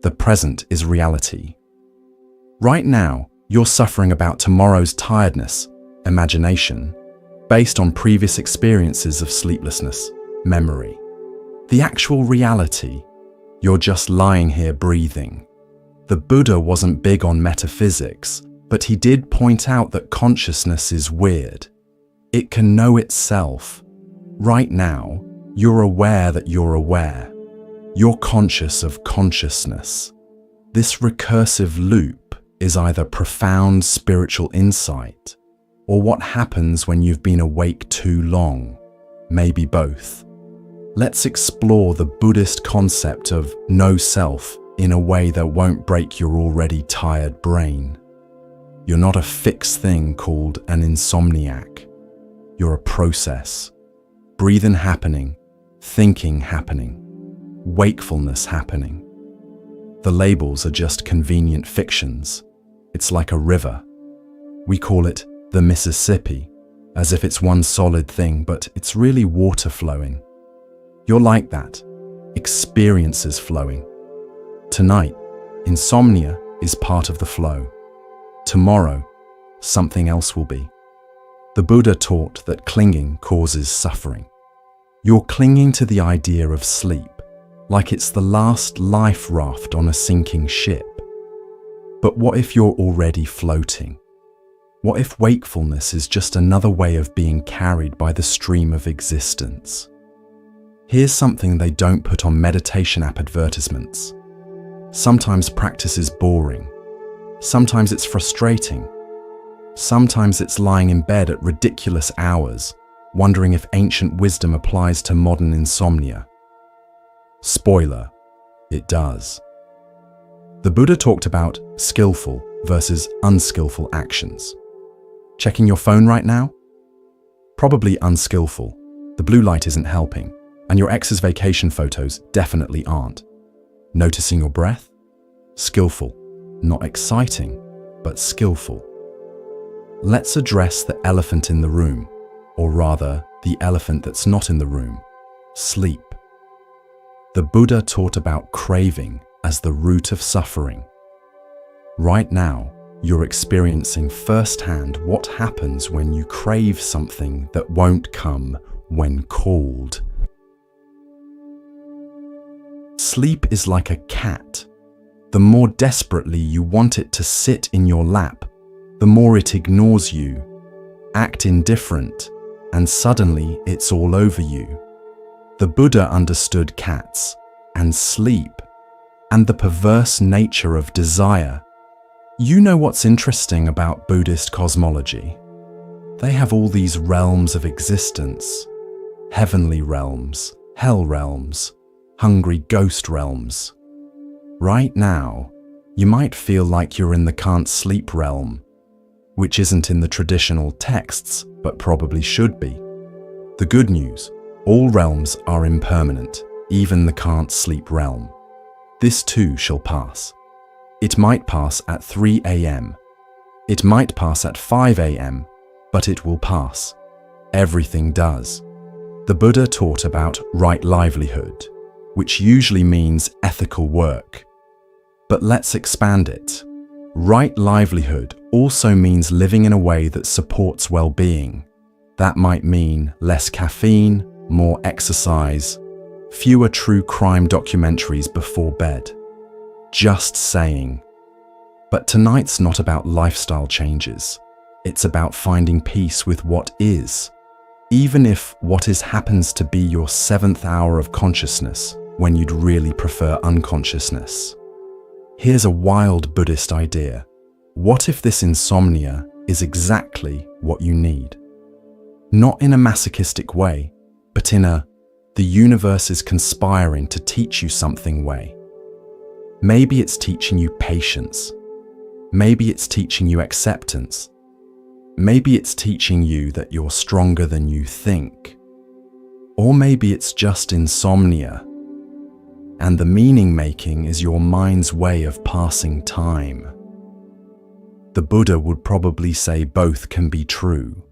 the present is reality. Right now, you're suffering about tomorrow's tiredness, imagination, based on previous experiences of sleeplessness, memory. The actual reality, you're just lying here breathing. The Buddha wasn't big on metaphysics, but he did point out that consciousness is weird. It can know itself. Right now, you're aware that you're aware. You're conscious of consciousness. This recursive loop is either profound spiritual insight or what happens when you've been awake too long, maybe both. Let's explore the Buddhist concept of no self in a way that won't break your already tired brain. You're not a fixed thing called an insomniac. You're a process. Breathing happening, thinking happening, wakefulness happening. The labels are just convenient fictions. It's like a river. We call it the Mississippi, as if it's one solid thing, but it's really water flowing. You're like that. Experiences flowing. Tonight, insomnia is part of the flow. Tomorrow, something else will be. The Buddha taught that clinging causes suffering. You're clinging to the idea of sleep, like it's the last life raft on a sinking ship. But what if you're already floating? What if wakefulness is just another way of being carried by the stream of existence? Here's something they don't put on meditation app advertisements. Sometimes practice is boring. Sometimes it's frustrating. Sometimes it's lying in bed at ridiculous hours, wondering if ancient wisdom applies to modern insomnia. Spoiler, it does. The Buddha talked about skillful versus unskillful actions. Checking your phone right now? Probably unskillful. The blue light isn't helping, and your ex's vacation photos definitely aren't. Noticing your breath? Skillful. Not exciting, but skillful. Let's address the elephant in the room, or rather, the elephant that's not in the room: sleep. The Buddha taught about craving as the root of suffering. Right now, you're experiencing firsthand what happens when you crave something that won't come when called. Sleep is like a cat. The more desperately you want it to sit in your lap, the more it ignores you, act indifferent, and suddenly it's all over you. The Buddha understood cats and sleep and the perverse nature of desire. You know what's interesting about Buddhist cosmology? They have all these realms of existence: heavenly realms, hell realms, hungry ghost realms. Right now, you might feel like you're in the can't sleep realm, which isn't in the traditional texts, but probably should be. The good news: all realms are impermanent, even the can't sleep realm. This too shall pass. It might pass at 3 a.m. It might pass at 5 a.m., but it will pass. Everything does. The Buddha taught about right livelihood, which usually means ethical work. But let's expand it. Right livelihood also means living in a way that supports well-being. That might mean less caffeine, more exercise, fewer true crime documentaries before bed. Just saying. But tonight's not about lifestyle changes. It's about finding peace with what is, even if what is happens to be your 7th hour of consciousness when you'd really prefer unconsciousness. Here's a wild Buddhist idea. What if this insomnia is exactly what you need? Not in a masochistic way, but in a the universe is conspiring to teach you something way. Maybe it's teaching you patience. Maybe it's teaching you acceptance. Maybe it's teaching you that you're stronger than you think. Or maybe it's just insomnia, and the meaning making is your mind's way of passing time. The Buddha would probably say both can be true.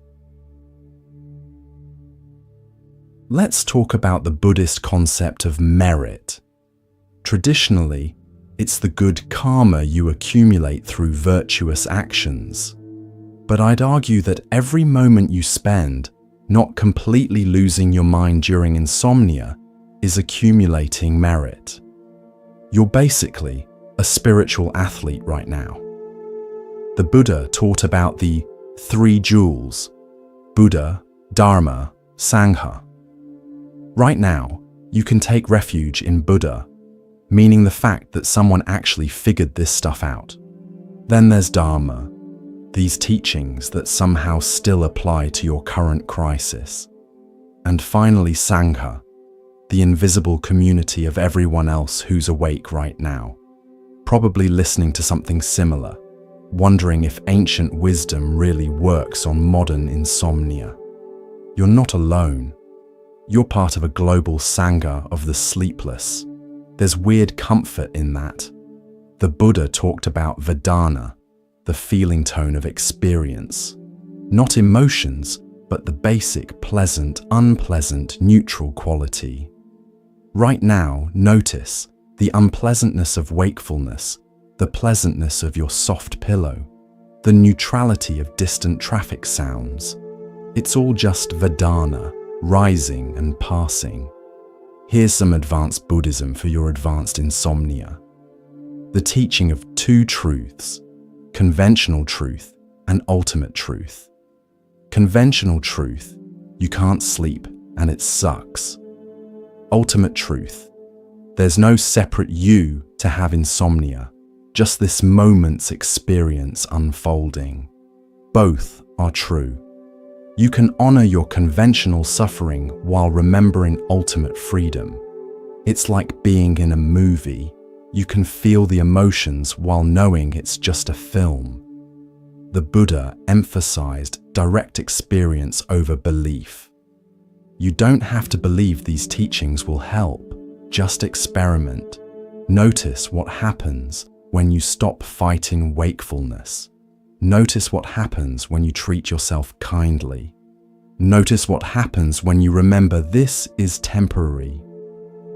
Let's talk about the Buddhist concept of merit. Traditionally, it's the good karma you accumulate through virtuous actions. But I'd argue that every moment you spend not completely losing your mind during insomnia is accumulating merit. You're basically a spiritual athlete right now. The Buddha taught about the 3 jewels: Buddha, Dharma, Sangha. Right now, you can take refuge in Buddha, meaning the fact that someone actually figured this stuff out. Then there's Dharma, these teachings that somehow still apply to your current crisis. And finally Sangha, the invisible community of everyone else who's awake right now, probably listening to something similar, wondering if ancient wisdom really works on modern insomnia. You're not alone. You're part of a global sangha of the sleepless. There's weird comfort in that. The Buddha talked about Vedana, the feeling tone of experience. Not emotions, but the basic pleasant, unpleasant, neutral quality. Right now, notice the unpleasantness of wakefulness, the pleasantness of your soft pillow, the neutrality of distant traffic sounds. It's all just Vedana, rising and passing. Here's some advanced Buddhism for your advanced insomnia. The teaching of two truths, conventional truth and ultimate truth. Conventional truth, you can't sleep and it sucks. Ultimate truth, there's no separate you to have insomnia, just this moment's experience unfolding. Both are true. You can honor your conventional suffering while remembering ultimate freedom. It's like being in a movie. You can feel the emotions while knowing it's just a film. The Buddha emphasized direct experience over belief. You don't have to believe these teachings will help. Just experiment. Notice what happens when you stop fighting wakefulness. Notice what happens when you treat yourself kindly. Notice what happens when you remember this is temporary.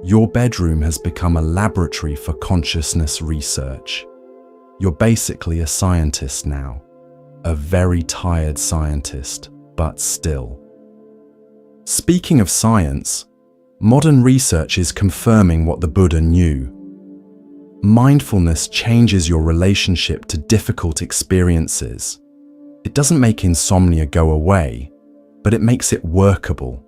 Your bedroom has become a laboratory for consciousness research. You're basically a scientist now. A very tired scientist, but still. Speaking of science, modern research is confirming what the Buddha knew. Mindfulness changes your relationship to difficult experiences. It doesn't make insomnia go away, but it makes it workable.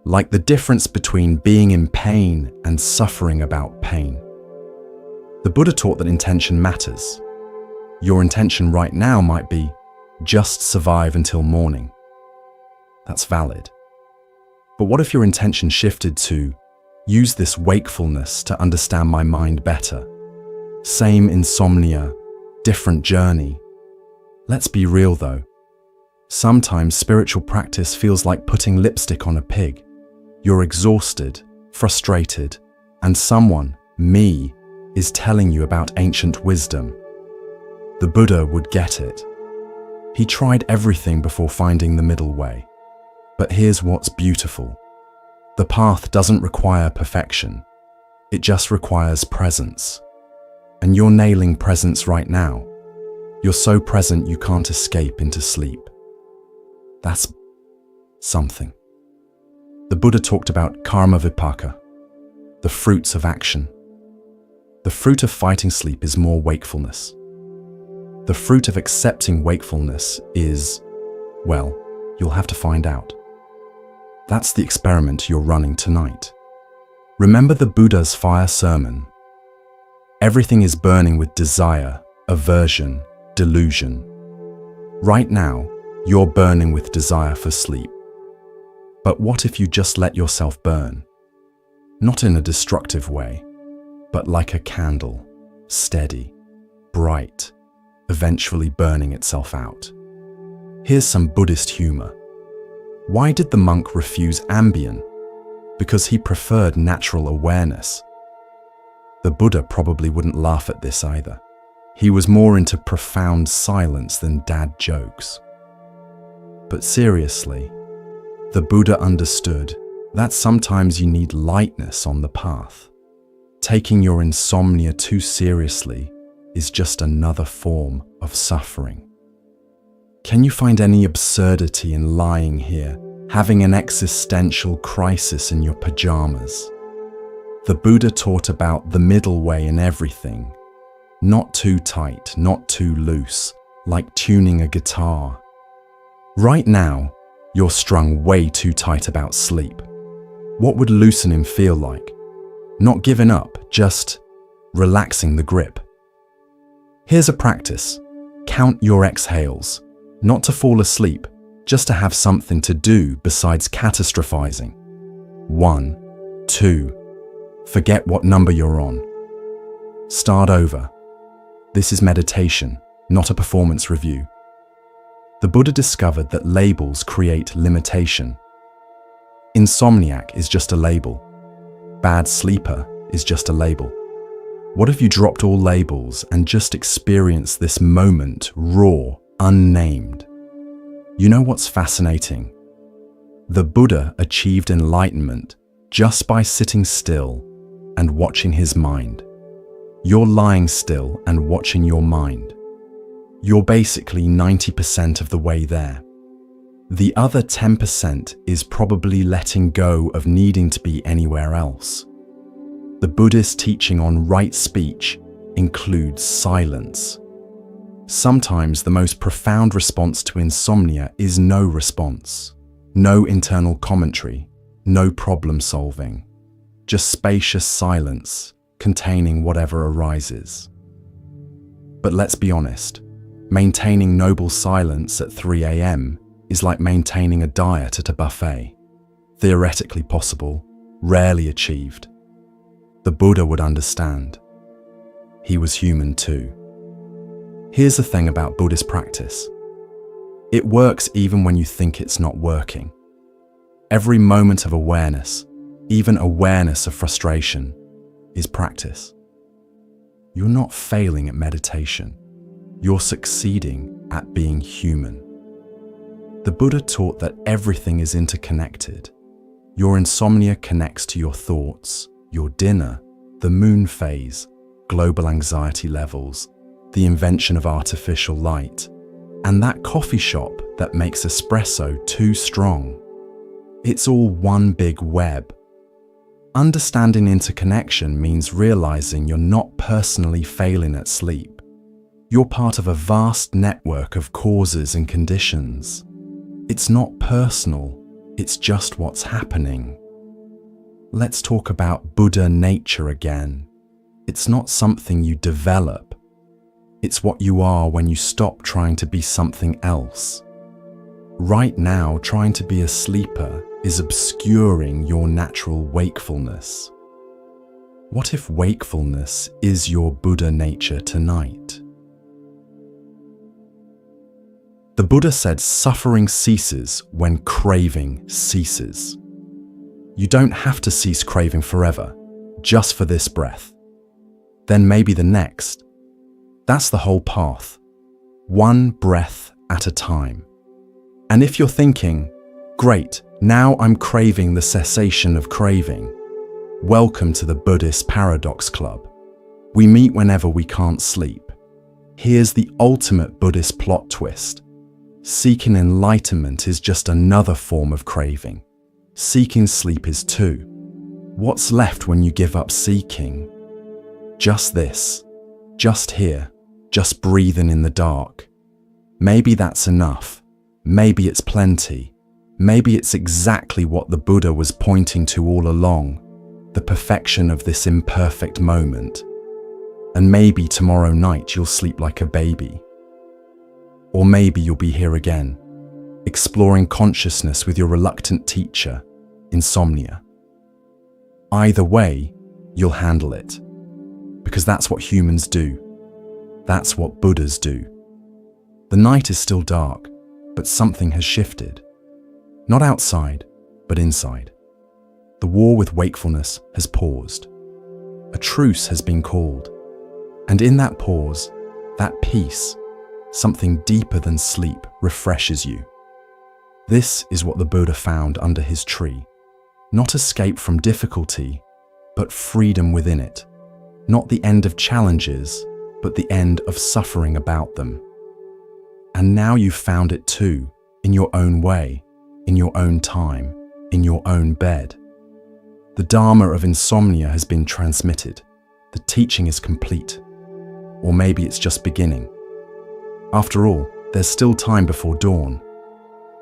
Like the difference between being in pain and suffering about pain. The Buddha taught that intention matters. Your intention right now might be, just survive until morning. That's valid. But what if your intention shifted to, use this wakefulness to understand my mind better? Same insomnia, different journey. Let's be real though. Sometimes spiritual practice feels like putting lipstick on a pig. You're exhausted, frustrated, and someone, me, is telling you about ancient wisdom. The Buddha would get it. He tried everything before finding the middle way. But here's what's beautiful. The path doesn't require perfection. It just requires presence. And you're nailing presence right now. You're so present you can't escape into sleep. That's something. The Buddha talked about karma vipaka, the fruits of action. The fruit of fighting sleep is more wakefulness. The fruit of accepting wakefulness is, well, you'll have to find out. That's the experiment you're running tonight. Remember the Buddha's fire sermon. Everything is burning with desire, aversion, delusion. Right now, you're burning with desire for sleep. But what if you just let yourself burn? Not in a destructive way, but like a candle, steady, bright, eventually burning itself out. Here's some Buddhist humor. Why did the monk refuse Ambien? Because he preferred natural awareness. The Buddha probably wouldn't laugh at this either. He was more into profound silence than dad jokes. But seriously, the Buddha understood that sometimes you need lightness on the path. Taking your insomnia too seriously is just another form of suffering. Can you find any absurdity in lying here, having an existential crisis in your pajamas? The Buddha taught about the middle way in everything. Not too tight, not too loose, like tuning a guitar. Right now, you're strung way too tight about sleep. What would loosening feel like? Not giving up, just relaxing the grip. Here's a practice. Count your exhales, not to fall asleep, just to have something to do besides catastrophizing. 1, 2. Forget what number you're on. Start over. This is meditation, not a performance review. The Buddha discovered that labels create limitation. Insomniac is just a label. Bad sleeper is just a label. What if you dropped all labels and just experienced this moment raw, unnamed? You know what's fascinating? The Buddha achieved enlightenment just by sitting still and watching his mind. You're lying still and watching your mind. You're basically 90% of the way there. The other 10% is probably letting go of needing to be anywhere else. The Buddhist teaching on right speech includes silence. Sometimes the most profound response to insomnia is no response, no internal commentary, no problem solving, just spacious silence containing whatever arises. But let's be honest, maintaining noble silence at 3 a.m. is like maintaining a diet at a buffet. Theoretically possible, rarely achieved. The Buddha would understand. He was human too. Here's the thing about Buddhist practice. It works even when you think it's not working. Every moment of awareness, even awareness of frustration, is practice. You're not failing at meditation. You're succeeding at being human. The Buddha taught that everything is interconnected. Your insomnia connects to your thoughts, your dinner, the moon phase, global anxiety levels, the invention of artificial light, and that coffee shop that makes espresso too strong. It's all one big web. Understanding interconnection means realizing you're not personally failing at sleep. You're part of a vast network of causes and conditions. It's not personal, it's just what's happening. Let's talk about Buddha nature again. It's not something you develop. It's what you are when you stop trying to be something else. Right now, trying to be a sleeper is obscuring your natural wakefulness. What if wakefulness is your Buddha nature tonight? The Buddha said suffering ceases when craving ceases. You don't have to cease craving forever, just for this breath. Then maybe the next. That's the whole path. One breath at a time. And if you're thinking, great, now I'm craving the cessation of craving, welcome to the Buddhist Paradox Club. We meet whenever we can't sleep. Here's the ultimate Buddhist plot twist. Seeking enlightenment is just another form of craving. Seeking sleep is too. What's left when you give up seeking? Just this. Just here. Just breathing in the dark. Maybe that's enough. Maybe it's plenty. Maybe it's exactly what the Buddha was pointing to all along, the perfection of this imperfect moment. And maybe tomorrow night you'll sleep like a baby. Or maybe you'll be here again, exploring consciousness with your reluctant teacher, insomnia. Either way, you'll handle it. Because that's what humans do. That's what Buddhas do. The night is still dark, but something has shifted. Not outside, but inside. The war with wakefulness has paused. A truce has been called. And in that pause, that peace, something deeper than sleep, refreshes you. This is what the Buddha found under his tree. Not escape from difficulty, but freedom within it. Not the end of challenges, but the end of suffering about them. And now you've found it too, in your own way, in your own time, in your own bed. The Dharma of insomnia has been transmitted. The teaching is complete. Or maybe it's just beginning. After all, there's still time before dawn.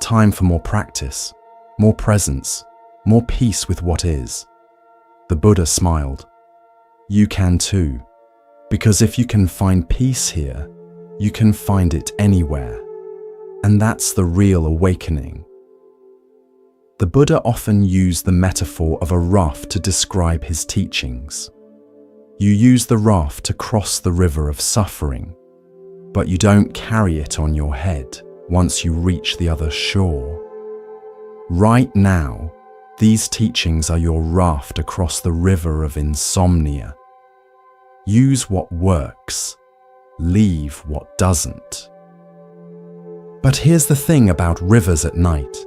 Time for more practice, more presence, more peace with what is. The Buddha smiled. You can too. Because if you can find peace here, you can find it anywhere. And that's the real awakening. The Buddha often used the metaphor of a raft to describe his teachings. You use the raft to cross the river of suffering, but you don't carry it on your head once you reach the other shore. Right now, these teachings are your raft across the river of insomnia. Use what works, leave what doesn't. But here's the thing about rivers at night.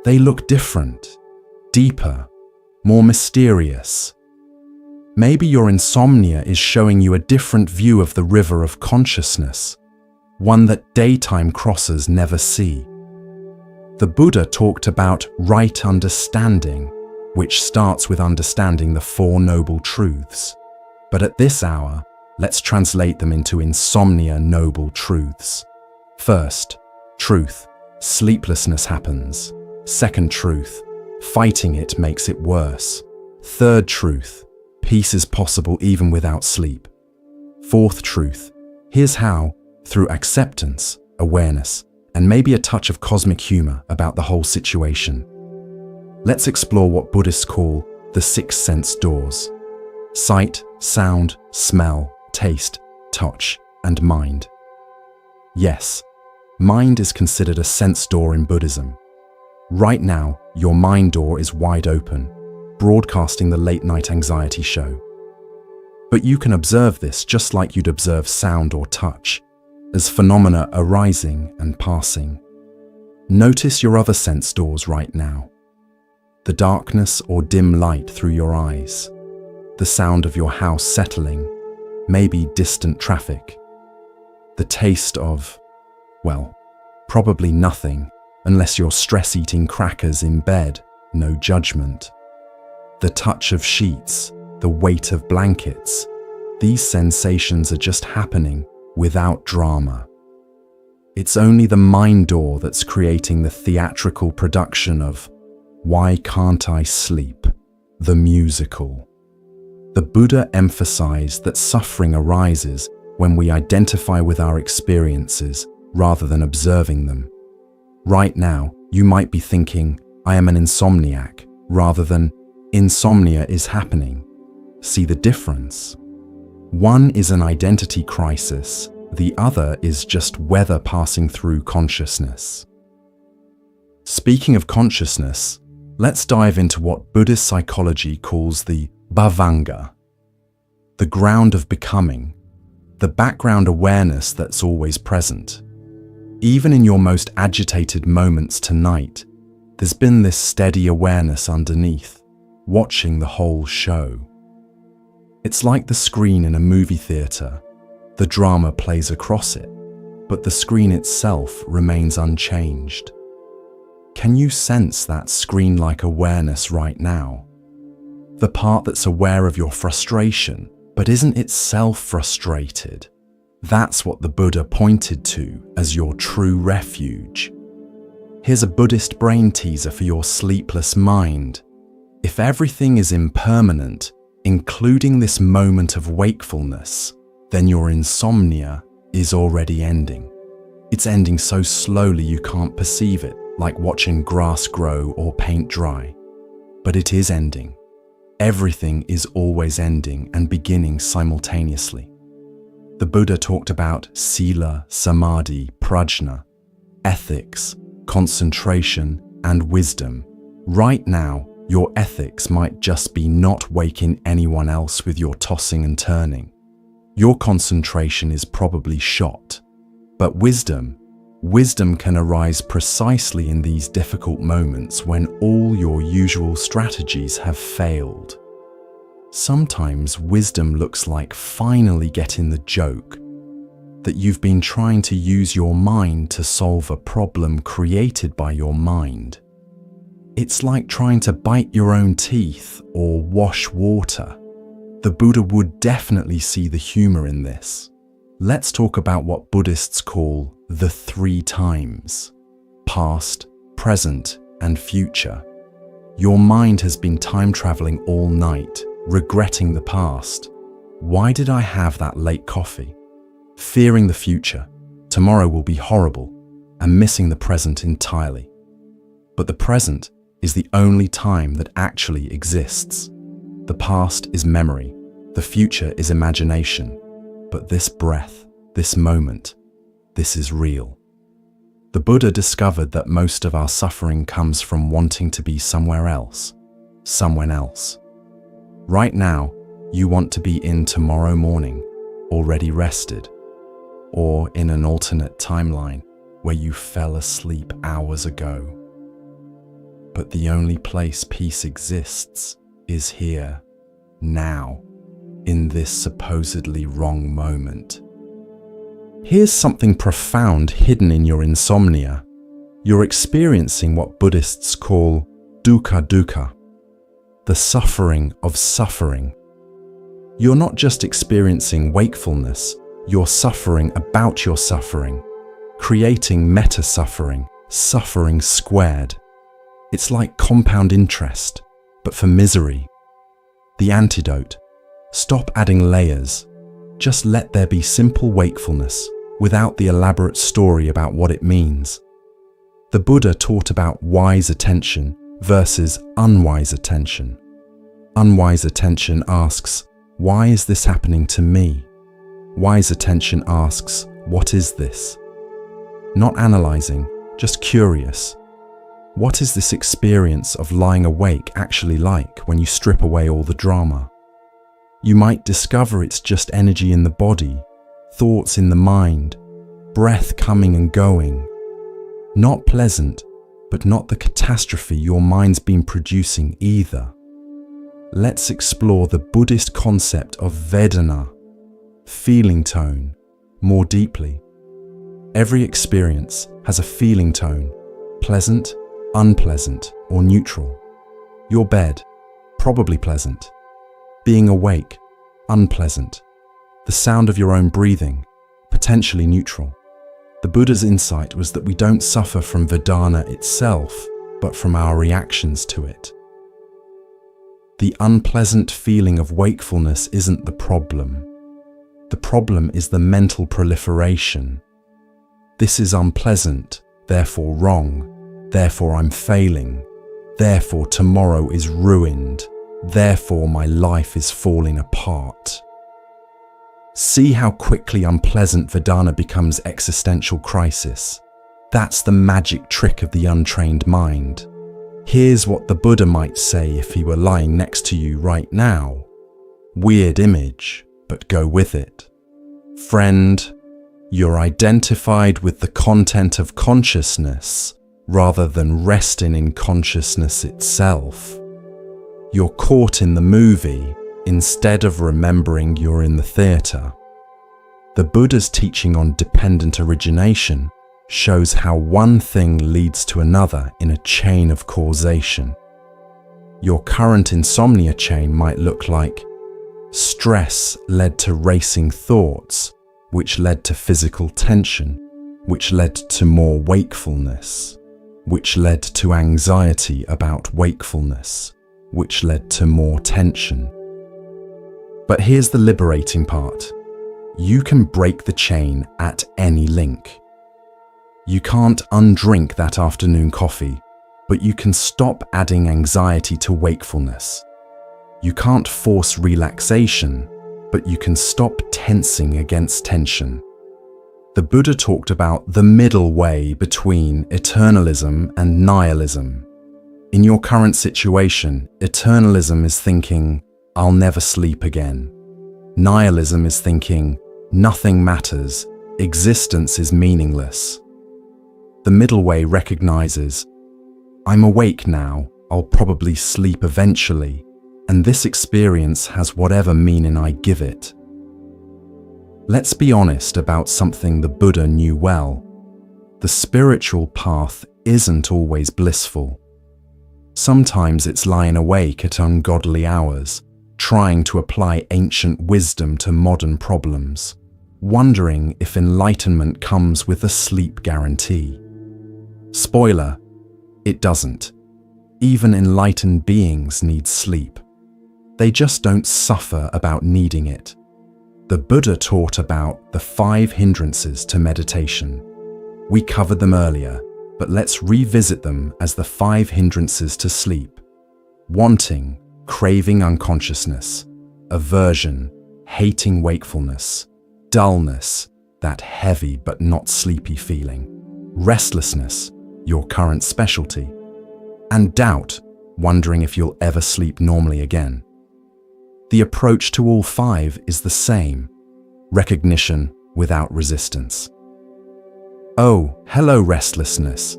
They look different, deeper, more mysterious. Maybe your insomnia is showing you a different view of the river of consciousness, one that daytime crossers never see. The Buddha talked about right understanding, which starts with understanding the Four Noble Truths. But at this hour, let's translate them into insomnia noble truths. First, truth, sleeplessness happens. Second truth, fighting it makes it worse. Third truth, peace is possible even without sleep. Fourth truth, here's how, through acceptance, awareness, and maybe a touch of cosmic humor about the whole situation. Let's explore what Buddhists call the six sense doors: sight, sound, smell, taste, touch, and mind. Yes, mind is considered a sense door in Buddhism. Right now, your mind door is wide open, broadcasting the late-night anxiety show. But you can observe this just like you'd observe sound or touch, as phenomena arising and passing. Notice your other sense doors right now. The darkness or dim light through your eyes, the sound of your house settling, maybe distant traffic, the taste of, well, probably nothing, unless you're stress-eating crackers in bed, no judgment. The touch of sheets, the weight of blankets, these sensations are just happening without drama. It's only the mind door that's creating the theatrical production of Why Can't I Sleep? The musical. The Buddha emphasized that suffering arises when we identify with our experiences rather than observing them. Right now, you might be thinking, I am an insomniac, rather than insomnia is happening. See the difference? One is an identity crisis, the other is just weather passing through consciousness. Speaking of consciousness, let's dive into what Buddhist psychology calls the bhavanga, the ground of becoming, the background awareness that's always present. Even in your most agitated moments tonight, there's been this steady awareness underneath, watching the whole show. It's like the screen in a movie theater. The drama plays across it, but the screen itself remains unchanged. Can you sense that screen-like awareness right now? The part that's aware of your frustration, but isn't itself frustrated. That's what the Buddha pointed to as your true refuge. Here's a Buddhist brain teaser for your sleepless mind. If everything is impermanent, including this moment of wakefulness, then your insomnia is already ending. It's ending so slowly you can't perceive it, like watching grass grow or paint dry. But it is ending. Everything is always ending and beginning simultaneously. The Buddha talked about sila, samadhi, prajna, ethics, concentration, and wisdom. Right now, your ethics might just be not waking anyone else with your tossing and turning. Your concentration is probably shot. But wisdom can arise precisely in these difficult moments when all your usual strategies have failed. Sometimes wisdom looks like finally getting the joke that you've been trying to use your mind to solve a problem created by your mind. It's like trying to bite your own teeth or wash water. The Buddha would definitely see the humor in this. Let's talk about what Buddhists call the three times: past, present, and future. Your mind has been time traveling all night, regretting the past. Why did I have that late coffee? Fearing the future, tomorrow will be horrible, and missing the present entirely. But the present, is the only time that actually exists. The past is memory, the future is imagination, but this breath, this moment, this is real. The Buddha discovered that most of our suffering comes from wanting to be somewhere else, someone else. Right now, you want to be in tomorrow morning, already rested, or in an alternate timeline where you fell asleep hours ago. But the only place peace exists is here, now, in this supposedly wrong moment. Here's something profound hidden in your insomnia. You're experiencing what Buddhists call dukkha, the suffering of suffering. You're not just experiencing wakefulness, you're suffering about your suffering, creating meta-suffering, suffering squared. It's like compound interest, but for misery. The antidote: stop adding layers. Just let there be simple wakefulness, without the elaborate story about what it means. The Buddha taught about wise attention versus unwise attention. Unwise attention asks, why is this happening to me? Wise attention asks, what is this? Not analyzing, just curious. What is this experience of lying awake actually like when you strip away all the drama? You might discover it's just energy in the body, thoughts in the mind, breath coming and going. Not pleasant, but not the catastrophe your mind's been producing either. Let's explore the Buddhist concept of Vedana, feeling tone, more deeply. Every experience has a feeling tone, pleasant, unpleasant, or neutral. Your bed, probably pleasant. Being awake, unpleasant. The sound of your own breathing, potentially neutral. The Buddha's insight was that we don't suffer from Vedana itself, but from our reactions to it. The unpleasant feeling of wakefulness isn't the problem. The problem is the mental proliferation. This is unpleasant, therefore wrong, therefore I'm failing, therefore tomorrow is ruined, therefore my life is falling apart. See how quickly unpleasant Vedana becomes existential crisis. That's the magic trick of the untrained mind. Here's what the Buddha might say if he were lying next to you right now. Weird image, but go with it. Friend, you're identified with the content of consciousness rather than resting in consciousness itself. You're caught in the movie instead of remembering you're in the theatre. The Buddha's teaching on dependent origination shows how one thing leads to another in a chain of causation. Your current insomnia chain might look like stress led to racing thoughts, which led to physical tension, which led to more wakefulness, which led to anxiety about wakefulness, which led to more tension. But here's the liberating part. You can break the chain at any link. You can't undrink that afternoon coffee, but you can stop adding anxiety to wakefulness. You can't force relaxation, but you can stop tensing against tension. The Buddha talked about the middle way between eternalism and nihilism. In your current situation, eternalism is thinking, I'll never sleep again. Nihilism is thinking, nothing matters, existence is meaningless. The middle way recognizes, I'm awake now, I'll probably sleep eventually, and this experience has whatever meaning I give it. Let's be honest about something the Buddha knew well. The spiritual path isn't always blissful. Sometimes it's lying awake at ungodly hours, trying to apply ancient wisdom to modern problems, wondering if enlightenment comes with a sleep guarantee. Spoiler, it doesn't. Even enlightened beings need sleep. They just don't suffer about needing it. The Buddha taught about the 5 hindrances to meditation. We covered them earlier, but let's revisit them as the 5 hindrances to sleep. Wanting, craving unconsciousness; aversion, hating wakefulness; dullness, that heavy but not sleepy feeling; restlessness, your current specialty; and doubt, wondering if you'll ever sleep normally again. The approach to all 5 is the same: recognition without resistance. Oh, hello restlessness.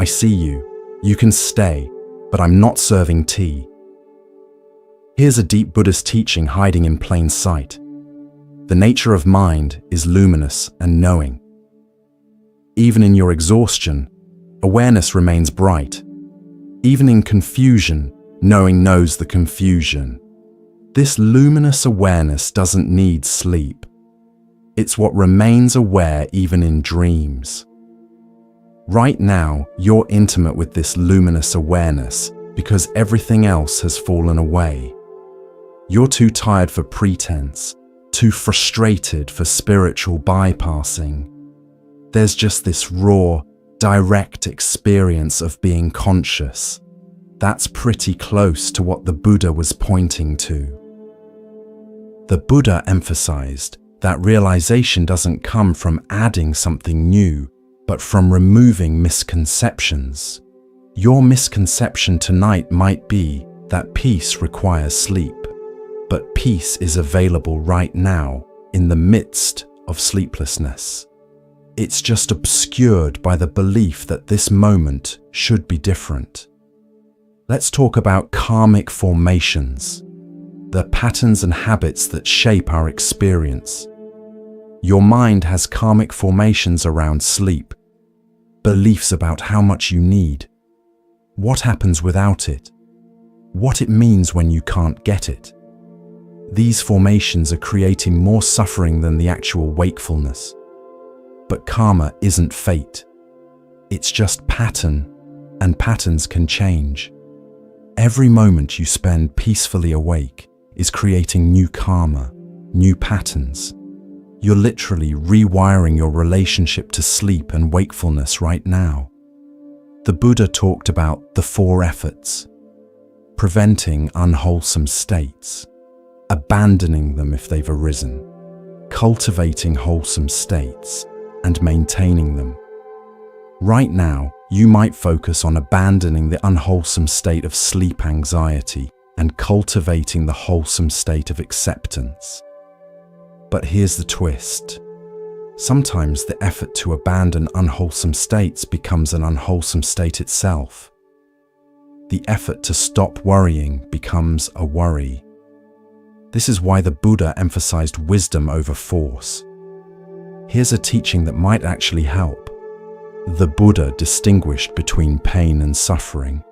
I see you. You can stay, but I'm not serving tea. Here's a deep Buddhist teaching hiding in plain sight. The nature of mind is luminous and knowing. Even in your exhaustion, awareness remains bright. Even in confusion, knowing knows the confusion. This luminous awareness doesn't need sleep. It's what remains aware even in dreams. Right now, you're intimate with this luminous awareness because everything else has fallen away. You're too tired for pretense, too frustrated for spiritual bypassing. There's just this raw, direct experience of being conscious. That's pretty close to what the Buddha was pointing to. The Buddha emphasized that realization doesn't come from adding something new, but from removing misconceptions. Your misconception tonight might be that peace requires sleep, but peace is available right now in the midst of sleeplessness. It's just obscured by the belief that this moment should be different. Let's talk about karmic formations, the patterns and habits that shape our experience. Your mind has karmic formations around sleep, beliefs about how much you need, what happens without it, what it means when you can't get it. These formations are creating more suffering than the actual wakefulness. But karma isn't fate. It's just pattern, and patterns can change. Every moment you spend peacefully awake is creating new karma, new patterns. You're literally rewiring your relationship to sleep and wakefulness right now. The Buddha talked about the 4 efforts: preventing unwholesome states, abandoning them if they've arisen, cultivating wholesome states, and maintaining them. Right now, you might focus on abandoning the unwholesome state of sleep anxiety and cultivating the wholesome state of acceptance. But here's the twist. Sometimes the effort to abandon unwholesome states becomes an unwholesome state itself. The effort to stop worrying becomes a worry. This is why the Buddha emphasized wisdom over force. Here's a teaching that might actually help. The Buddha distinguished between pain and suffering.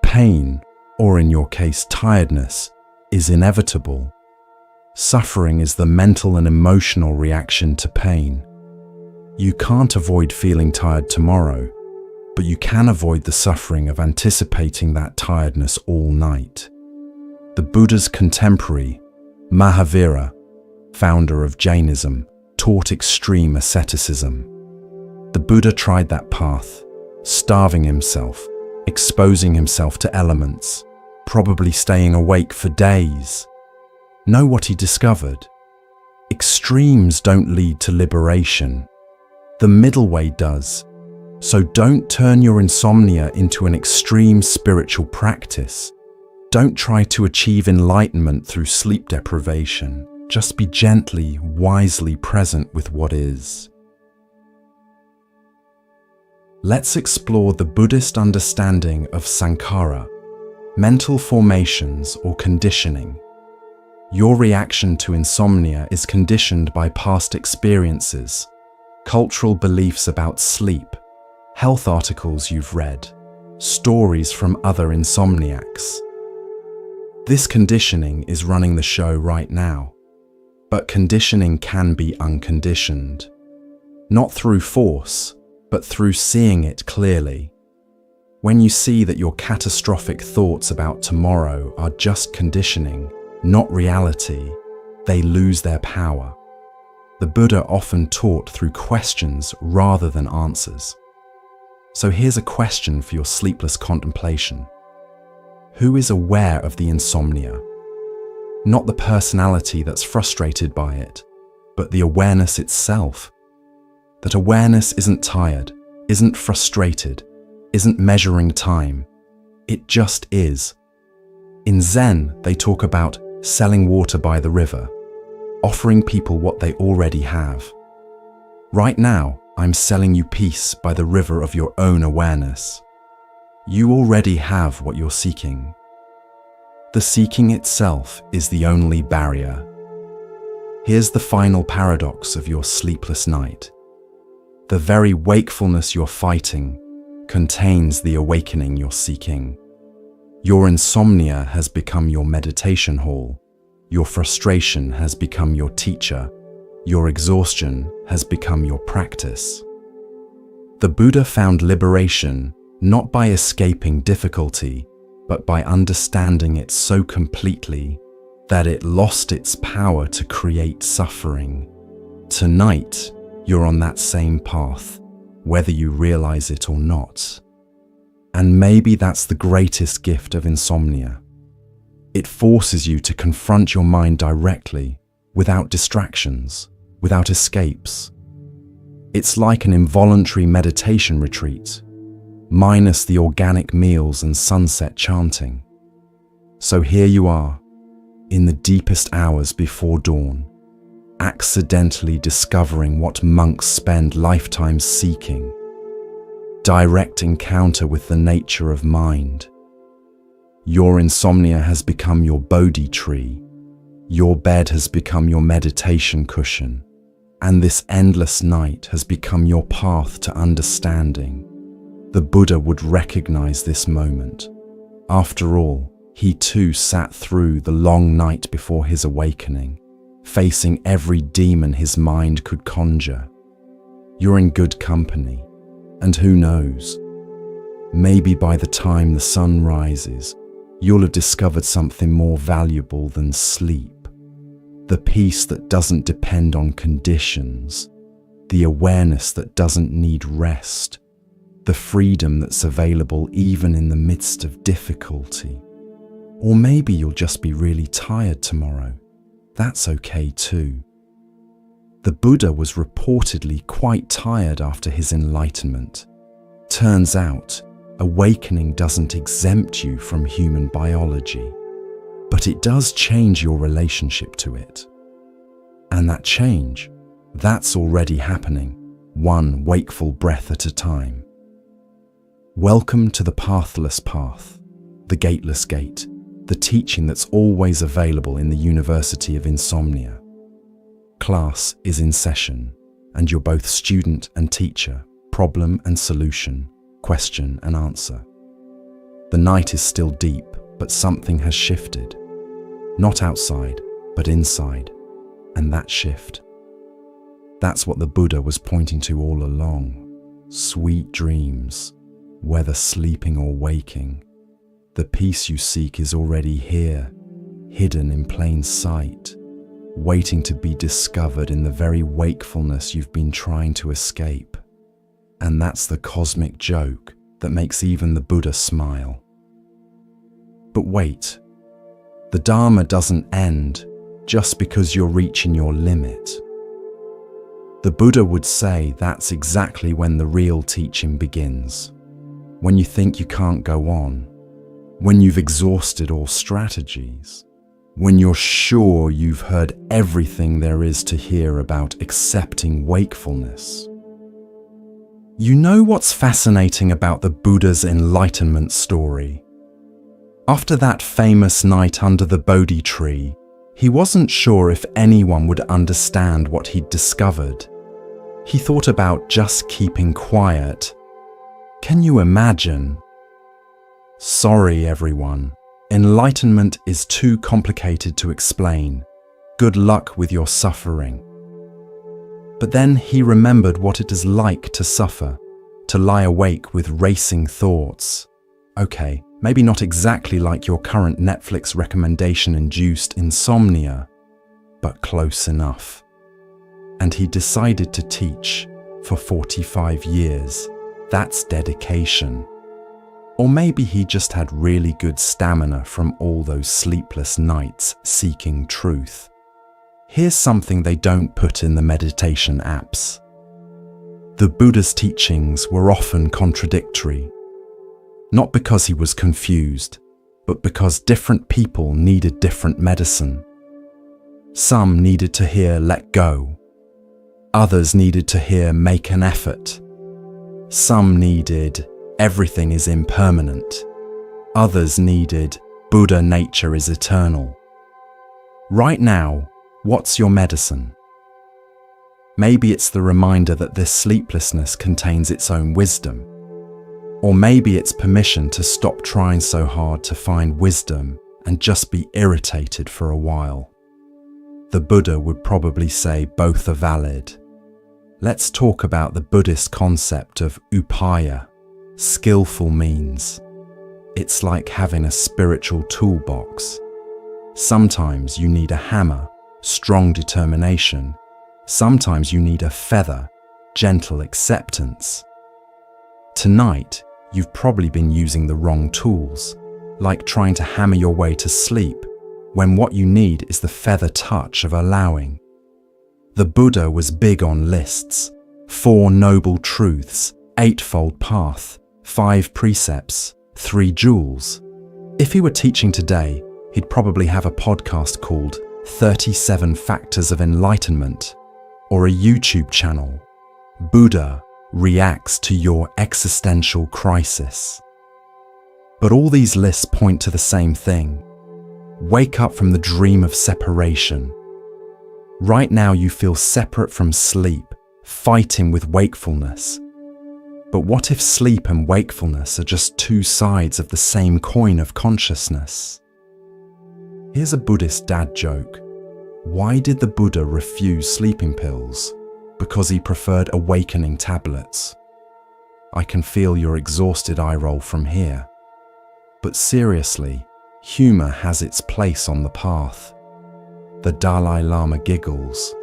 Pain, or in your case tiredness, is inevitable. Suffering is the mental and emotional reaction to pain. You can't avoid feeling tired tomorrow, but you can avoid the suffering of anticipating that tiredness all night. The Buddha's contemporary, Mahavira, founder of Jainism, taught extreme asceticism. The Buddha tried that path, starving himself, exposing himself to elements, probably staying awake for days. Know what he discovered? Extremes don't lead to liberation. The middle way does. So don't turn your insomnia into an extreme spiritual practice. Don't try to achieve enlightenment through sleep deprivation. Just be gently, wisely present with what is. Let's explore the Buddhist understanding of sankhara, mental formations or conditioning. Your reaction to insomnia is conditioned by past experiences, cultural beliefs about sleep, health articles you've read, stories from other insomniacs. This conditioning is running the show right now, but conditioning can be unconditioned. Not through force, but through seeing it clearly. When you see that your catastrophic thoughts about tomorrow are just conditioning, not reality, they lose their power. The Buddha often taught through questions rather than answers. So here's a question for your sleepless contemplation. Who is aware of the insomnia? Not the personality that's frustrated by it, but the awareness itself. That awareness isn't tired, isn't frustrated, isn't measuring time. It just is. In Zen, they talk about selling water by the river, offering people what they already have. Right now, I'm selling you peace by the river of your own awareness. You already have what you're seeking. The seeking itself is the only barrier. Here's the final paradox of your sleepless night. The very wakefulness you're fighting contains the awakening you're seeking. Your insomnia has become your meditation hall. Your frustration has become your teacher. Your exhaustion has become your practice. The Buddha found liberation not by escaping difficulty, but by understanding it so completely that it lost its power to create suffering. Tonight, you're on that same path, whether you realize it or not. And maybe that's the greatest gift of insomnia. It forces you to confront your mind directly, without distractions, without escapes. It's like an involuntary meditation retreat, minus the organic meals and sunset chanting. So here you are, in the deepest hours before dawn, accidentally discovering what monks spend lifetimes seeking. Direct encounter with the nature of mind. Your insomnia has become your Bodhi tree. Your bed has become your meditation cushion. And this endless night has become your path to understanding. The Buddha would recognize this moment. After all, he too sat through the long night before his awakening, facing every demon his mind could conjure. You're in good company, and who knows, maybe by the time the sun rises, you'll have discovered something more valuable than sleep. The peace that doesn't depend on conditions, the awareness that doesn't need rest, the freedom that's available even in the midst of difficulty. Or maybe you'll just be really tired tomorrow. That's okay too. The Buddha was reportedly quite tired after his enlightenment. Turns out, awakening doesn't exempt you from human biology, but it does change your relationship to it. And that change, that's already happening, one wakeful breath at a time. Welcome to the pathless path, the gateless gate, the teaching that's always available in the University of Insomnia. Class is in session, and you're both student and teacher, problem and solution, question and answer. The night is still deep, but something has shifted. Not outside, but inside. And that shift, that's what the Buddha was pointing to all along. Sweet dreams, whether sleeping or waking. The peace you seek is already here, hidden in plain sight, waiting to be discovered in the very wakefulness you've been trying to escape. And that's the cosmic joke that makes even the Buddha smile. But wait, the Dharma doesn't end just because you're reaching your limit. The Buddha would say that's exactly when the real teaching begins. When you think you can't go on, when you've exhausted all strategies, when you're sure you've heard everything there is to hear about accepting wakefulness. You know what's fascinating about the Buddha's enlightenment story? After that famous night under the Bodhi tree, he wasn't sure if anyone would understand what he'd discovered. He thought about just keeping quiet. Can you imagine? Sorry, everyone. Enlightenment is too complicated to explain. Good luck with your suffering. But then he remembered what it is like to suffer, to lie awake with racing thoughts. Okay, maybe not exactly like your current Netflix recommendation-induced insomnia, but close enough. And he decided to teach for 45 years, That's dedication. Or maybe he just had really good stamina from all those sleepless nights seeking truth. Here's something they don't put in the meditation apps. The Buddha's teachings were often contradictory, not because he was confused, but because different people needed different medicine. Some needed to hear let go. Others needed to hear make an effort. Some needed everything is impermanent. Others needed Buddha nature is eternal. Right now, what's your medicine? Maybe it's the reminder that this sleeplessness contains its own wisdom. Or maybe it's permission to stop trying so hard to find wisdom and just be irritated for a while. The Buddha would probably say both are valid. Let's talk about the Buddhist concept of upaya, skillful means. It's like having a spiritual toolbox. Sometimes you need a hammer, strong determination. Sometimes you need a feather, gentle acceptance. Tonight, you've probably been using the wrong tools, like trying to hammer your way to sleep, when what you need is the feather touch of allowing. The Buddha was big on lists, 4 noble truths, 8-fold path, 5 precepts, 3 jewels. If he were teaching today, he'd probably have a podcast called 37 Factors of Enlightenment, or a YouTube channel, Buddha reacts to your existential crisis. But all these lists point to the same thing. Wake up from the dream of separation. Right now you feel separate from sleep, fighting with wakefulness. But what if sleep and wakefulness are just 2 sides of the same coin of consciousness? Here's a Buddhist dad joke. Why did the Buddha refuse sleeping pills? Because he preferred awakening tablets. I can feel your exhausted eye roll from here. But seriously, humor has its place on the path. The Dalai Lama giggles.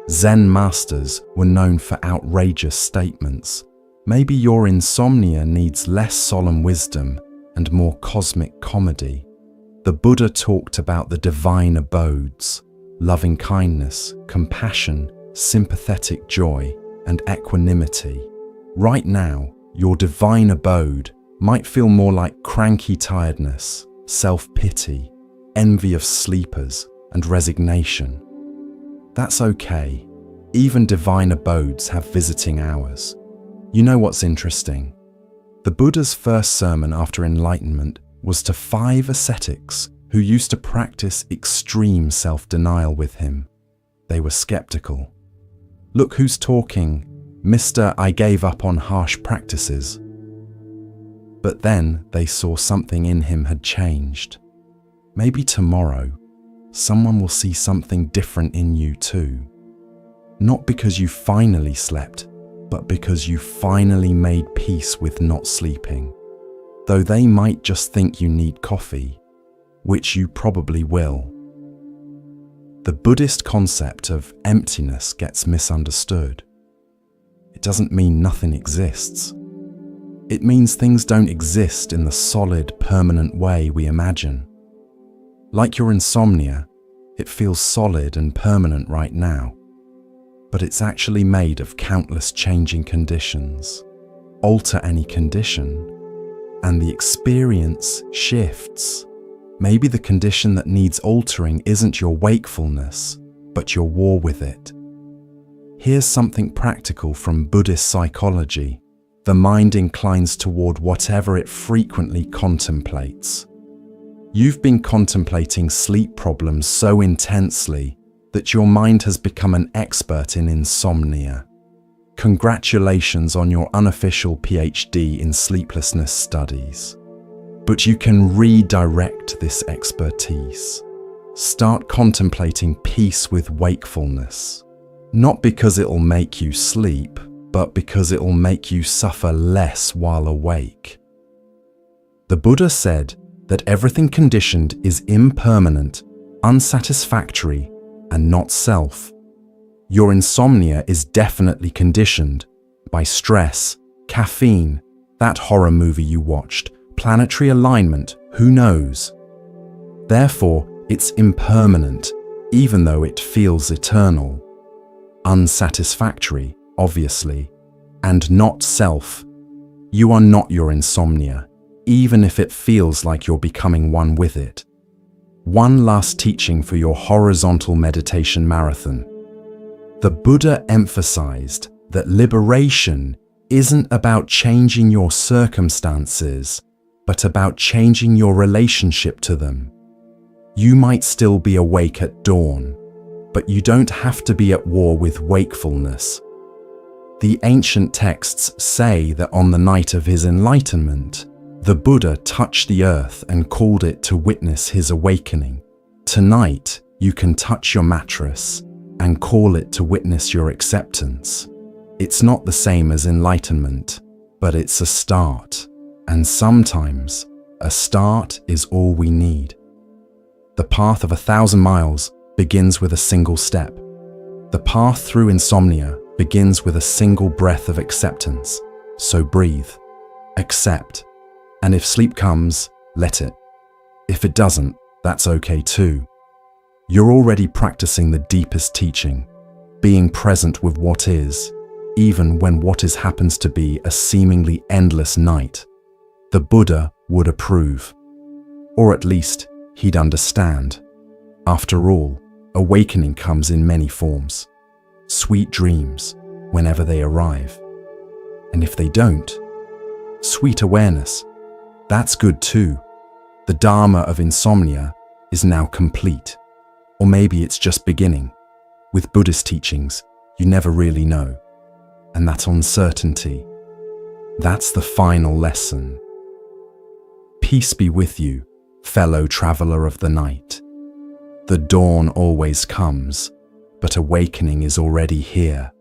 Zen masters were known for outrageous statements. Maybe your insomnia needs less solemn wisdom and more cosmic comedy. The Buddha talked about the divine abodes, loving kindness, compassion, sympathetic joy, and equanimity. Right now, your divine abode might feel more like cranky tiredness, self-pity, envy of sleepers, and resignation. That's okay. Even divine abodes have visiting hours. You know what's interesting? The Buddha's first sermon after enlightenment was to 5 ascetics who used to practice extreme self-denial with him. They were skeptical. Look who's talking, Mr. I gave up on harsh practices. But then they saw something in him had changed. Maybe tomorrow, someone will see something different in you too. Not because you finally slept, but because you finally made peace with not sleeping. Though they might just think you need coffee, which you probably will. The Buddhist concept of emptiness gets misunderstood. It doesn't mean nothing exists. It means things don't exist in the solid, permanent way we imagine. Like your insomnia, it feels solid and permanent right now, but it's actually made of countless changing conditions. Alter any condition, and the experience shifts. Maybe the condition that needs altering isn't your wakefulness, but your war with it. Here's something practical from Buddhist psychology. The mind inclines toward whatever it frequently contemplates. You've been contemplating sleep problems so intensely that your mind has become an expert in insomnia. Congratulations on your unofficial PhD in sleeplessness studies. But you can redirect this expertise. Start contemplating peace with wakefulness. Not because it'll make you sleep, but because it'll make you suffer less while awake. The Buddha said that everything conditioned is impermanent, unsatisfactory, and not self. Your insomnia is definitely conditioned by stress, Caffeine, that horror movie you watched, planetary alignment, who knows? Therefore, it's impermanent, even though it feels eternal. Unsatisfactory, obviously, and not self. You are not your insomnia, even if it feels like you're becoming one with it. One last teaching for your horizontal meditation marathon. The Buddha emphasized that liberation isn't about changing your circumstances, but about changing your relationship to them. You might still be awake at dawn, but you don't have to be at war with wakefulness. The ancient texts say that on the night of his enlightenment, the Buddha touched the earth and called it to witness his awakening. Tonight, you can touch your mattress and call it to witness your acceptance. It's not the same as enlightenment, but it's a start. And sometimes, a start is all we need. The path of 1,000 miles begins with a single step. The path through insomnia begins with a single breath of acceptance. So breathe, accept, and if sleep comes, let it. If it doesn't, that's okay too. You're already practicing the deepest teaching, being present with what is, even when what is happens to be a seemingly endless night. The Buddha would approve, or at least he'd understand. After all, awakening comes in many forms. Sweet dreams, whenever they arrive. And if they don't, sweet awareness. That's good too. The Dharma of insomnia is now complete. Or maybe it's just beginning. With Buddhist teachings, you never really know. And that uncertainty, that's the final lesson. Peace be with you, fellow traveler of the night. The dawn always comes, but awakening is already here.